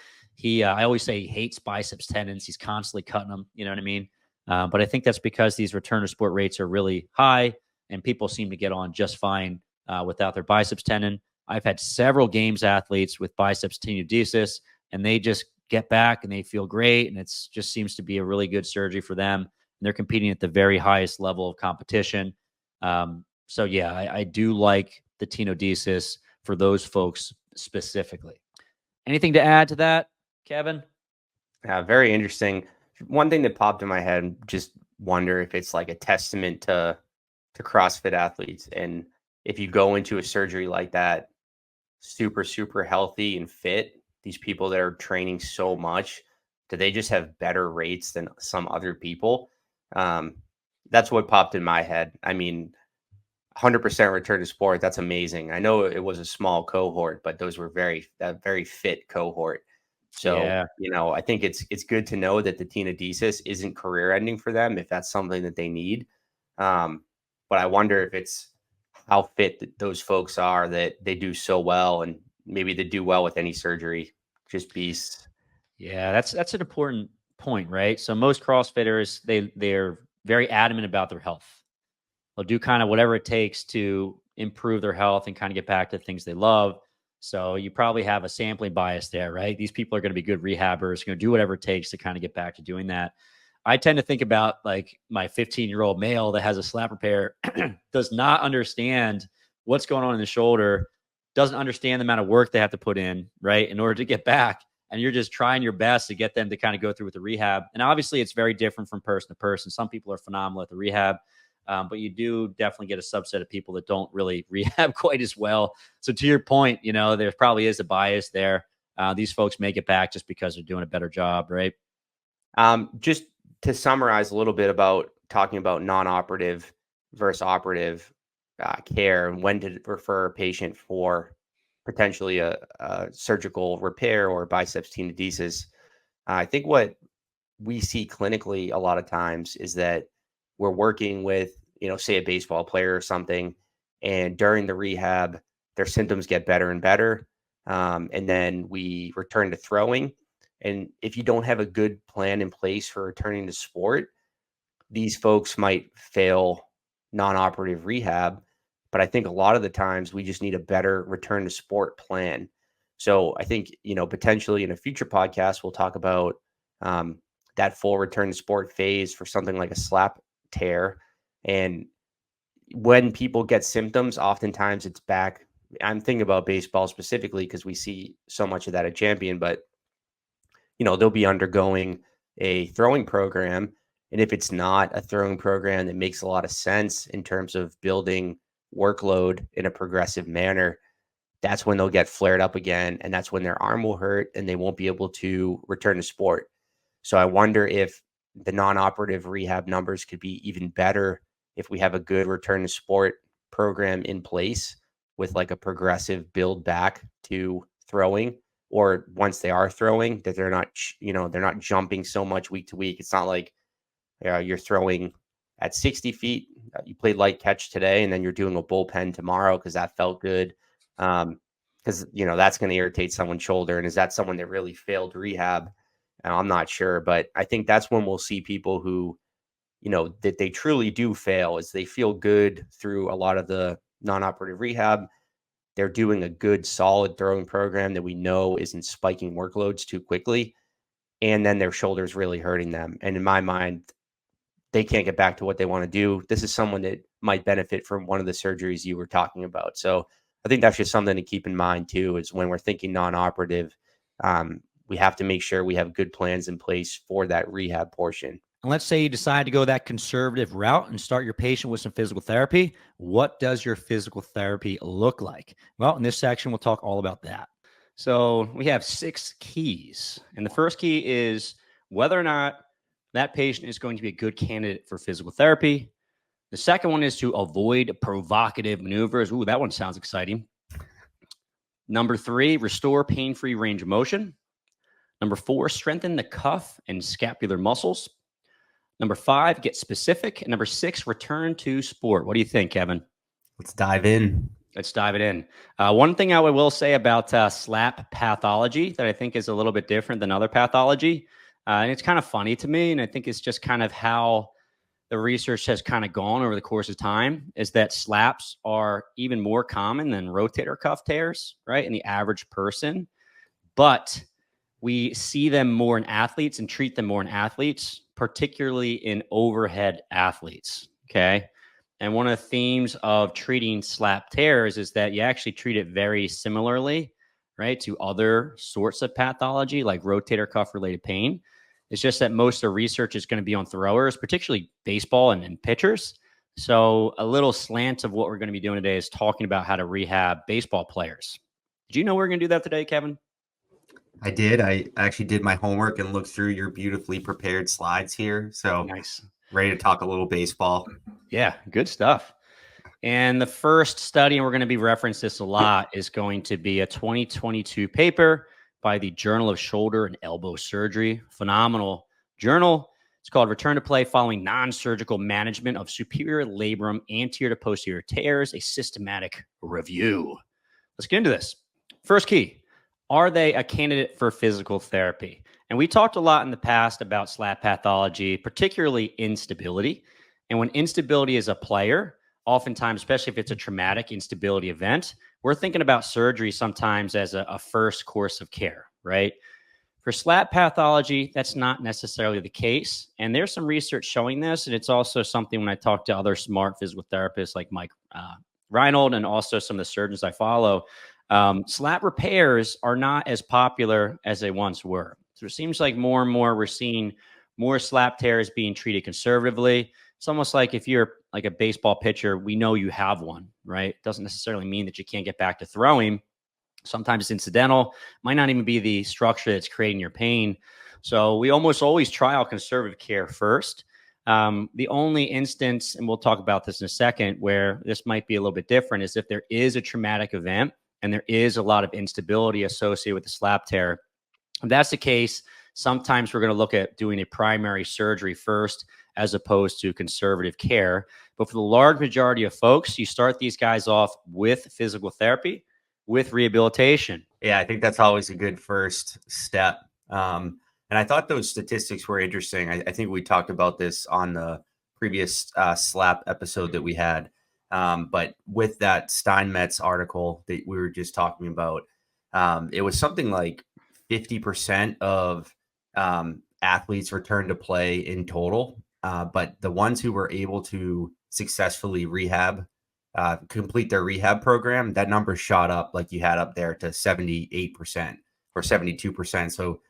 I always say he hates biceps tendons. He's constantly cutting them. You know what I mean? But I think that's because these return to sport rates are really high, and people seem to get on just fine without their biceps tendon. I've had several games athletes with biceps tenodesis, and they just get back and they feel great, and it's just seems to be a really good surgery for them. And they're competing at the very highest level of competition. So yeah, I do like the tenodesis for those folks specifically. Anything to add to that, Kevin? Very interesting. One thing that popped in my head, just wonder if it's like a testament to CrossFit athletes. And if you go into a surgery like that, super, super healthy and fit, these people that are training so much, do they just have better rates than some other people? That's what popped in my head. I mean, 100% return to sport. That's amazing. I know it was a small cohort, but those were very fit cohort. So, Yeah. I think it's good to know that the tenodesis isn't career ending for them if that's something that they need. But I wonder if it's how fit those folks are that they do so well, and maybe they do well with any surgery. Just beasts. Yeah, that's an important point, right? So most CrossFitters, they're very adamant about their health. They'll do kind of whatever it takes to improve their health and kind of get back to things they love. So you probably have a sampling bias there, right? These people are going to be good rehabbers, going to do whatever it takes to kind of get back to doing that. I tend to think about like my 15-year-old male that has a slap repair, does not understand what's going on in the shoulder, doesn't understand the amount of work they have to put in, right, in order to get back. And you're just trying your best to get them to kind of go through with the rehab. And obviously, it's very different from person to person. Some people are phenomenal at the rehab. But you do definitely get a subset of people that don't really rehab quite as well. So to your point, there probably is a bias there. These folks make it back just because they're doing a better job, right? Just to summarize a little bit about talking about non-operative versus operative care and when to refer a patient for potentially a surgical repair or biceps tenodesis. I think what we see clinically a lot of times is that we're working with, say a baseball player or something, and during the rehab, their symptoms get better and better. And then we return to throwing. And if you don't have a good plan in place for returning to sport, these folks might fail non-operative rehab. But I think a lot of the times we just need a better return to sport plan. So I think, potentially in a future podcast, we'll talk about that full return to sport phase for something like a slap tear. And when people get symptoms, oftentimes it's back. I'm thinking about baseball specifically because we see so much of that at Champion, but they'll be undergoing a throwing program. And if it's not a throwing program that makes a lot of sense in terms of building workload in a progressive manner, that's when they'll get flared up again. And that's when their arm will hurt and they won't be able to return to sport. So I wonder if the non-operative rehab numbers could be even better if we have a good return to sport program in place with like a progressive build back to throwing, or once they are throwing that they're not jumping so much week to week. It's not like you're throwing at 60 feet, you played light catch today, and then you're doing a bullpen tomorrow because that felt good. Because that's going to irritate someone's shoulder. And is that someone that really failed rehab? I'm not sure, but I think that's when we'll see people who, that they truly do fail, is they feel good through a lot of the non-operative rehab. They're doing a good, solid throwing program that we know isn't spiking workloads too quickly. And then their shoulder's really hurting them. And in my mind, they can't get back to what they want to do. This is someone that might benefit from one of the surgeries you were talking about. So I think that's just something to keep in mind too, is when we're thinking non-operative, we have to make sure we have good plans in place for that rehab portion. And let's say you decide to go that conservative route and start your patient with some physical therapy. What does your physical therapy look like? Well, in this section, we'll talk all about that. So we have 6 keys. And the first key is whether or not that patient is going to be a good candidate for physical therapy. The second one is to avoid provocative maneuvers. Ooh, that one sounds exciting. Number 3, restore pain-free range of motion. Number 4, strengthen the cuff and scapular muscles. Number 5, get specific. And number 6, return to sport. What do you think, Kevin? Let's dive in. Let's dive it in. One thing I will say about SLAP pathology that I think is a little bit different than other pathology, and it's kind of funny to me, and I think it's just kind of how the research has kind of gone over the course of time, is that SLAPs are even more common than rotator cuff tears, right, in the average person. But we see them more in athletes and treat them more in athletes, particularly in overhead athletes, okay? And one of the themes of treating SLAP tears is that you actually treat it very similarly, right, to other sorts of pathology like rotator cuff related pain. It's just that most of the research is going to be on throwers, particularly baseball and pitchers. So a little slant of what we're going to be doing today is talking about how to rehab baseball players. Did you know we're going to do that today, Kevin? I did. I actually did my homework and looked through your beautifully prepared slides here. So Nice. Ready to talk a little baseball. Yeah, good stuff. And the first study, and we're going to be referenced this a lot, is going to be a 2022 paper by the Journal of Shoulder and Elbow Surgery. Phenomenal journal. It's called Return to Play Following Non-Surgical Management of Superior Labrum Anterior to Posterior Tears, a Systematic Review. Let's get into this. First key, are they a candidate for physical therapy? And we talked a lot in the past about SLAP pathology, particularly instability. And when instability is a player, oftentimes, especially if it's a traumatic instability event, we're thinking about surgery sometimes as a first course of care, right? For SLAP pathology, that's not necessarily the case. And there's some research showing this. And it's also something when I talk to other smart physical therapists like Mike Reinold and also some of the surgeons I follow, SLAP repairs are not as popular as they once were. So it seems like more and more we're seeing more SLAP tears being treated conservatively. It's almost like if you're like a baseball pitcher, we know you have one, right? It doesn't necessarily mean that you can't get back to throwing. Sometimes it's incidental, might not even be the structure that's creating your pain. So we almost always trial conservative care first. The only instance, and we'll talk about this in a second, where this might be a little bit different is if there is a traumatic event and there is a lot of instability associated with the SLAP tear. If that's the case, sometimes we're going to look at doing a primary surgery first as opposed to conservative care. But for the large majority of folks, you start these guys off with physical therapy, with rehabilitation. Yeah, I think that's always a good first step. And I thought those statistics were interesting. I think we talked about this on the previous SLAP episode that we had. But with that Steinmetz article that we were just talking about, it was something like 50% of athletes returned to play in total. But the ones who were able to successfully complete their rehab program, that number shot up like you had up there to 78% or 72%. So,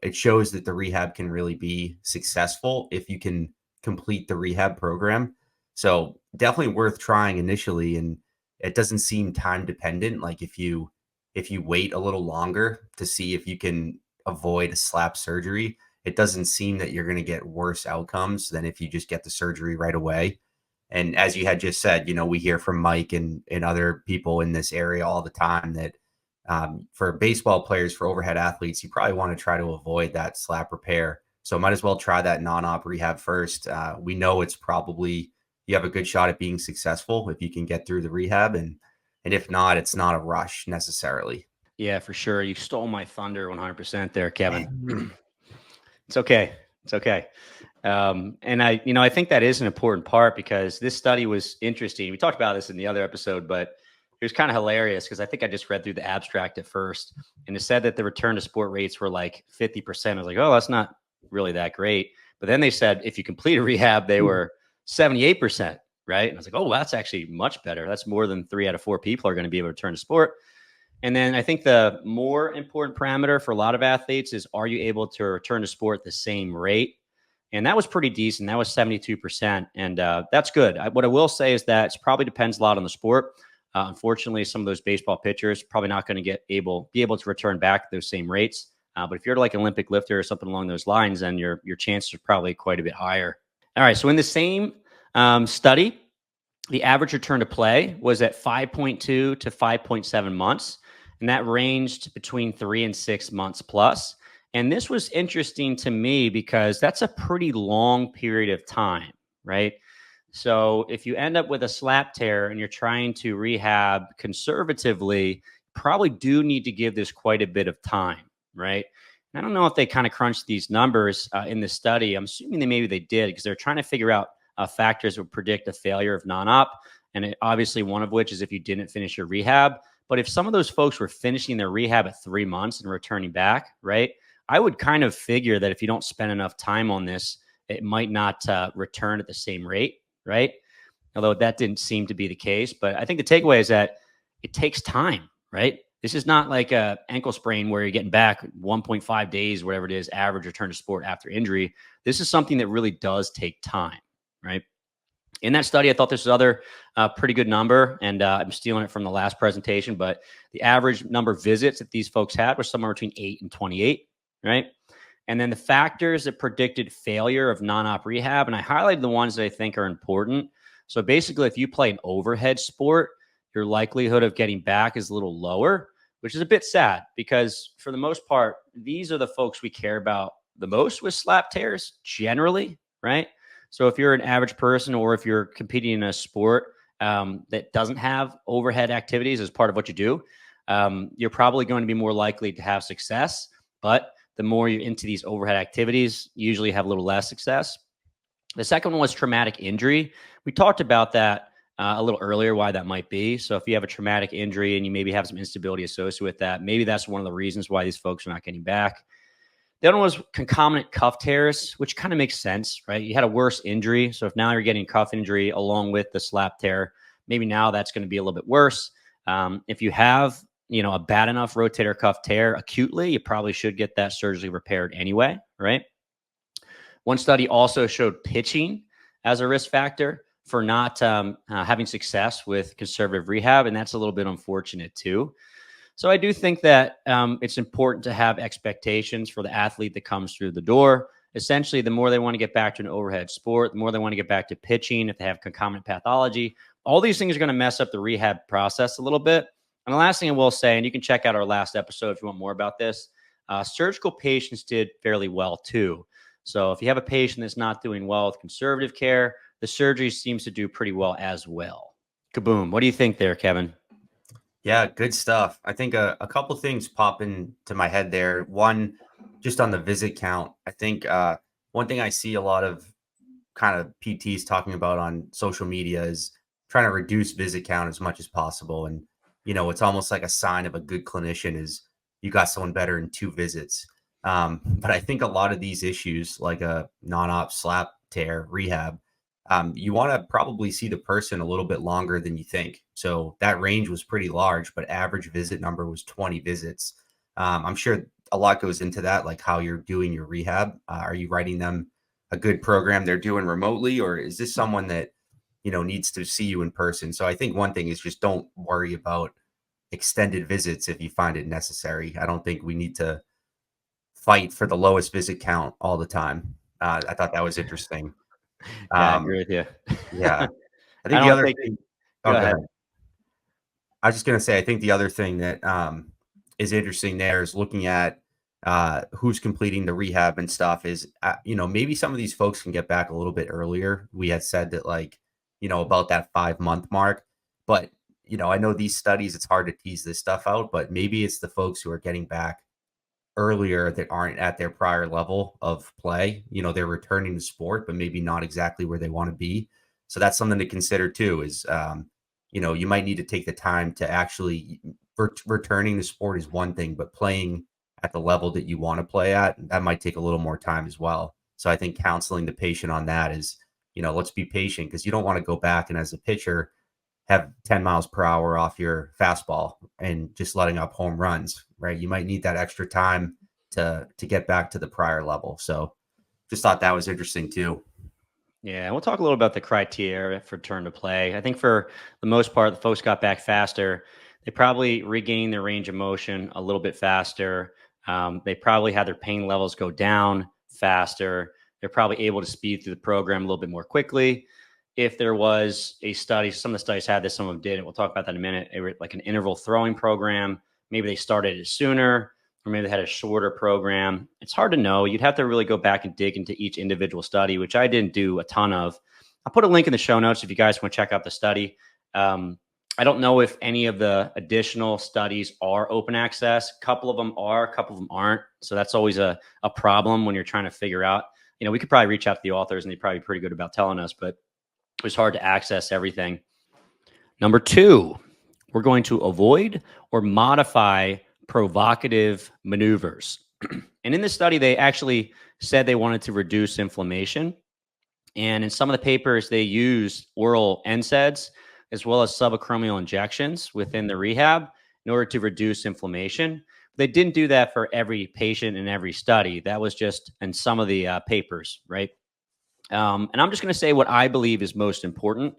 it shows that the rehab can really be successful if you can complete the rehab program. So definitely worth trying initially. And it doesn't seem time dependent. Like if you wait a little longer to see if you can avoid a SLAP surgery, it doesn't seem that you're going to get worse outcomes than if you just get the surgery right away. And as you had just said, we hear from Mike and other people in this area all the time that for baseball players, for overhead athletes, you probably want to try to avoid that SLAP repair. So might as well try that non-op rehab first. We know it's probably, you have a good shot at being successful if you can get through the rehab. And if not, it's not a rush necessarily. Yeah, for sure. You stole my thunder 100% there, Kevin. It's okay. It's okay. And I think that is an important part because this study was interesting. We talked about this in the other episode, but it was kind of hilarious because I think I just read through the abstract at first and it said that the return to sport rates were like 50%. I was like, oh, that's not really that great. But then they said, if you complete a rehab, they were 78%, right? And I was like, oh, that's actually much better. That's more than 3 out of 4 people are going to be able to return to sport. And then I think the more important parameter for a lot of athletes is, are you able to return to sport at the same rate? And that was pretty decent. That was 72%. And that's good. What I will say is that it probably depends a lot on the sport. Unfortunately, some of those baseball pitchers probably not going to be able to return back at those same rates. But if you're like an Olympic lifter or something along those lines, then your chances are probably quite a bit higher. All right. So in the same study, the average return to play was at 5.2 to 5.7 months, and that ranged between 3 and 6 months plus. And this was interesting to me because that's a pretty long period of time, right? So if you end up with a slap tear and you're trying to rehab conservatively, probably do need to give this quite a bit of time, right? And I don't know if they kind of crunched these numbers in the study. I'm assuming maybe they did because they're trying to figure out factors that would predict a failure of non-op. And obviously one of which is if you didn't finish your rehab. But if some of those folks were finishing their rehab at 3 months and returning back, right? I would kind of figure that if you don't spend enough time on this, it might not return at the same rate, right? Although that didn't seem to be the case. But I think the takeaway is that it takes time, right? This is not like a ankle sprain where you're getting back 1.5 days, whatever it is, average return to sport after injury. This is something that really does take time, right? In that study, I thought this was other pretty good number, and I'm stealing it from the last presentation, but the average number of visits that these folks had was somewhere between 8 and 28, right? And then the factors that predicted failure of non-op rehab, and I highlighted the ones that I think are important. So basically, if you play an overhead sport, your likelihood of getting back is a little lower, which is a bit sad because for the most part, these are the folks we care about the most with slap tears generally, right? So if you're an average person or if you're competing in a sport that doesn't have overhead activities as part of what you do, you're probably going to be more likely to have success. But the more you're into these overhead activities, you usually have a little less success. The second one was traumatic injury. We talked about that a little earlier, why that might be. So if you have a traumatic injury and you maybe have some instability associated with that, maybe that's one of the reasons why these folks are not getting back. The other one was concomitant cuff tears, which kind of makes sense, right? You had a worse injury. So if now you're getting cuff injury along with the slap tear, maybe now that's going to be a little bit worse. If you have, a bad enough rotator cuff tear acutely, you probably should get that surgically repaired anyway, right? One study also showed pitching as a risk factor for not having success with conservative rehab, and that's a little bit unfortunate too. So I do think that it's important to have expectations for the athlete that comes through the door. Essentially, the more they want to get back to an overhead sport, the more they want to get back to pitching, if they have concomitant pathology, all these things are going to mess up the rehab process a little bit. And the last thing I will say, and you can check out our last episode if you want more about this, surgical patients did fairly well too. So if you have a patient that's not doing well with conservative care, the surgery seems to do pretty well as well. Kaboom. What do you think there, Kevin? Yeah, good stuff. I think a couple things pop into my head there. One, just on the visit count. I think one thing I see a lot of kind of PTs talking about on social media is trying to reduce visit count as much as possible. And, it's almost like a sign of a good clinician is you got someone better in 2 visits. But I think a lot of these issues, like a non-op slap tear rehab, you want to probably see the person a little bit longer than you think. So that range was pretty large, but average visit number was 20 visits. I'm sure a lot goes into that, like how you're doing your rehab. Are you writing them a good program they're doing remotely, or is this someone that, needs to see you in person? So I think one thing is just don't worry about extended visits if you find it necessary. I don't think we need to fight for the lowest visit count all the time. I thought that was interesting. Yeah, I agree with you. Yeah. I I think the don't other think. thing. Go Oh, go ahead. ahead. I was just gonna say, I think the other thing that is interesting there is looking at who's completing the rehab and stuff. Is maybe some of these folks can get back a little bit earlier. We had said that about that 5-month mark, but I know these studies. It's hard to tease this stuff out, but maybe it's the folks who are getting back earlier that aren't at their prior level of play. They're returning to sport, but maybe not exactly where they want to be. So that's something to consider too, is, you might need to take the time to actually returning to sport is one thing, but playing at the level that you want to play at, that might take a little more time as well. So I think counseling the patient on that is, let's be patient because you don't want to go back and as a pitcher, have 10 miles per hour off your fastball and just letting up home runs, right? You might need that extra time to get back to the prior level. So just thought that was interesting too. Yeah, we'll talk a little about the criteria for return to play. I think for the most part, the folks got back faster. They probably regained their range of motion a little bit faster. They probably had their pain levels go down faster. They're probably able to speed through the program a little bit more quickly. if there was a study, some of the studies had this, some of them didn't. We'll talk about that in a minute. Like an interval throwing program. Maybe they started it sooner, or maybe they had a shorter program. It's hard to know. You'd have to really go back and dig into each individual study, which I didn't do a ton of. I'll put a link in the show notes if you guys want to check out the study. I don't know if any of the additional studies are open access. A couple of them are, a couple of them aren't. So that's always a problem when you're trying to figure out, we could probably reach out to the authors and they'd probably be pretty good about telling us, but it was hard to access everything. Number 2, we're going to avoid or modify provocative maneuvers. And in this study, they actually said they wanted to reduce inflammation. And in some of the papers, they used oral NSAIDs as well as subacromial injections within the rehab in order to reduce inflammation. They didn't do that for every patient in every study. That was just in some of the papers, right? And I'm just going to say what I believe is most important.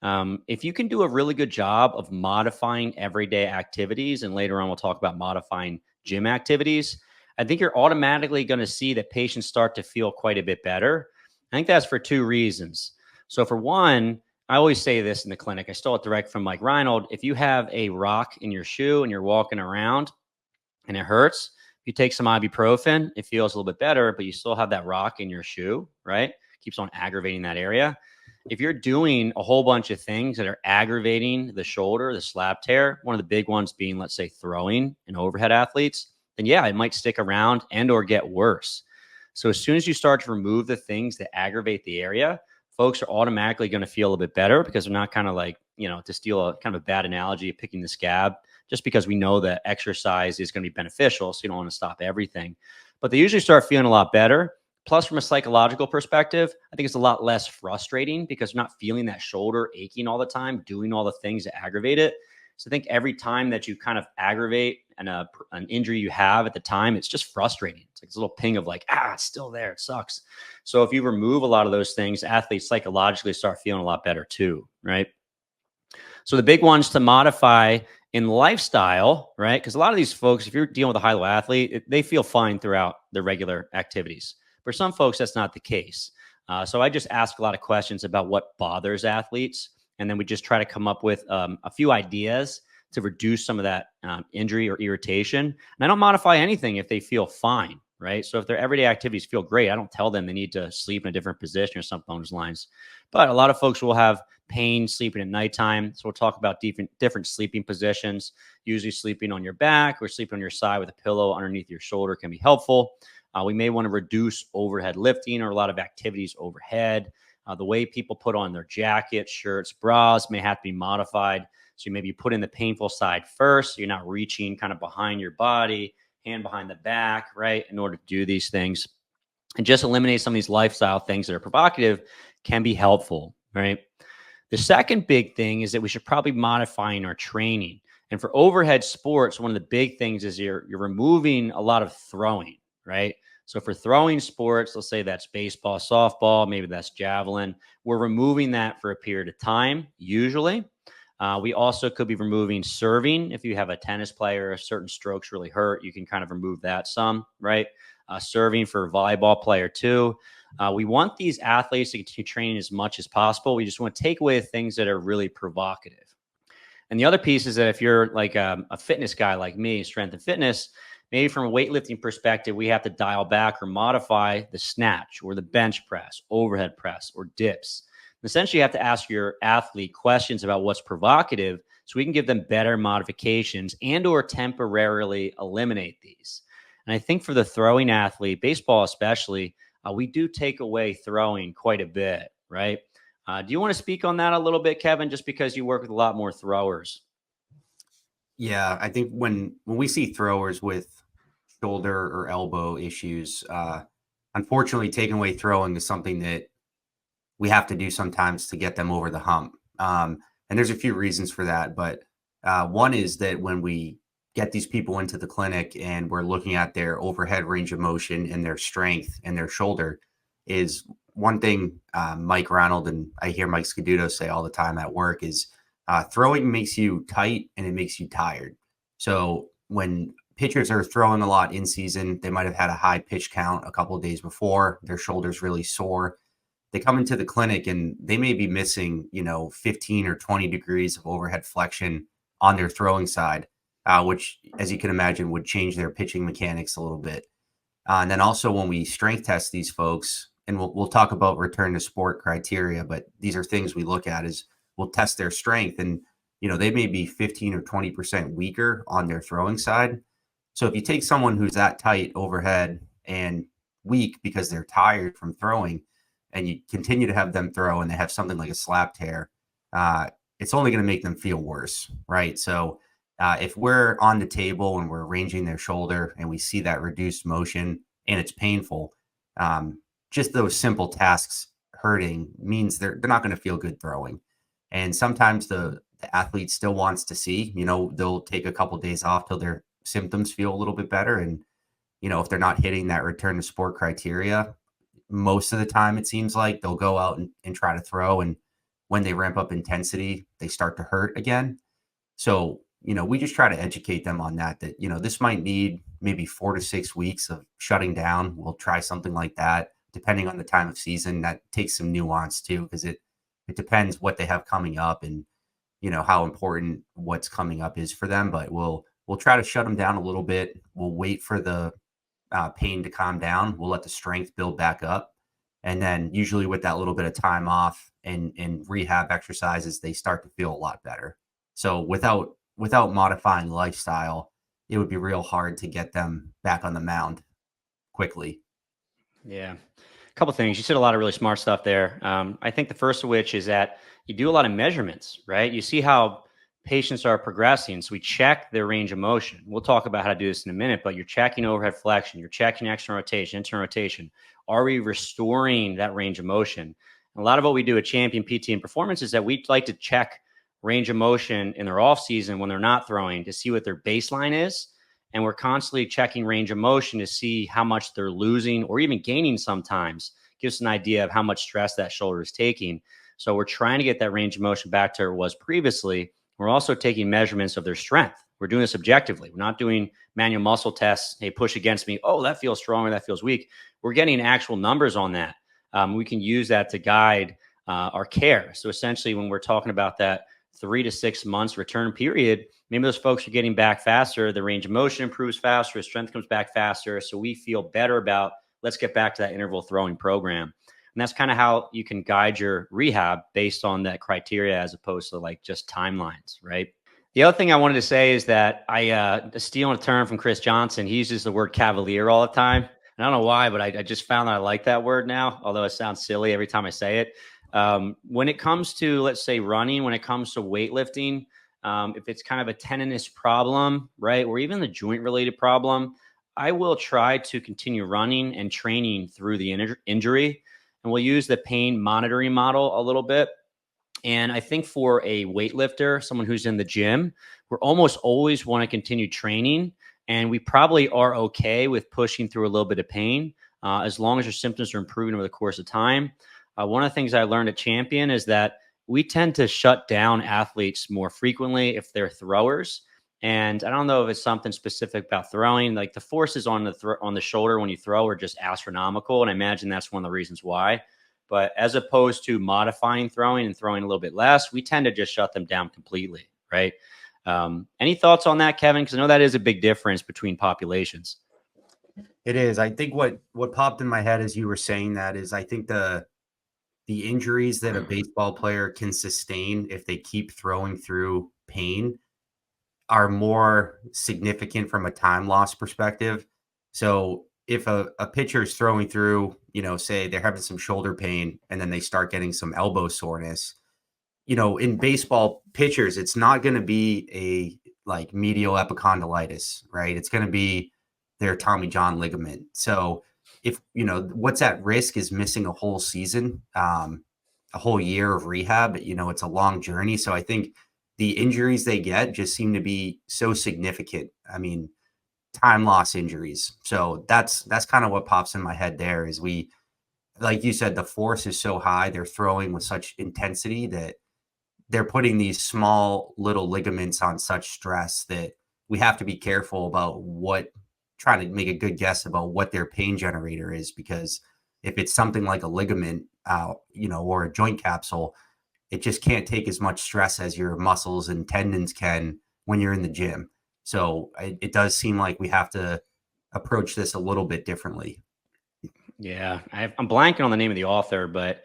If you can do a really good job of modifying everyday activities, and later on we'll talk about modifying gym activities, I think you're automatically going to see that patients start to feel quite a bit better. I think that's for 2 reasons. So for one, I always say this in the clinic. I stole it direct from Mike Reinold. If you have a rock in your shoe and you're walking around and it hurts, if you take some ibuprofen, it feels a little bit better, but you still have that rock in your shoe, right? Keeps on aggravating that area. If you're doing a whole bunch of things that are aggravating the shoulder, the SLAP tear, one of the big ones being, let's say, throwing in overhead athletes, then yeah, it might stick around and or get worse. So as soon as you start to remove the things that aggravate the area, folks are automatically going to feel a little bit better because they're not kind of like, to steal a kind of a bad analogy of picking the scab, just because we know that exercise is going to be beneficial. So you don't want to stop everything, but they usually start feeling a lot better. Plus, from a psychological perspective, I think it's a lot less frustrating because you're not feeling that shoulder aching all the time, doing all the things that aggravate it. So I think every time that you kind of aggravate an injury you have at the time, it's just frustrating. It's like this little ping of like, it's still there. It sucks. So if you remove a lot of those things, athletes psychologically start feeling a lot better too, right? So the big ones to modify in lifestyle, right? Because a lot of these folks, if you're dealing with a high-low athlete, they feel fine throughout their regular activities. For some folks, that's not the case. So I just ask a lot of questions about what bothers athletes. And then we just try to come up with a few ideas to reduce some of that injury or irritation. And I don't modify anything if they feel fine, right? So if their everyday activities feel great, I don't tell them they need to sleep in a different position or something along those lines. But a lot of folks will have pain sleeping at nighttime. So we'll talk about different sleeping positions. Usually sleeping on your back or sleeping on your side with a pillow underneath your shoulder can be helpful. We may want to reduce overhead lifting or a lot of activities overhead. The way people put on their jackets, shirts, bras may have to be modified. So maybe you put in the painful side first. So you're not reaching kind of behind your body, hand behind the back, right? In order to do these things. And just eliminate some of these lifestyle things that are provocative can be helpful, right? The second big thing is that we should probably modify our training. And for overhead sports, one of the big things is you're removing a lot of throwing, right? So for throwing sports, let's say that's baseball, softball, maybe that's javelin, we're removing that for a period of time, usually. We also could be removing serving. If you have a tennis player, a certain strokes really hurt, you can kind of remove that some, right? Serving for a volleyball player too. We want these athletes to continue training as much as possible. We just want to take away the things that are really provocative. And the other piece is that if you're like a fitness guy like me, strength and fitness, maybe from a weightlifting perspective, we have to dial back or modify the snatch or the bench press, overhead press, or dips. And essentially, you have to ask your athlete questions about what's provocative so we can give them better modifications and or temporarily eliminate these. And I think for the throwing athlete, baseball especially, we do take away throwing quite a bit, right? Do you want to speak on that a little bit, Kevin, just because you work with a lot more throwers? Yeah, I think when we see throwers with shoulder or elbow issues, unfortunately, taking away throwing is something that we have to do sometimes to get them over the hump. And there's a few reasons for that, but one is that when we get these people into the clinic and we're looking at their overhead range of motion and their strength and their shoulder, is one thing Mike Ronald and I hear Mike Scaduto say all the time at work is throwing makes you tight and it makes you tired. So when pitchers are throwing a lot in season, they might have had a high pitch count a couple of days before, their shoulders really sore. they come into the clinic and they may be missing, 15 or 20 degrees of overhead flexion on their throwing side, which, as you can imagine, would change their pitching mechanics a little bit. And then also when we strength test these folks, and we'll talk about return to sport criteria, but these are things we look at is we'll test their strength, and they may be 15 or 20% weaker on their throwing side. So if you take someone who's that tight overhead and weak because they're tired from throwing, and you continue to have them throw and they have something like a slap tear, it's only going to make them feel worse, right? So if we're on the table and we're arranging their shoulder and we see that reduced motion and it's painful, just those simple tasks hurting means they're not going to feel good throwing. And sometimes the athlete still wants to see, they'll take a couple days off till their symptoms feel a little bit better. And, if they're not hitting that return to sport criteria, most of the time it seems like they'll go out and try to throw. And when they ramp up intensity, they start to hurt again. So, we just try to educate them on that, this might need maybe 4 to 6 weeks of shutting down. We'll try something like that, depending on the time of season. That takes some nuance too, because it depends what they have coming up and, how important what's coming up is for them. But we'll try to shut them down a little bit. We'll wait for the pain to calm down. We'll let the strength build back up. And then usually with that little bit of time off and rehab exercises, they start to feel a lot better. So without modifying lifestyle, it would be real hard to get them back on the mound quickly. Yeah. A couple things. You said a lot of really smart stuff there. I think the first of which is that you do a lot of measurements, right? You see how patients are progressing. So we check their range of motion. We'll talk about how to do this in a minute, but you're checking overhead flexion, you're checking external rotation, internal rotation. Are we restoring that range of motion? And a lot of what we do at Champion PT and Performance is that we like to check range of motion in their off season when they're not throwing to see what their baseline is. And we're constantly checking range of motion to see how much they're losing or even gaining sometimes. Gives us an idea of how much stress that shoulder is taking. So we're trying to get that range of motion back to where it was previously. We're also taking measurements of their strength. We're doing this objectively. We're not doing manual muscle tests. Hey, push against me. Oh, that feels strong or that feels weak. We're getting actual numbers on that. We can use that to guide our care. So essentially, when we're talking about that 3 to 6 months return period, maybe those folks are getting back faster. The range of motion improves faster. Strength comes back faster. So we feel better about, let's get back to that interval throwing program. And that's kind of how you can guide your rehab based on that criteria as opposed to like just timelines, right? The other thing I wanted to say is that I stealing a term from Chris Johnson. He uses the word cavalier all the time. And I don't know why, but I just found that I like that word now, although it sounds silly every time I say it. When it comes to, let's say, running, when it comes to weightlifting, if it's kind of a tendinous problem, right, or even the joint-related problem, I will try to continue running and training through the injury. And we'll use the pain monitoring model a little bit. And I think for a weightlifter, someone who's in the gym, we're almost always want to continue training. And we probably are okay with pushing through a little bit of pain as long as your symptoms are improving over the course of time. One of the things I learned at Champion is that we tend to shut down athletes more frequently if they're throwers. And I don't know if it's something specific about throwing, like the forces on the shoulder when you throw are just astronomical. And I imagine that's one of the reasons why. But as opposed to modifying throwing and throwing a little bit less, we tend to just shut them down completely, right? Any thoughts on that, Kevin? Because I know that is a big difference between populations. It is. I think what popped in my head as you were saying that is I think the injuries that a baseball player can sustain if they keep throwing through pain are more significant from a time loss perspective. So if a pitcher is throwing through, say they're having some shoulder pain and then they start getting some elbow soreness, in baseball pitchers, it's not going to be a like medial epicondylitis, right? It's going to be their Tommy John ligament. So if, what's at risk is missing a whole season, a whole year of rehab, it's a long journey. So I think the injuries they get just seem to be so significant. I mean, time loss injuries. So that's kind of what pops in my head there is like you said, the force is so high. They're throwing with such intensity that they're putting these small little ligaments on such stress that we have to be careful about trying to make a good guess about what their pain generator is, because if it's something like a ligament, out, or a joint capsule, it just can't take as much stress as your muscles and tendons can when you're in the gym. So it does seem like we have to approach this a little bit differently. Yeah, I'm blanking on the name of the author, but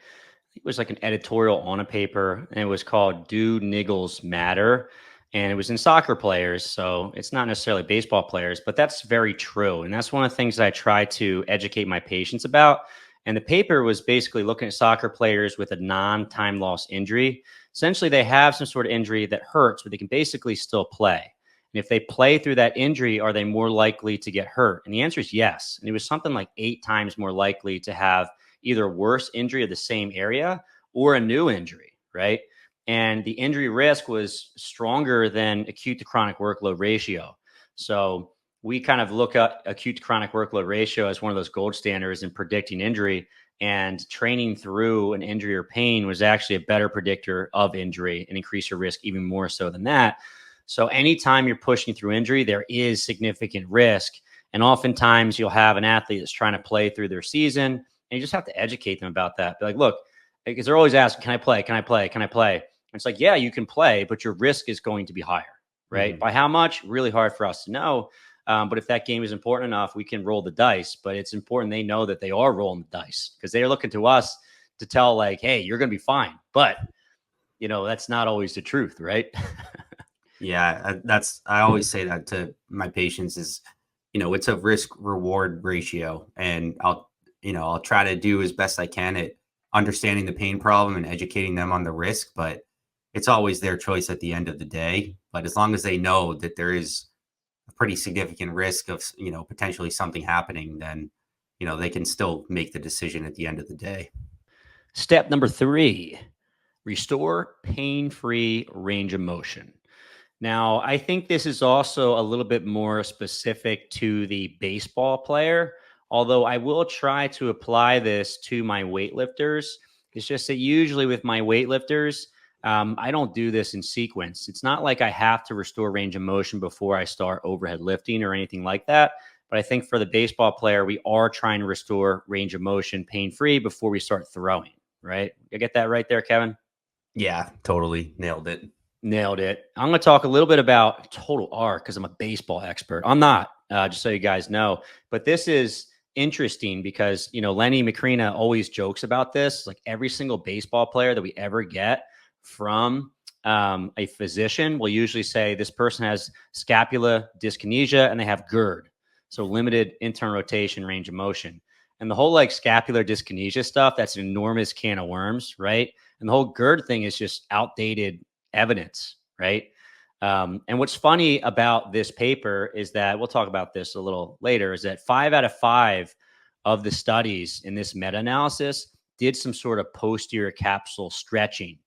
it was like an editorial on a paper, and it was called "Do Niggles Matter?" And it was in soccer players, so it's not necessarily baseball players, but that's very true. And that's one of the things that I try to educate my patients about. And the paper was basically looking at soccer players with a non-time loss injury. Essentially, they have some sort of injury that hurts, but they can basically still play. And if they play through that injury, are they more likely to get hurt? And the answer is yes. And it was something like 8 times more likely to have either a worse injury of the same area or a new injury, right? And the injury risk was stronger than acute to chronic workload ratio. So we kind of look at acute to chronic workload ratio as one of those gold standards in predicting injury, and training through an injury or pain was actually a better predictor of injury and increase your risk even more so than that. So anytime you're pushing through injury, there is significant risk. And oftentimes you'll have an athlete that's trying to play through their season, and you just have to educate them about that. Be like, look, because they're always asking, can I play? Can I play? Can I play? And it's like, yeah, you can play, but your risk is going to be higher, right? Mm-hmm. By how much? Really hard for us to know. But if that game is important enough, we can roll the dice. But it's important they know that they are rolling the dice, because they're looking to us to tell, like, hey, you're going to be fine. But, that's not always the truth, right? Yeah, I always say that to my patients is, it's a risk reward ratio, and I'll try to do as best I can at understanding the pain problem and educating them on the risk, but it's always their choice at the end of the day. But as long as they know that there is a pretty significant risk of, potentially something happening, then, they can still make the decision at the end of the day. Step number 3, restore pain-free range of motion. Now, I think this is also a little bit more specific to the baseball player, although I will try to apply this to my weightlifters. It's just that usually with my weightlifters, I don't do this in sequence. It's not like I have to restore range of motion before I start overhead lifting or anything like that. But I think for the baseball player, we are trying to restore range of motion pain-free before we start throwing, right? You get that right there, Kevin? Yeah, totally. Nailed it. Nailed it. I'm going to talk a little bit about total arc because I'm a baseball expert. I'm not, just so you guys know. But this is interesting because, Lenny Macrina always jokes about this. Like every single baseball player that we ever get from a physician will usually say this person has scapula dyskinesia and they have GERD. So limited internal rotation range of motion. And the whole like scapular dyskinesia stuff, that's an enormous can of worms, right? And the whole GERD thing is just outdated evidence, right? And what's funny about this paper is that, we'll talk about this a little later, is that 5 out of 5 of the studies in this meta-analysis did some sort of posterior capsule stretching.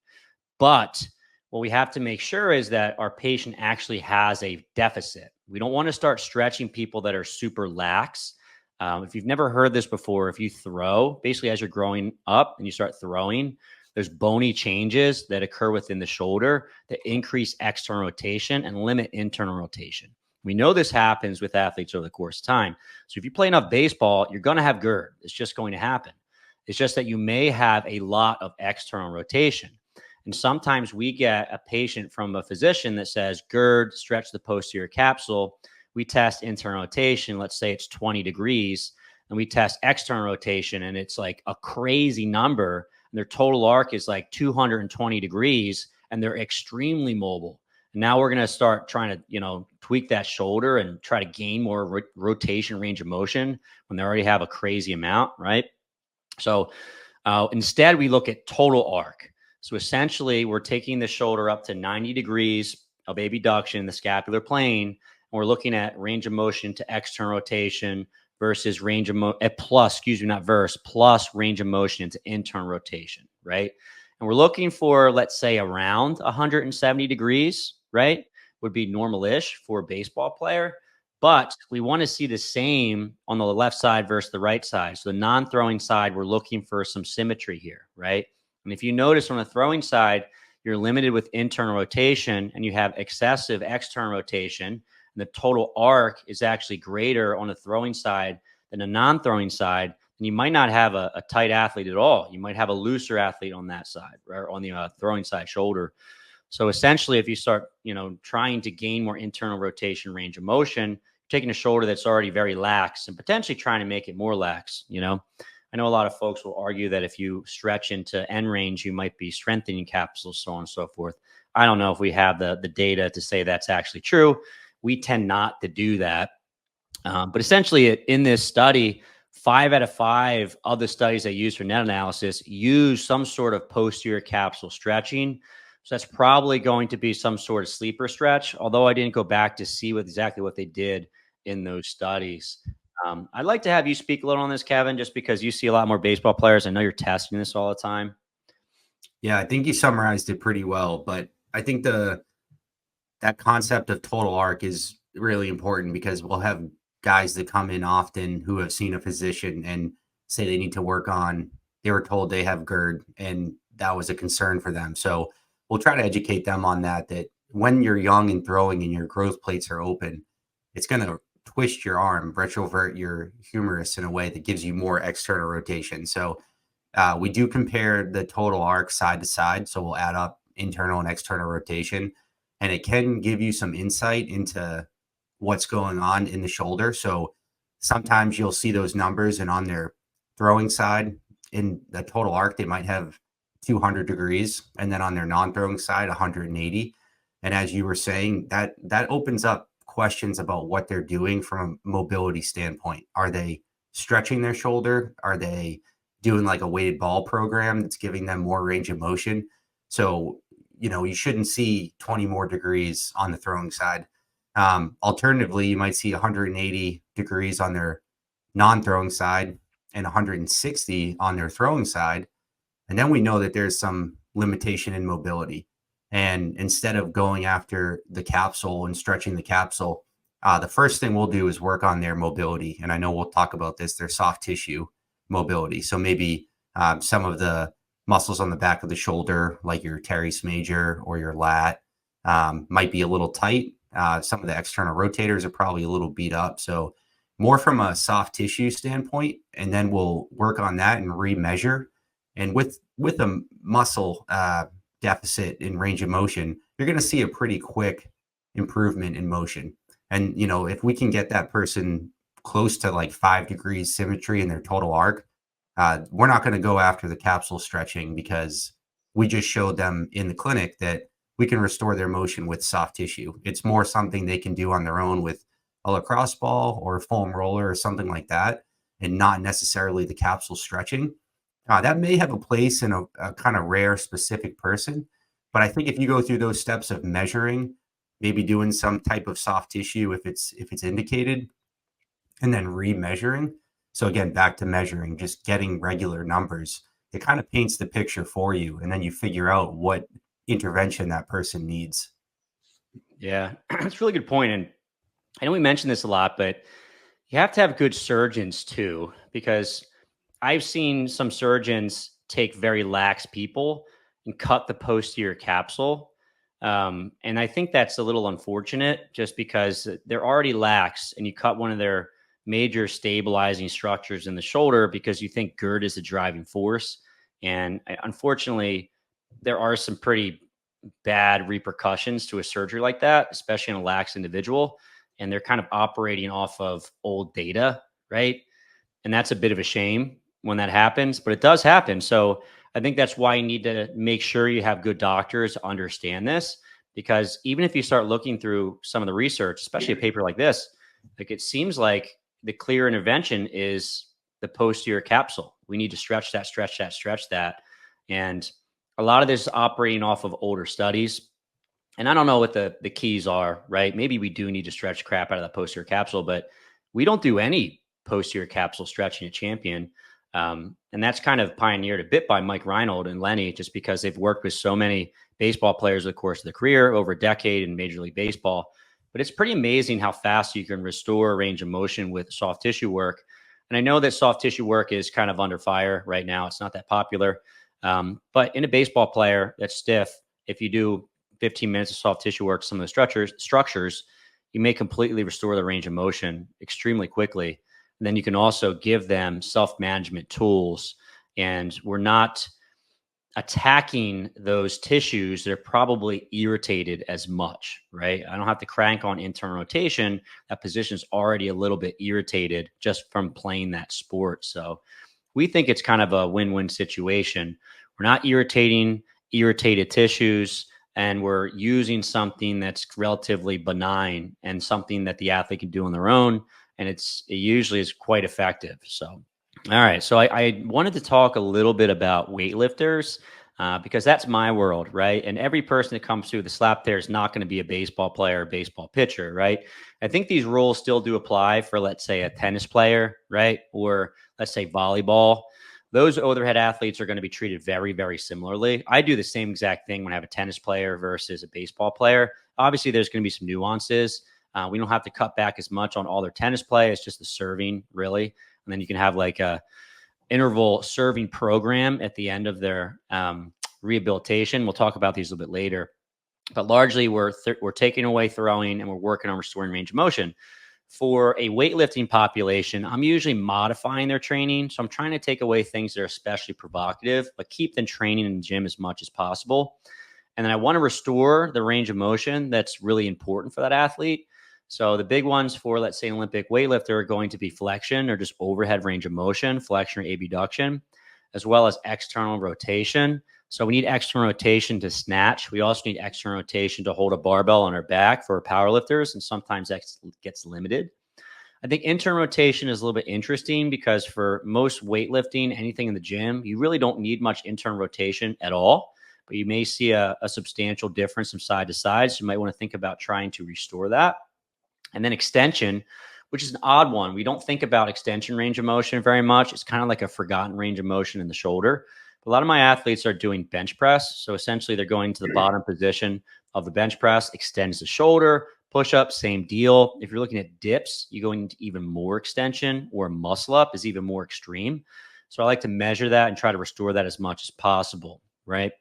But what we have to make sure is that our patient actually has a deficit. We don't want to start stretching people that are super lax. If you've never heard this before, if you throw, basically as you're growing up and you start throwing, there's bony changes that occur within the shoulder that increase external rotation and limit internal rotation. We know this happens with athletes over the course of time. So if you play enough baseball, you're going to have GERD. It's just going to happen. It's just that you may have a lot of external rotation. And sometimes we get a patient from a physician that says, GERD, stretch the posterior capsule. We test internal rotation. Let's say it's 20 degrees. And we test external rotation, and it's like a crazy number. And their total arc is like 220 degrees, and they're extremely mobile. And now we're going to start trying to, tweak that shoulder and try to gain more rotation range of motion when they already have a crazy amount, right? So instead, we look at total arc. So essentially, we're taking the shoulder up to 90 degrees of abduction in the scapular plane, and we're looking at range of motion to external rotation versus range of plus range of motion into internal rotation, right? And we're looking for, let's say, around 170 degrees, right? Would be normal-ish for a baseball player. But we want to see the same on the left side versus the right side. So the non-throwing side, we're looking for some symmetry here, right? And if you notice on the throwing side, you're limited with internal rotation and you have excessive external rotation. And the total arc is actually greater on the throwing side than the non-throwing side, and you might not have a tight athlete at all. You might have a looser athlete on that side, or on the throwing side shoulder. So essentially, if you start, trying to gain more internal rotation range of motion, taking a shoulder that's already very lax and potentially trying to make it more lax. I know a lot of folks will argue that if you stretch into end range, you might be strengthening capsules, so on and so forth. I don't know if we have the data to say that's actually true. We tend not to do that. But essentially, in this study, 5 out of 5 of the studies they use for net analysis use some sort of posterior capsule stretching. So that's probably going to be some sort of sleeper stretch, although I didn't go back to see exactly what they did in those studies. I'd like to have you speak a little on this, Kevin, just because you see a lot more baseball players. I know you're testing this all the time. Yeah, I think you summarized it pretty well, but I think that concept of total arc is really important, because we'll have guys that come in often who have seen a physician and say they need to work on, they were told they have GERD and that was a concern for them. So we'll try to educate them on that when you're young and throwing and your growth plates are open, it's going to twist your arm, retrovert your humerus in a way that gives you more external rotation. So we do compare the total arc side to side. So we'll add up internal and external rotation, and it can give you some insight into what's going on in the shoulder. So sometimes you'll see those numbers, and on their throwing side in the total arc, they might have 200 degrees, and then on their non-throwing side, 180. And as you were saying, that opens up questions about what they're doing from a mobility standpoint. Are they stretching their shoulder? Are they doing like a weighted ball program that's giving them more range of motion? So, you shouldn't see 20 more degrees on the throwing side. Alternatively, you might see 180 degrees on their non-throwing side and 160 on their throwing side. And then we know that there's some limitation in mobility. And instead of going after the capsule and stretching the capsule, the first thing we'll do is work on their mobility. And I know we'll talk about this, their soft tissue mobility. So maybe some of the muscles on the back of the shoulder, like your teres major or your lat, might be a little tight. Some of the external rotators are probably a little beat up. So more from a soft tissue standpoint, and then we'll work on that and remeasure. And with a muscle deficit in range of motion, you're going to see a pretty quick improvement in motion. And, if we can get that person close to like 5 degrees symmetry in their total arc, we're not going to go after the capsule stretching, because we just showed them in the clinic that we can restore their motion with soft tissue. It's more something they can do on their own with a lacrosse ball or a foam roller or something like that, and not necessarily the capsule stretching. That may have a place in a kind of rare specific person, but I think if you go through those steps of measuring, maybe doing some type of soft tissue if it's indicated, and then remeasuring. So again, back to measuring, just getting regular numbers, it kind of paints the picture for you, and then you figure out what intervention that person needs. Yeah, that's a really good point. And I know we mentioned this a lot, but you have to have good surgeons too, because I've seen some surgeons take very lax people and cut the posterior capsule. And I think that's a little unfortunate, just because they're already lax and you cut one of their major stabilizing structures in the shoulder because you think GERD is the driving force. And unfortunately, there are some pretty bad repercussions to a surgery like that, especially in a lax individual. And they're kind of operating off of old data, right? And that's a bit of a shame when that happens, but it does happen. So I think that's why you need to make sure you have good doctors understand this, because even if you start looking through some of the research, especially a paper like this, like it seems like the clear intervention is the posterior capsule. We need to stretch that. And a lot of this is operating off of older studies. And I don't know what the keys are, right? Maybe we do need to stretch crap out of that posterior capsule, but we don't do any posterior capsule stretching at Champion. And that's kind of pioneered a bit by Mike Reinold and Lenny, just because they've worked with so many baseball players over the course of their career, over a decade in Major League Baseball. But it's pretty amazing how fast you can restore range of motion with soft tissue work. And I know that soft tissue work is kind of under fire right now. It's not that popular. But in a baseball player that's stiff, if you do 15 minutes of soft tissue work, some of the structures, you may completely restore the range of motion extremely quickly. And then you can also give them self-management tools, and we're not attacking those tissues that are probably irritated as much, right? I don't have to crank on internal rotation. That position's already a little bit irritated just from playing that sport. So we think it's kind of a win-win situation. We're not irritating irritated tissues, and we're using something that's relatively benign and something that the athlete can do on their own. And it usually is quite effective. So all right. So I wanted to talk a little bit about weightlifters because that's my world, right? And every person that comes through the SLAP there is not going to be a baseball player or baseball pitcher, right? I think these rules still do apply for, let's say, a tennis player, right? Or let's say volleyball. Those overhead athletes are going to be treated very, very similarly. I do the same exact thing when I have a tennis player versus a baseball player. Obviously, there's going to be some nuances. We don't have to cut back as much on all their tennis play. It's just the serving, really. And then you can have like a interval serving program at the end of their rehabilitation. We'll talk about these a little bit later. But largely, we're taking away throwing and we're working on restoring range of motion. For a weightlifting population, I'm usually modifying their training. So I'm trying to take away things that are especially provocative, but keep them training in the gym as much as possible. And then I want to restore the range of motion that's really important for that athlete. So the big ones for, let's say, an Olympic weightlifter are going to be flexion or just overhead range of motion, flexion or abduction, as well as external rotation. So we need external rotation to snatch. We also need external rotation to hold a barbell on our back for powerlifters, and sometimes that gets limited. I think internal rotation is a little bit interesting because for most weightlifting, anything in the gym, you really don't need much internal rotation at all, but you may see a substantial difference from side to side. So you might want to think about trying to restore that. And then extension, which is an odd one. We don't think about extension range of motion very much. It's kind of like a forgotten range of motion in the shoulder. But a lot of my athletes are doing bench press. So essentially they're going to the bottom position of the bench press, extends the shoulder, push up, same deal. If you're looking at dips, you go into even more extension, or muscle up is even more extreme. So I like to measure that and try to restore that as much as possible, right?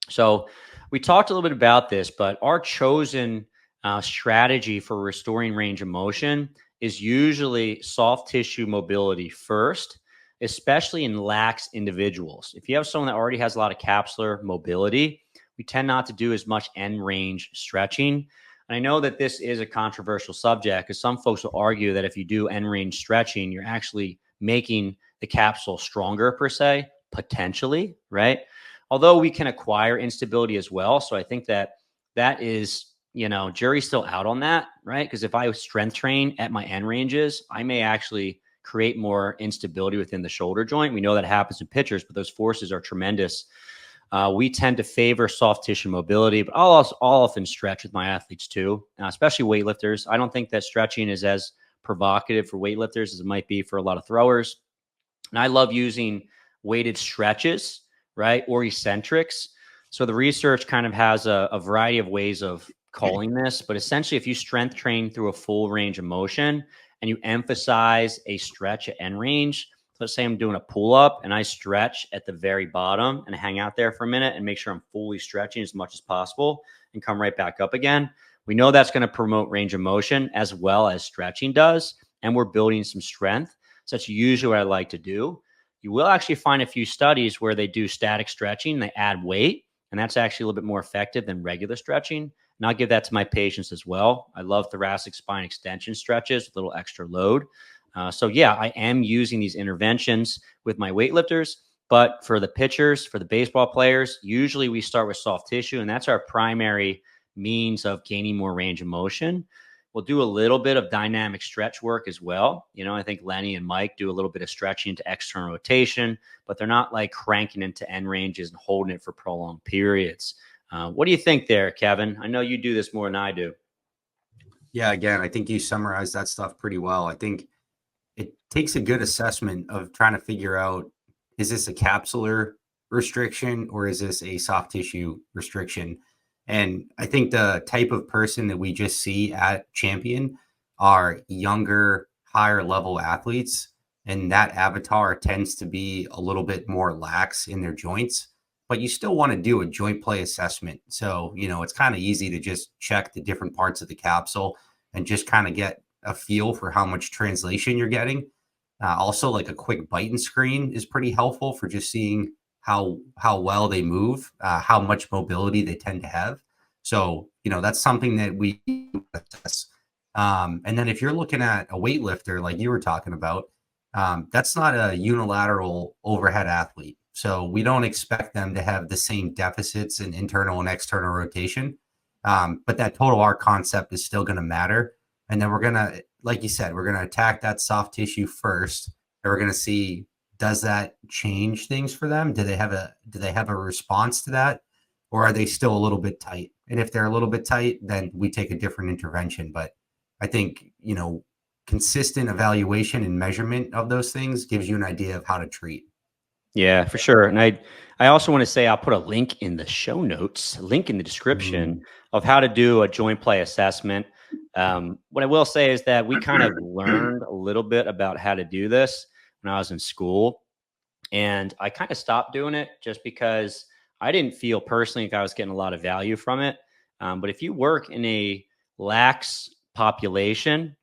So we talked a little bit about this, but our chosen strategy for restoring range of motion is usually soft tissue mobility first, especially in lax individuals. If you have someone that already has a lot of capsular mobility, we tend not to do as much end range stretching. And I know that this is a controversial subject because some folks will argue that if you do end range stretching, you're actually making the capsule stronger per se, potentially, right? Although we can acquire instability as well. So I think that is, jury's still out on that, right? Because if I strength train at my end ranges, I may actually create more instability within the shoulder joint. We know that happens in pitchers, but those forces are tremendous. We tend to favor soft tissue mobility, but I'll often stretch with my athletes too, especially weightlifters. I don't think that stretching is as provocative for weightlifters as it might be for a lot of throwers. And I love using weighted stretches, right? Or eccentrics. So the research kind of has a variety of ways of calling this, but essentially if you strength train through a full range of motion and you emphasize a stretch at end range, let's say I'm doing a pull up and I stretch at the very bottom and hang out there for a minute and make sure I'm fully stretching as much as possible and come right back up again. We know that's going to promote range of motion as well as stretching does. And we're building some strength. So that's usually what I like to do. You will actually find a few studies where they do static stretching and they add weight. And that's actually a little bit more effective than regular stretching. And I'll give that to my patients as well. I love thoracic spine extension stretches with a little extra load. So yeah, I am using these interventions with my weightlifters, but for the pitchers, for the baseball players, usually we start with soft tissue, and that's our primary means of gaining more range of motion. We'll do a little bit of dynamic stretch work as well. I think Lenny and Mike do a little bit of stretching to external rotation, but they're not like cranking into end ranges and holding it for prolonged periods. What do you think there, Kevin? I know you do this more than I do. Yeah, again, I think you summarized that stuff pretty well. I think it takes a good assessment of trying to figure out, is this a capsular restriction or is this a soft tissue restriction? And I think the type of person that we just see at Champion are younger, higher level athletes. And that avatar tends to be a little bit more lax in their joints, but you still want to do a joint play assessment. So, it's kind of easy to just check the different parts of the capsule and just kind of get a feel for how much translation you're getting. Also, like a quick bite and screen is pretty helpful for just seeing how well they move, how much mobility they tend to have. So, that's something that we assess. And then if you're looking at a weightlifter, like you were talking about, that's not a unilateral overhead athlete. So we don't expect them to have the same deficits in internal and external rotation. But that total arc concept is still going to matter. And then we're going to, like you said, we're going to attack that soft tissue first. And we're going to see, does that change things for them? Do they have a response to that? Or are they still a little bit tight? And if they're a little bit tight, then we take a different intervention. But I think, consistent evaluation and measurement of those things gives you an idea of how to treat. Yeah, for sure. And I also want to say I'll put a link in the show notes, a link in the description of how to do a joint play assessment. What I will say is that we kind of learned a little bit about how to do this when I was in school. And I kind of stopped doing it just because I didn't feel personally like I was getting a lot of value from it. But if you work in a lax population,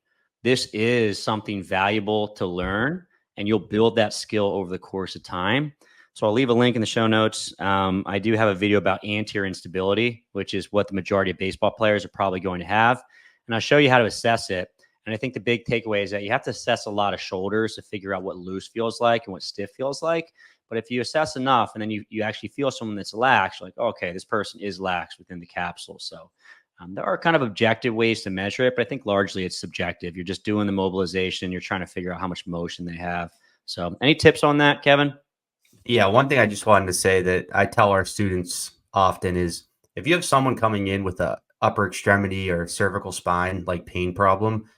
this is something valuable to learn, and you'll build that skill over the course of time. So I'll leave a link in the show notes. I do have a video about anterior instability, which is what the majority of baseball players are probably going to have. And I'll show you how to assess it. And I think the big takeaway is that you have to assess a lot of shoulders to figure out what loose feels like and what stiff feels like. But if you assess enough and then you actually feel someone that's lax, like, okay, this person is lax within the capsule. So there are kind of objective ways to measure it, but I think largely it's subjective. You're just doing the mobilization. You're trying to figure out how much motion they have. So any tips on that, Kevin? Yeah, one thing I just wanted to say that I tell our students often is if you have someone coming in with a upper extremity or cervical spine, like pain problem,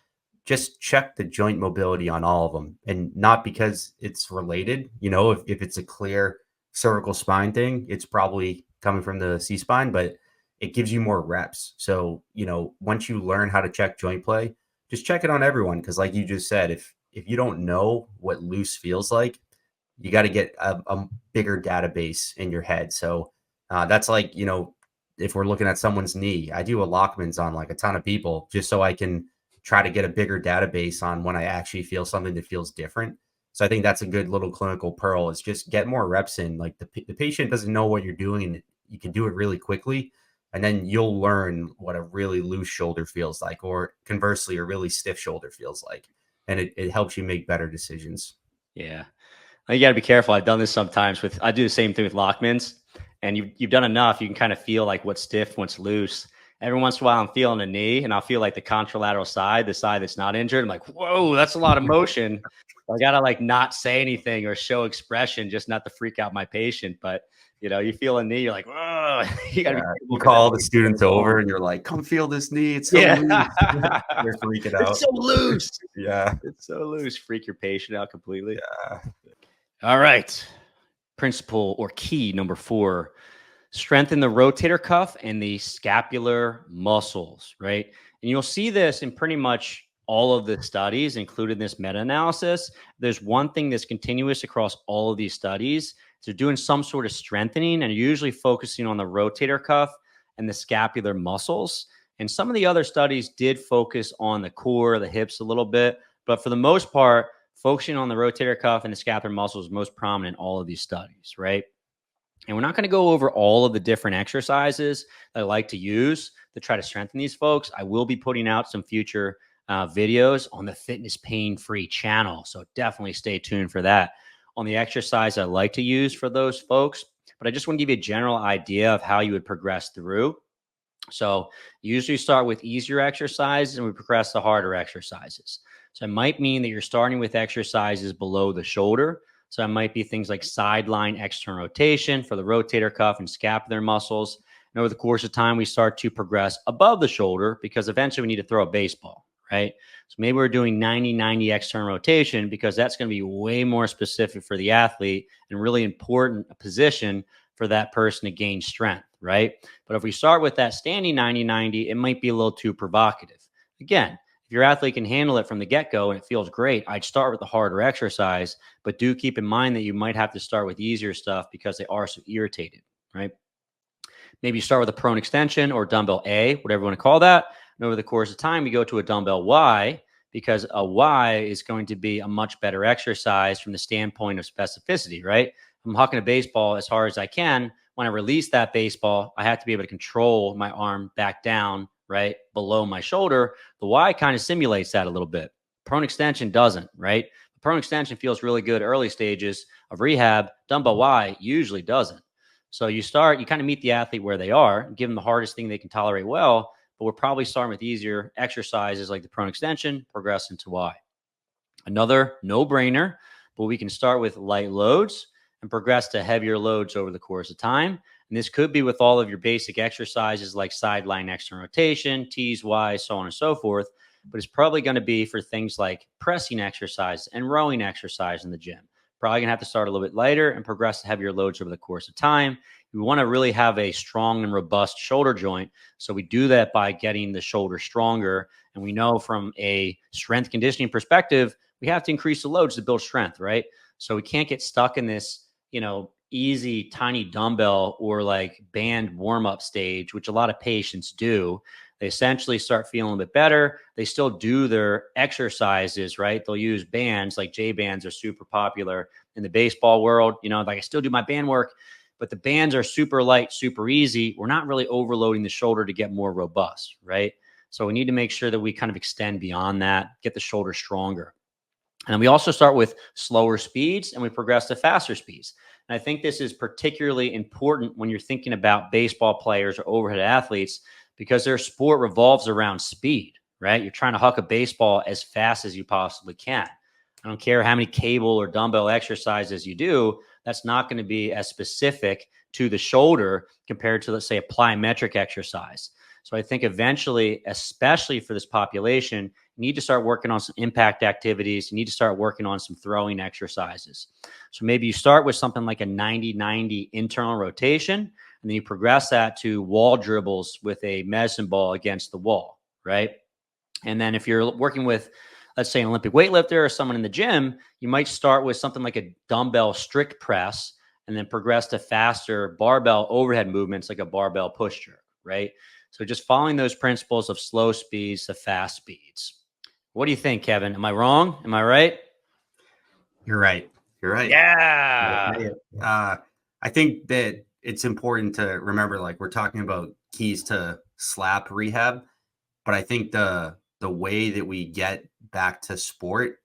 just check the joint mobility on all of them, and not because it's related. If it's a clear cervical spine thing, it's probably coming from the C-spine, but it gives you more reps. So, once you learn how to check joint play, just check it on everyone. Cause like you just said, if you don't know what loose feels like, you got to get a bigger database in your head. So that's like, if we're looking at someone's knee, I do a Lockman's on like a ton of people just so I can try to get a bigger database on when I actually feel something that feels different. So I think that's a good little clinical pearl, is just get more reps in. Like the patient doesn't know what you're doing, and you can do it really quickly. And then you'll learn what a really loose shoulder feels like, or conversely, a really stiff shoulder feels like. And it helps you make better decisions. Yeah. You got to be careful. I've done this sometimes I do the same thing with Lockman's, and you've done enough. You can kind of feel like what's stiff, what's loose. Every once in a while I'm feeling a knee, and I'll feel like the contralateral side, the side that's not injured. I'm like, whoa, that's a lot of motion. I got to like not say anything or show expression, just not to freak out my patient. But you feel a knee, you're like, whoa. You call the students over and you're like, come feel this knee. It's so loose. They're freaking out. It's so loose. Yeah. It's so loose. Freak your patient out completely. Yeah. All right. Principle or key number 4, strengthen the rotator cuff and the scapular muscles, right? And you'll see this in pretty much all of the studies, including this meta-analysis. There's one thing that's continuous across all of these studies. So doing some sort of strengthening, and usually focusing on the rotator cuff and the scapular muscles. And some of the other studies did focus on the core, the hips a little bit, but for the most part, focusing on the rotator cuff and the scapular muscles is most prominent in all of these studies, right? And we're not going to go over all of the different exercises that I like to use to try to strengthen these folks. I will be putting out some future videos on the Fitness Pain Free channel. So definitely stay tuned for that on the exercise I like to use for those folks. But I just want to give you a general idea of how you would progress through. So usually start with easier exercises and we progress to harder exercises. So it might mean that you're starting with exercises below the shoulder. So it might be things like sideline external rotation for the rotator cuff and scapular muscles. And over the course of time, we start to progress above the shoulder because eventually we need to throw a baseball, right? So maybe we're doing 90-90 external rotation because that's going to be way more specific for the athlete and really important a position for that person to gain strength, right? But if we start with that standing 90-90, it might be a little too provocative. Again, if your athlete can handle it from the get-go and it feels great, I'd start with the harder exercise, but do keep in mind that you might have to start with easier stuff because they are so irritated, right? Maybe you start with a prone extension or dumbbell A, whatever you want to call that. And over the course of time, you go to a dumbbell Y because a Y is going to be a much better exercise from the standpoint of specificity, right? I'm hucking a baseball as hard as I can. When I release that baseball, I have to be able to control my arm back down, right, below my shoulder. The Y kind of simulates that a little bit. Prone extension doesn't, right? The prone extension feels really good early stages of rehab. Dumbbell Y usually doesn't. So you kind of meet the athlete where they are, give them the hardest thing they can tolerate well, but we're probably starting with easier exercises like the prone extension, progress into Y. Another no-brainer, but we can start with light loads and progress to heavier loads over the course of time. And this could be with all of your basic exercises like sideline external rotation, T's, Y's, so on and so forth. But it's probably going to be for things like pressing exercise and rowing exercise in the gym. Probably going to have to start a little bit lighter and progress to heavier loads over the course of time. We want to really have a strong and robust shoulder joint. So we do that by getting the shoulder stronger. And we know from a strength conditioning perspective, we have to increase the loads to build strength, right? So we can't get stuck in this, easy, tiny dumbbell or like band warm-up stage, which a lot of patients do. They essentially start feeling a bit better. They still do their exercises, right? They'll use bands, like J bands are super popular in the baseball world. Like I still do my band work, but the bands are super light, super easy. We're not really overloading the shoulder to get more robust, right? So we need to make sure that we kind of extend beyond that, get the shoulder stronger. And we also start with slower speeds and we progress to faster speeds. And I think this is particularly important when you're thinking about baseball players or overhead athletes because their sport revolves around speed, right? You're trying to huck a baseball as fast as you possibly can. I don't care how many cable or dumbbell exercises you do, that's not going to be as specific to the shoulder compared to, let's say, a plyometric exercise. So I think eventually, especially for this population, you need to start working on some impact activities. You need to start working on some throwing exercises. So maybe you start with something like a 90-90 internal rotation, and then you progress that to wall dribbles with a medicine ball against the wall, right? And then if you're working with, let's say, an Olympic weightlifter or someone in the gym, you might start with something like a dumbbell strict press and then progress to faster barbell overhead movements like a barbell push jerk, right? So just following those principles of slow speeds to fast speeds. What do you think, Kevin? Am I wrong? Am I right? You're right. You're right. Yeah. I think that it's important to remember, like we're talking about keys to SLAP rehab, but I think the way that we get back to sport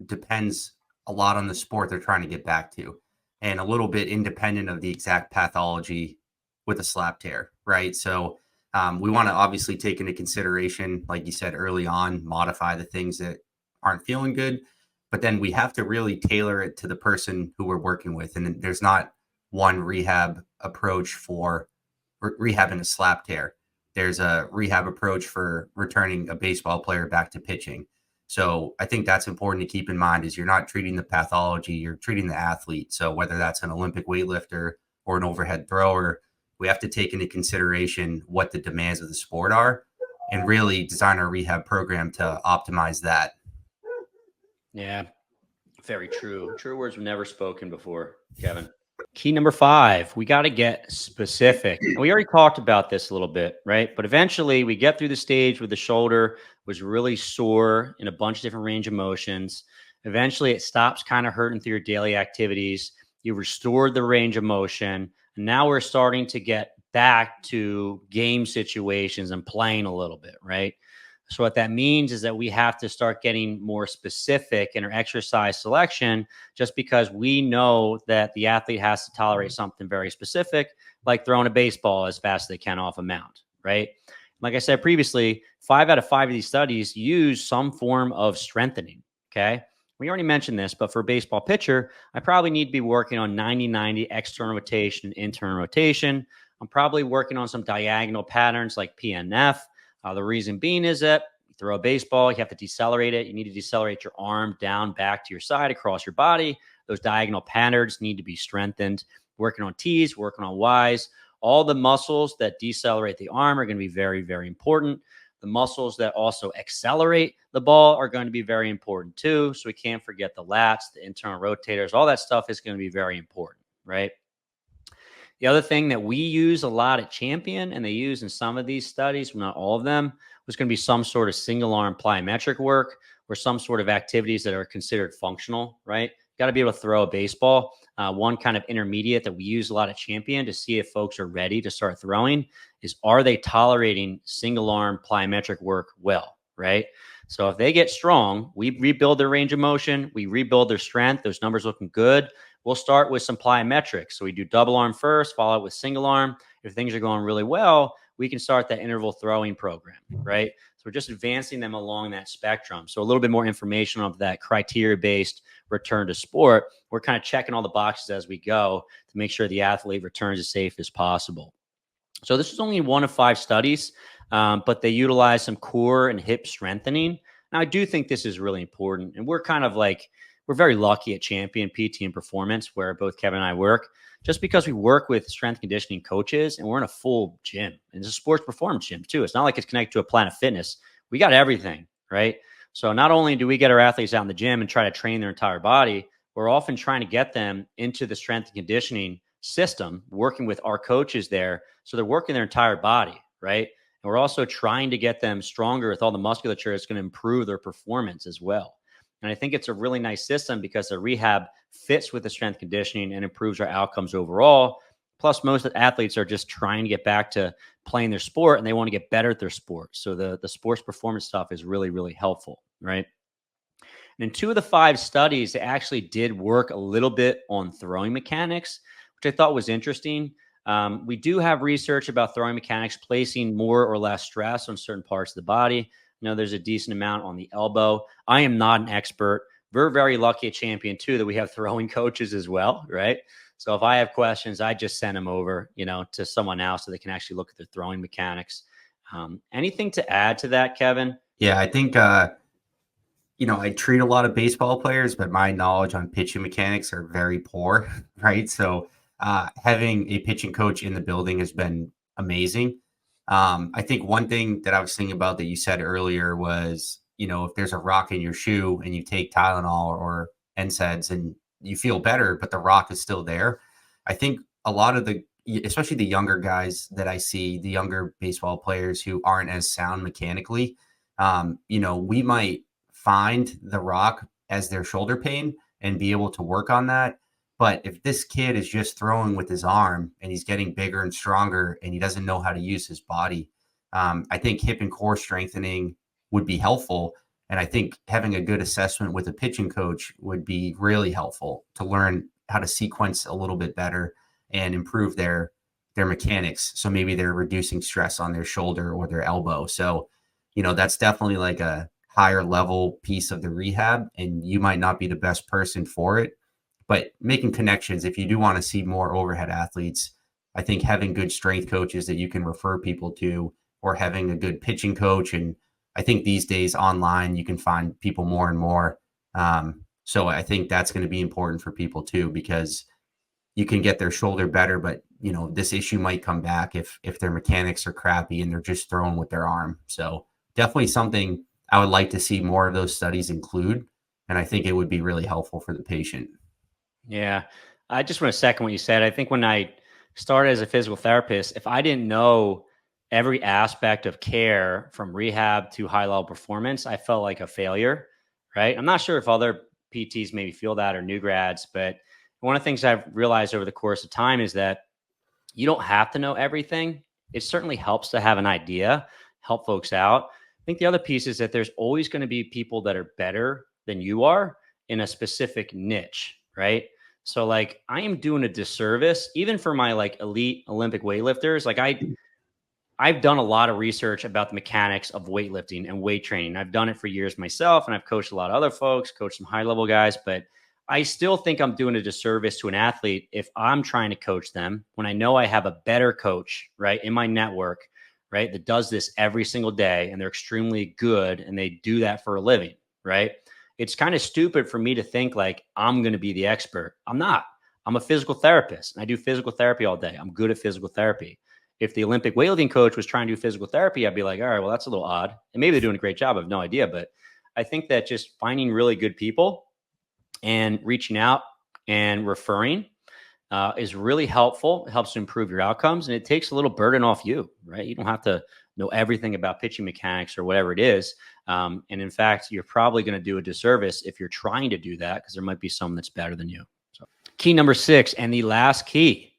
depends a lot on the sport they're trying to get back to, and a little bit independent of the exact pathology with a SLAP tear, right? So we want to obviously take into consideration, like you said early on, modify the things that aren't feeling good, but then we have to really tailor it to the person who we're working with. And there's not one rehab approach for rehabbing a SLAP tear. There's a rehab approach for returning a baseball player back to pitching. So I think that's important to keep in mind is you're not treating the pathology, you're treating the athlete. So whether that's an Olympic weightlifter or an overhead thrower, we have to take into consideration what the demands of the sport are and really design our rehab program to optimize that. Yeah, very true. True words were never spoken before, Kevin. Key number 5, we got to get specific. And we already talked about this a little bit, right? But eventually we get through the stage where the shoulder was really sore in a bunch of different range of motions. Eventually it stops kind of hurting through your daily activities. You restored the range of motion. And now we're starting to get back to game situations and playing a little bit, right? So what that means is that we have to start getting more specific in our exercise selection, just because we know that the athlete has to tolerate something very specific, like throwing a baseball as fast as they can off a mound, right? Like I said previously, 5 out of 5 of these studies use some form of strengthening, okay? We already mentioned this, but for a baseball pitcher, I probably need to be working on 90-90 external rotation, internal rotation. I'm probably working on some diagonal patterns like PNF. The reason being is that you throw a baseball, you have to decelerate it. You need to decelerate your arm down, back to your side, across your body. Those diagonal patterns need to be strengthened. Working on T's, working on Y's. All the muscles that decelerate the arm are going to be very, very important. The muscles that also accelerate the ball are going to be very important too. So we can't forget the lats, the internal rotators, all that stuff is going to be very important, right? The other thing that we use a lot at Champion, and they use in some of these studies, not all of them, was going to be some sort of single arm plyometric work. or some sort of activities that are considered functional, right? Got to be able to throw a baseball. One kind of intermediate that we use a lot at Champion to see if folks are ready to start throwing is, are they tolerating single arm plyometric work well, right? So if they get strong, we rebuild their range of motion, we rebuild their strength, those numbers looking good. We'll start with some plyometrics. So we do double arm first, follow it with single arm. If things are going really well, we can start that interval throwing program, right? So we're just advancing them along that spectrum. So a little bit more information of that criteria-based return to sport. We're kind of checking all the boxes as we go to make sure the athlete returns as safe as possible. So this is only one of 5 studies, but they utilize some core and hip strengthening. Now, I do think this is really important. And we're kind of like, we're very lucky at Champion PT and Performance, where both Kevin and I work, just because we work with strength conditioning coaches and we're in a full gym. And it's a sports performance gym too. It's not like it's connected to a Planet Fitness. We got everything, right? So not only do we get our athletes out in the gym and try to train their entire body, we're often trying to get them into the strength and conditioning system, working with our coaches there. So they're working their entire body, right? And we're also trying to get them stronger with all the musculature that's going to improve their performance as well. And I think it's a really nice system because the rehab fits with the strength conditioning and improves our outcomes overall. Plus, most athletes are just trying to get back to playing their sport and they want to get better at their sport. So the sports performance stuff is really, really helpful, right? And in 2 of the 5 studies, they actually did work a little bit on throwing mechanics, which I thought was interesting. We do have research about throwing mechanics placing more or less stress on certain parts of the body. You know, there's a decent amount on the elbow. I am not an expert. We're very lucky at Champion too that we have throwing coaches as well, right? So if I have questions, I just send them over, you know, to someone else so they can actually look at their throwing mechanics. Anything to add to that, Kevin? Yeah, I think you know, I treat a lot of baseball players, but my knowledge on pitching mechanics are very poor, right? So having a pitching coach in the building has been amazing. I think one thing that I was thinking about that you said earlier was, you know, if there's a rock in your shoe and you take Tylenol or NSAIDs and you feel better, but the rock is still there. I think a lot of especially the younger guys that I see, the younger baseball players who aren't as sound mechanically, you know, we might find the rock as their shoulder pain and be able to work on that. But if this kid is just throwing with his arm and he's getting bigger and stronger and he doesn't know how to use his body, I think hip and core strengthening would be helpful. And I think having a good assessment with a pitching coach would be really helpful to learn how to sequence a little bit better and improve their mechanics. So maybe they're reducing stress on their shoulder or their elbow. So, you know, that's definitely like a higher level piece of the rehab, and you might not be the best person for it. But making connections, if you do want to see more overhead athletes, I think having good strength coaches that you can refer people to, or having a good pitching coach. And I think these days online, you can find people more and more. So I think that's going to be important for people too, because you can get their shoulder better, but you know, this issue might come back if their mechanics are crappy and they're just throwing with their arm. So definitely something I would like to see more of those studies include. And I think it would be really helpful for the patient. Yeah. I just want to second what you said. I think when I started as a physical therapist, if I didn't know every aspect of care from rehab to high level performance, I felt like a failure, right? I'm not sure if other PTs maybe feel that or new grads, but one of the things I've realized over the course of time is that you don't have to know everything. It certainly helps to have an idea, help folks out. I think the other piece is that there's always going to be people that are better than you are in a specific niche, right? So like I am doing a disservice, even for my like elite Olympic weightlifters. Like I've done a lot of research about the mechanics of weightlifting and weight training. I've done it for years myself, and I've coached a lot of other folks, coached some high level guys, but I still think I'm doing a disservice to an athlete if I'm trying to coach them when I know I have a better coach, right, in my network, right, that does this every single day and they're extremely good and they do that for a living, right? It's kind of stupid for me to think like I'm going to be the expert. I'm not. I'm a physical therapist and I do physical therapy all day. I'm good at physical therapy. If the Olympic weightlifting coach was trying to do physical therapy, I'd be like, all right, well, that's a little odd. And maybe they're doing a great job. I have no idea. But I think that just finding really good people and reaching out and referring is really helpful. It helps to improve your outcomes, and it takes a little burden off you, right? You don't have to know everything about pitching mechanics or whatever it is. And in fact, you're probably going to do a disservice if you're trying to do that, because there might be someone that's better than you. So, key number 6, and the last key,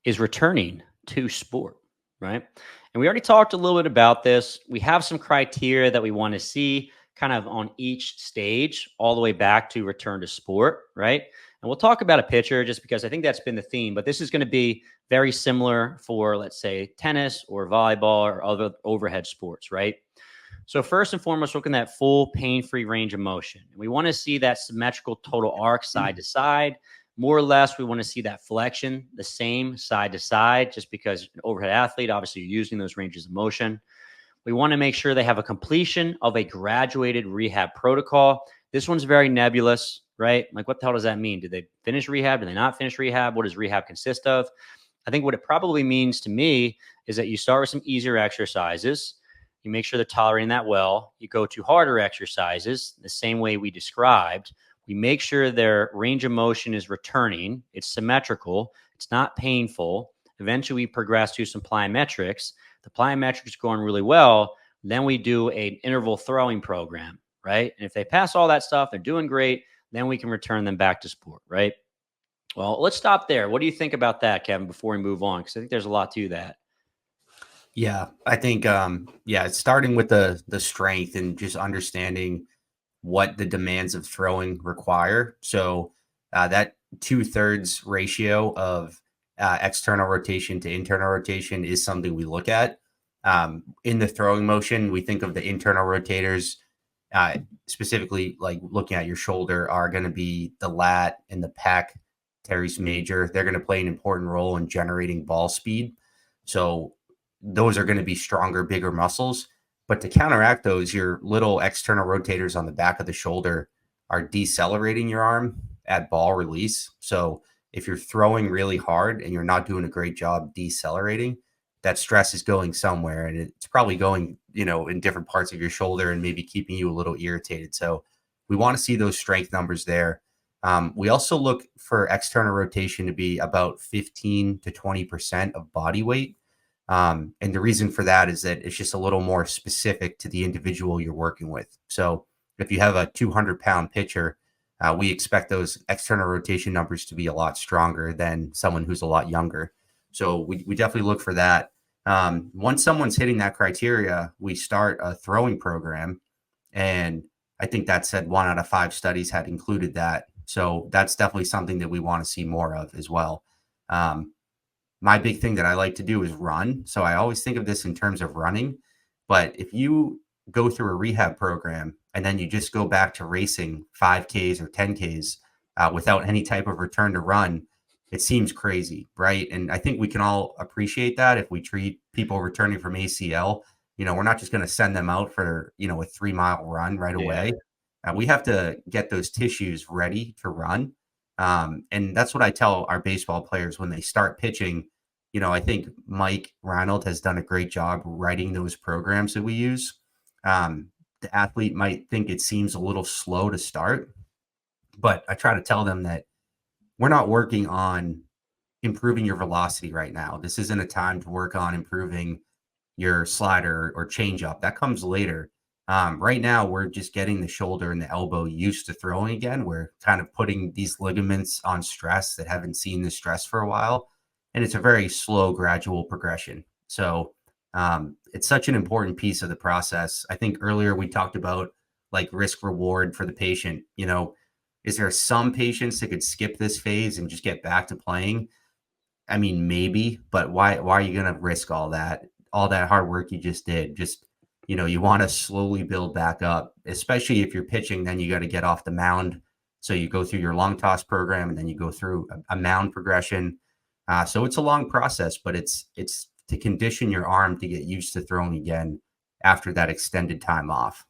is returning to sport, right? And we already talked a little bit about this. We have some criteria that we want to see kind of on each stage, all the way back to return to sport, right? And we'll talk about a pitcher just because I think that's been the theme, but this is going to be very similar for, let's say, tennis or volleyball or other overhead sports, right? So first and foremost, looking at full pain-free range of motion. And we want to see that symmetrical total arc side to side. More or less, we want to see that flexion the same side to side, just because an overhead athlete, obviously you're using those ranges of motion. We want to make sure they have a completion of a graduated rehab protocol. This one's very nebulous, right? Like, what the hell does that mean? Did they finish rehab? Did they not finish rehab? What does rehab consist of? I think what it probably means to me is that you start with some easier exercises. You make sure they're tolerating that well. You go to harder exercises the same way we described. We make sure their range of motion is returning. It's symmetrical. It's not painful. Eventually, we progress to some plyometrics. The plyometrics going really well. Then we do an interval throwing program, right? And if they pass all that stuff, they're doing great. Then we can return them back to sport, right? Well, let's stop there. What do you think about that, Kevin, before we move on? Because I think there's a lot to that. Yeah, I think it's starting with the strength and just understanding what the demands of throwing require. So that 2/3 ratio of external rotation to internal rotation is something we look at. In the throwing motion, we think of the internal rotators, specifically like looking at your shoulder, are going to be the lat and the pec, teres major. They're going to play an important role in generating ball speed. So those are going to be stronger, bigger muscles. But to counteract those, your little external rotators on the back of the shoulder are decelerating your arm at ball release. So if you're throwing really hard and you're not doing a great job decelerating, that stress is going somewhere, and it's probably going, in different parts of your shoulder and maybe keeping you a little irritated. So we want to see those strength numbers there. We also look for external rotation to be about 15 to 20% of body weight. And the reason for that is that it's just a little more specific to the individual you're working with. So if you have a 200-pound pitcher, we expect those external rotation numbers to be a lot stronger than someone who's a lot younger. So we definitely look for that. Once someone's hitting that criteria, we start a throwing program. And I think that said 1 out of 5 studies had included that. So that's definitely something that we want to see more of as well. My big thing that I like to do is run. So I always think of this in terms of running. But if you go through a rehab program and then you just go back to racing 5Ks or 10Ks without any type of return to run, it seems crazy, right? And I think we can all appreciate that if we treat people returning from ACL. We're not just going to send them out for, a 3-mile run right away. We have to get those tissues ready to run. And that's what I tell our baseball players when they start pitching. I think Mike Reinold has done a great job writing those programs that we use. The athlete might think it seems a little slow to start, but I try to tell them that we're not working on improving your velocity right now. This isn't a time to work on improving your slider or changeup. That comes later. Right now, we're just getting the shoulder and the elbow used to throwing again. We're kind of putting these ligaments on stress that haven't seen this stress for a while. And it's a very slow, gradual progression. So it's such an important piece of the process. I think earlier we talked about like risk reward for the patient. Is there some patients that could skip this phase and just get back to playing? I mean, maybe, but why are you going to risk all that hard work you just did? You want to slowly build back up, especially if you're pitching, then you got to get off the mound. So you go through your long toss program and then you go through a mound progression. So it's a long process, but it's to condition your arm to get used to throwing again after that extended time off.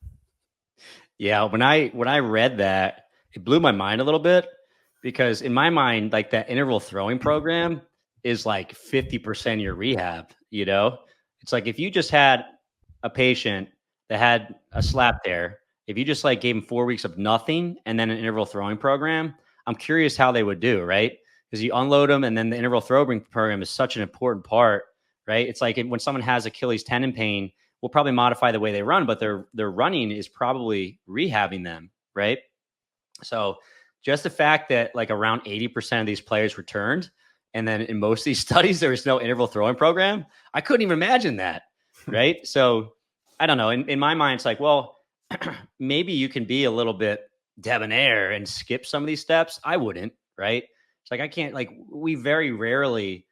Yeah. When I read that, it blew my mind a little bit, because in my mind, like that interval throwing program is like 50% of your rehab. It's like if you just had a patient that had a slap tear, if you just like gave him 4 weeks of nothing and then an interval throwing program, I'm curious how they would do, right? Because you unload them, and then the interval throwing program is such an important part, right? It's like when someone has Achilles tendon pain, we'll probably modify the way they run, but their running is probably rehabbing them, right? So just the fact that like around 80% of these players returned, and then in most of these studies, there was no interval throwing program. I couldn't even imagine that, right? So I don't know. In my mind, it's like, well, maybe you can be a little bit debonair and skip some of these steps. I wouldn't, right? It's like, I can't, like, we very rarely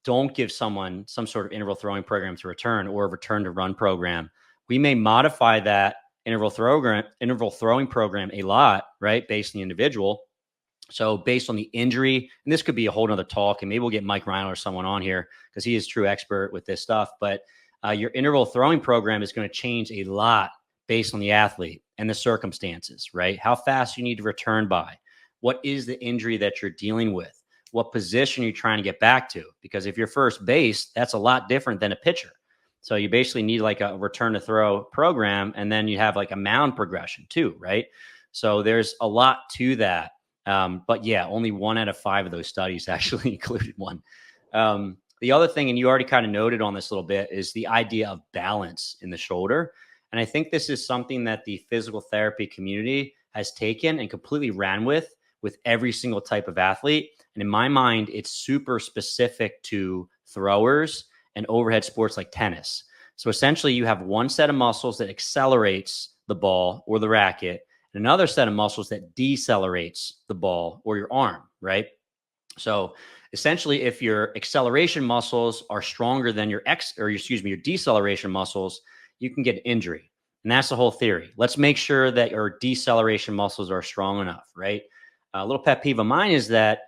don't give someone some sort of interval throwing program to return or a return to run program. We may modify that interval throwing program a lot, right? Based on the individual. So based on the injury, and this could be a whole nother talk, and maybe we'll get Mike Reiner or someone on here because he is a true expert with this stuff. But your interval throwing program is going to change a lot based on the athlete and the circumstances, right? How fast you need to return by. What is the injury that you're dealing with? What position are you trying to get back to? Because if you're first base, that's a lot different than a pitcher. So you basically need like a return to throw program, and then you have like a mound progression too, right? So there's a lot to that. But yeah, only 1 out of 5 of those studies actually included one. The other thing, and you already kind of noted on this a little bit, is the idea of balance in the shoulder. And I think this is something that the physical therapy community has taken and completely ran with every single type of athlete. And in my mind, it's super specific to throwers and overhead sports like tennis. So essentially you have one set of muscles that accelerates the ball or the racket, and another set of muscles that decelerates the ball or your arm, right? So essentially, if your acceleration muscles are stronger than your your deceleration muscles, you can get an injury. And that's the whole theory. Let's make sure that your deceleration muscles are strong enough, right? A little pet peeve of mine is that,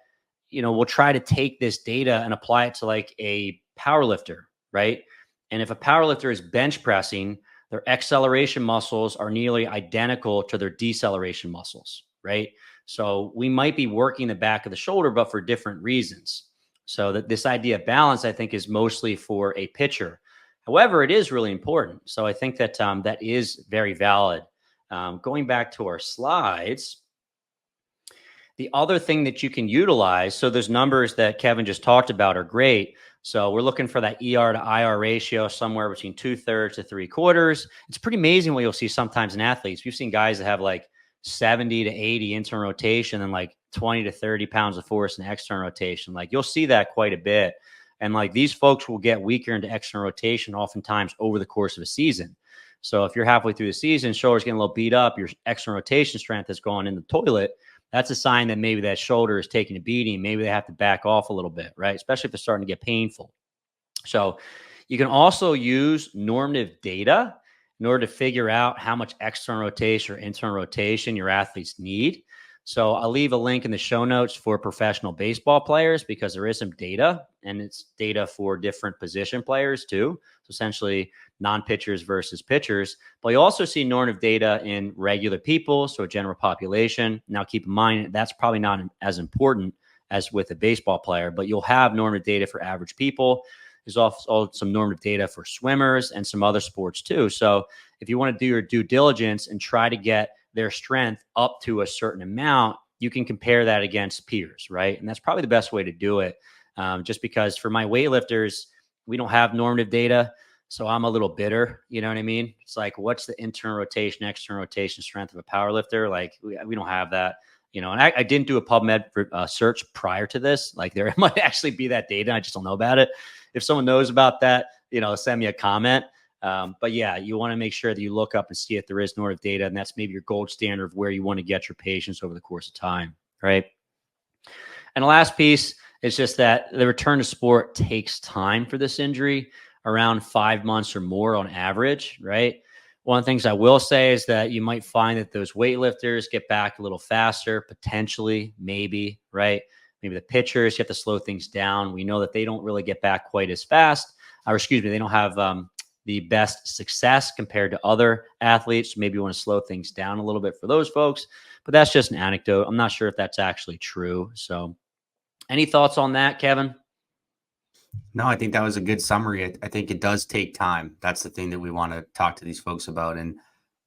we'll try to take this data and apply it to like a power lifter, right? And if a power lifter is bench pressing, their acceleration muscles are nearly identical to their deceleration muscles, right? So we might be working the back of the shoulder, but for different reasons. So that this idea of balance, I think, is mostly for a pitcher. However, it is really important. So I think that that is very valid. Going back to our slides, the other thing that you can utilize, so those numbers that Kevin just talked about are great. So we're looking for that ER to IR ratio somewhere between 2/3 to 3/4. It's pretty amazing what you'll see sometimes in athletes. We've seen guys that have like 70 to 80 internal rotation and like 20 to 30 pounds of force in external rotation. Like you'll see that quite a bit. And like these folks will get weaker into external rotation oftentimes over the course of a season. So if you're halfway through the season, shoulder's getting a little beat up, your external rotation strength has gone in the toilet, that's a sign that maybe that shoulder is taking a beating. Maybe they have to back off a little bit, right? Especially if it's starting to get painful. So you can also use normative data in order to figure out how much external rotation or internal rotation your athletes need. So I'll leave a link in the show notes for professional baseball players because there is some data, and it's data for different position players too. So essentially non-pitchers versus pitchers. But you also see normative data in regular people, so a general population. Now keep in mind, that's probably not as important as with a baseball player, but you'll have normative data for average people. There's also some normative data for swimmers and some other sports too. So if you want to do your due diligence and try to get their strength up to a certain amount, you can compare that against peers, right? And that's probably the best way to do it. Just because for my weightlifters, we don't have normative data. So I'm a little bitter, you know what I mean? It's like, what's the internal rotation, external rotation strength of a power lifter? Like we don't have that, and I didn't do a PubMed search prior to this. Like there might actually be that data. I just don't know about it. If someone knows about that, send me a comment. But yeah, you want to make sure that you look up and see if there is normative data, and that's maybe your gold standard of where you want to get your patients over the course of time, right? And the last piece is just that the return to sport takes time for this injury, around 5 months or more on average, right? One of the things I will say is that you might find that those weightlifters get back a little faster, potentially, maybe, right? Maybe the pitchers, you have to slow things down. We know that they don't really get back quite as fast, they don't have the best success compared to other athletes. Maybe you want to slow things down a little bit for those folks, but that's just an anecdote. I'm not sure if that's actually true. So any thoughts on that, Kevin? No, I think that was a good summary. I think it does take time. That's the thing that we want to talk to these folks about. And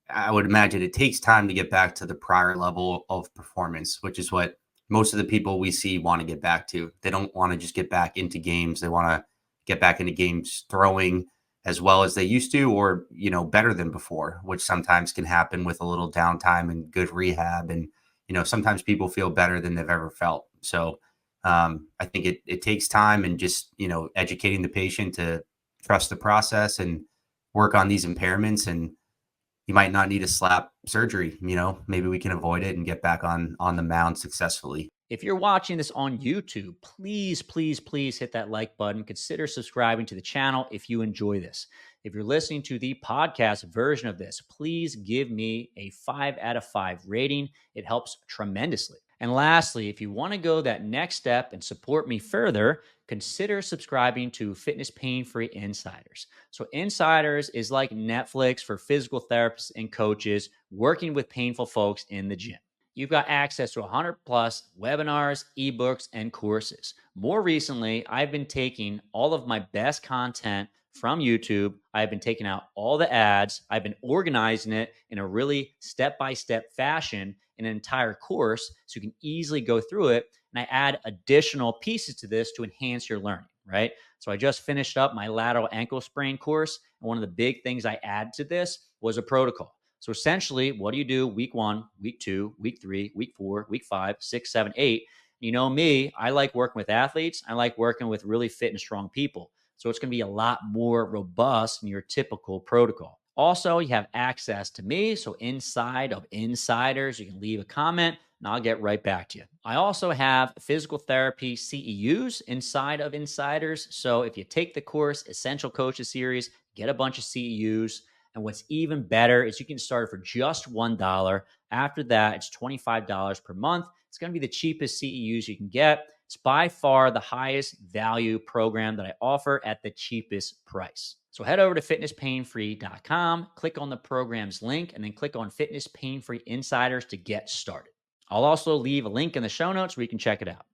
I would imagine it takes time to get back to the prior level of performance, which is what most of the people we see want to get back to. They don't want to just get back into games. They want to get back into games throwing as well as they used to, or, better than before, which sometimes can happen with a little downtime and good rehab. And, sometimes people feel better than they've ever felt. So I think it takes time and just, educating the patient to trust the process and work on these impairments. And you might not need a slap surgery, maybe we can avoid it and get back on the mound successfully. If you're watching this on YouTube, please, please, please hit that like button. Consider subscribing to the channel if you enjoy this. If you're listening to the podcast version of this, please give me a 5 out of 5 rating. It helps tremendously. And lastly, if you want to go that next step and support me further, consider subscribing to Fitness Pain Free Insiders. So Insiders is like Netflix for physical therapists and coaches working with painful folks in the gym. You've got access to 100 plus webinars, ebooks, and courses. More recently, I've been taking all of my best content from YouTube. I've been taking out all the ads. I've been organizing it in a really step-by-step fashion in an entire course so you can easily go through it. And I add additional pieces to this to enhance your learning, right? So I just finished up my lateral ankle sprain course. And one of the big things I added to this was a protocol. So essentially, what do you do week 1, week 2, week 3, week 4, week 5, 6, 7, 8? You know me, I like working with athletes. I like working with really fit and strong people. So it's going to be a lot more robust than your typical protocol. Also, you have access to me. So inside of Insiders, you can leave a comment and I'll get right back to you. I also have physical therapy CEUs inside of Insiders. So if you take the course, Essential Coaches Series, get a bunch of CEUs. And what's even better is you can start for just $1. After that, it's $25 per month. It's going to be the cheapest CEUs you can get. It's by far the highest value program that I offer at the cheapest price. So head over to fitnesspainfree.com, click on the program's link, and then click on Fitness Pain Free Insiders to get started. I'll also leave a link in the show notes where you can check it out.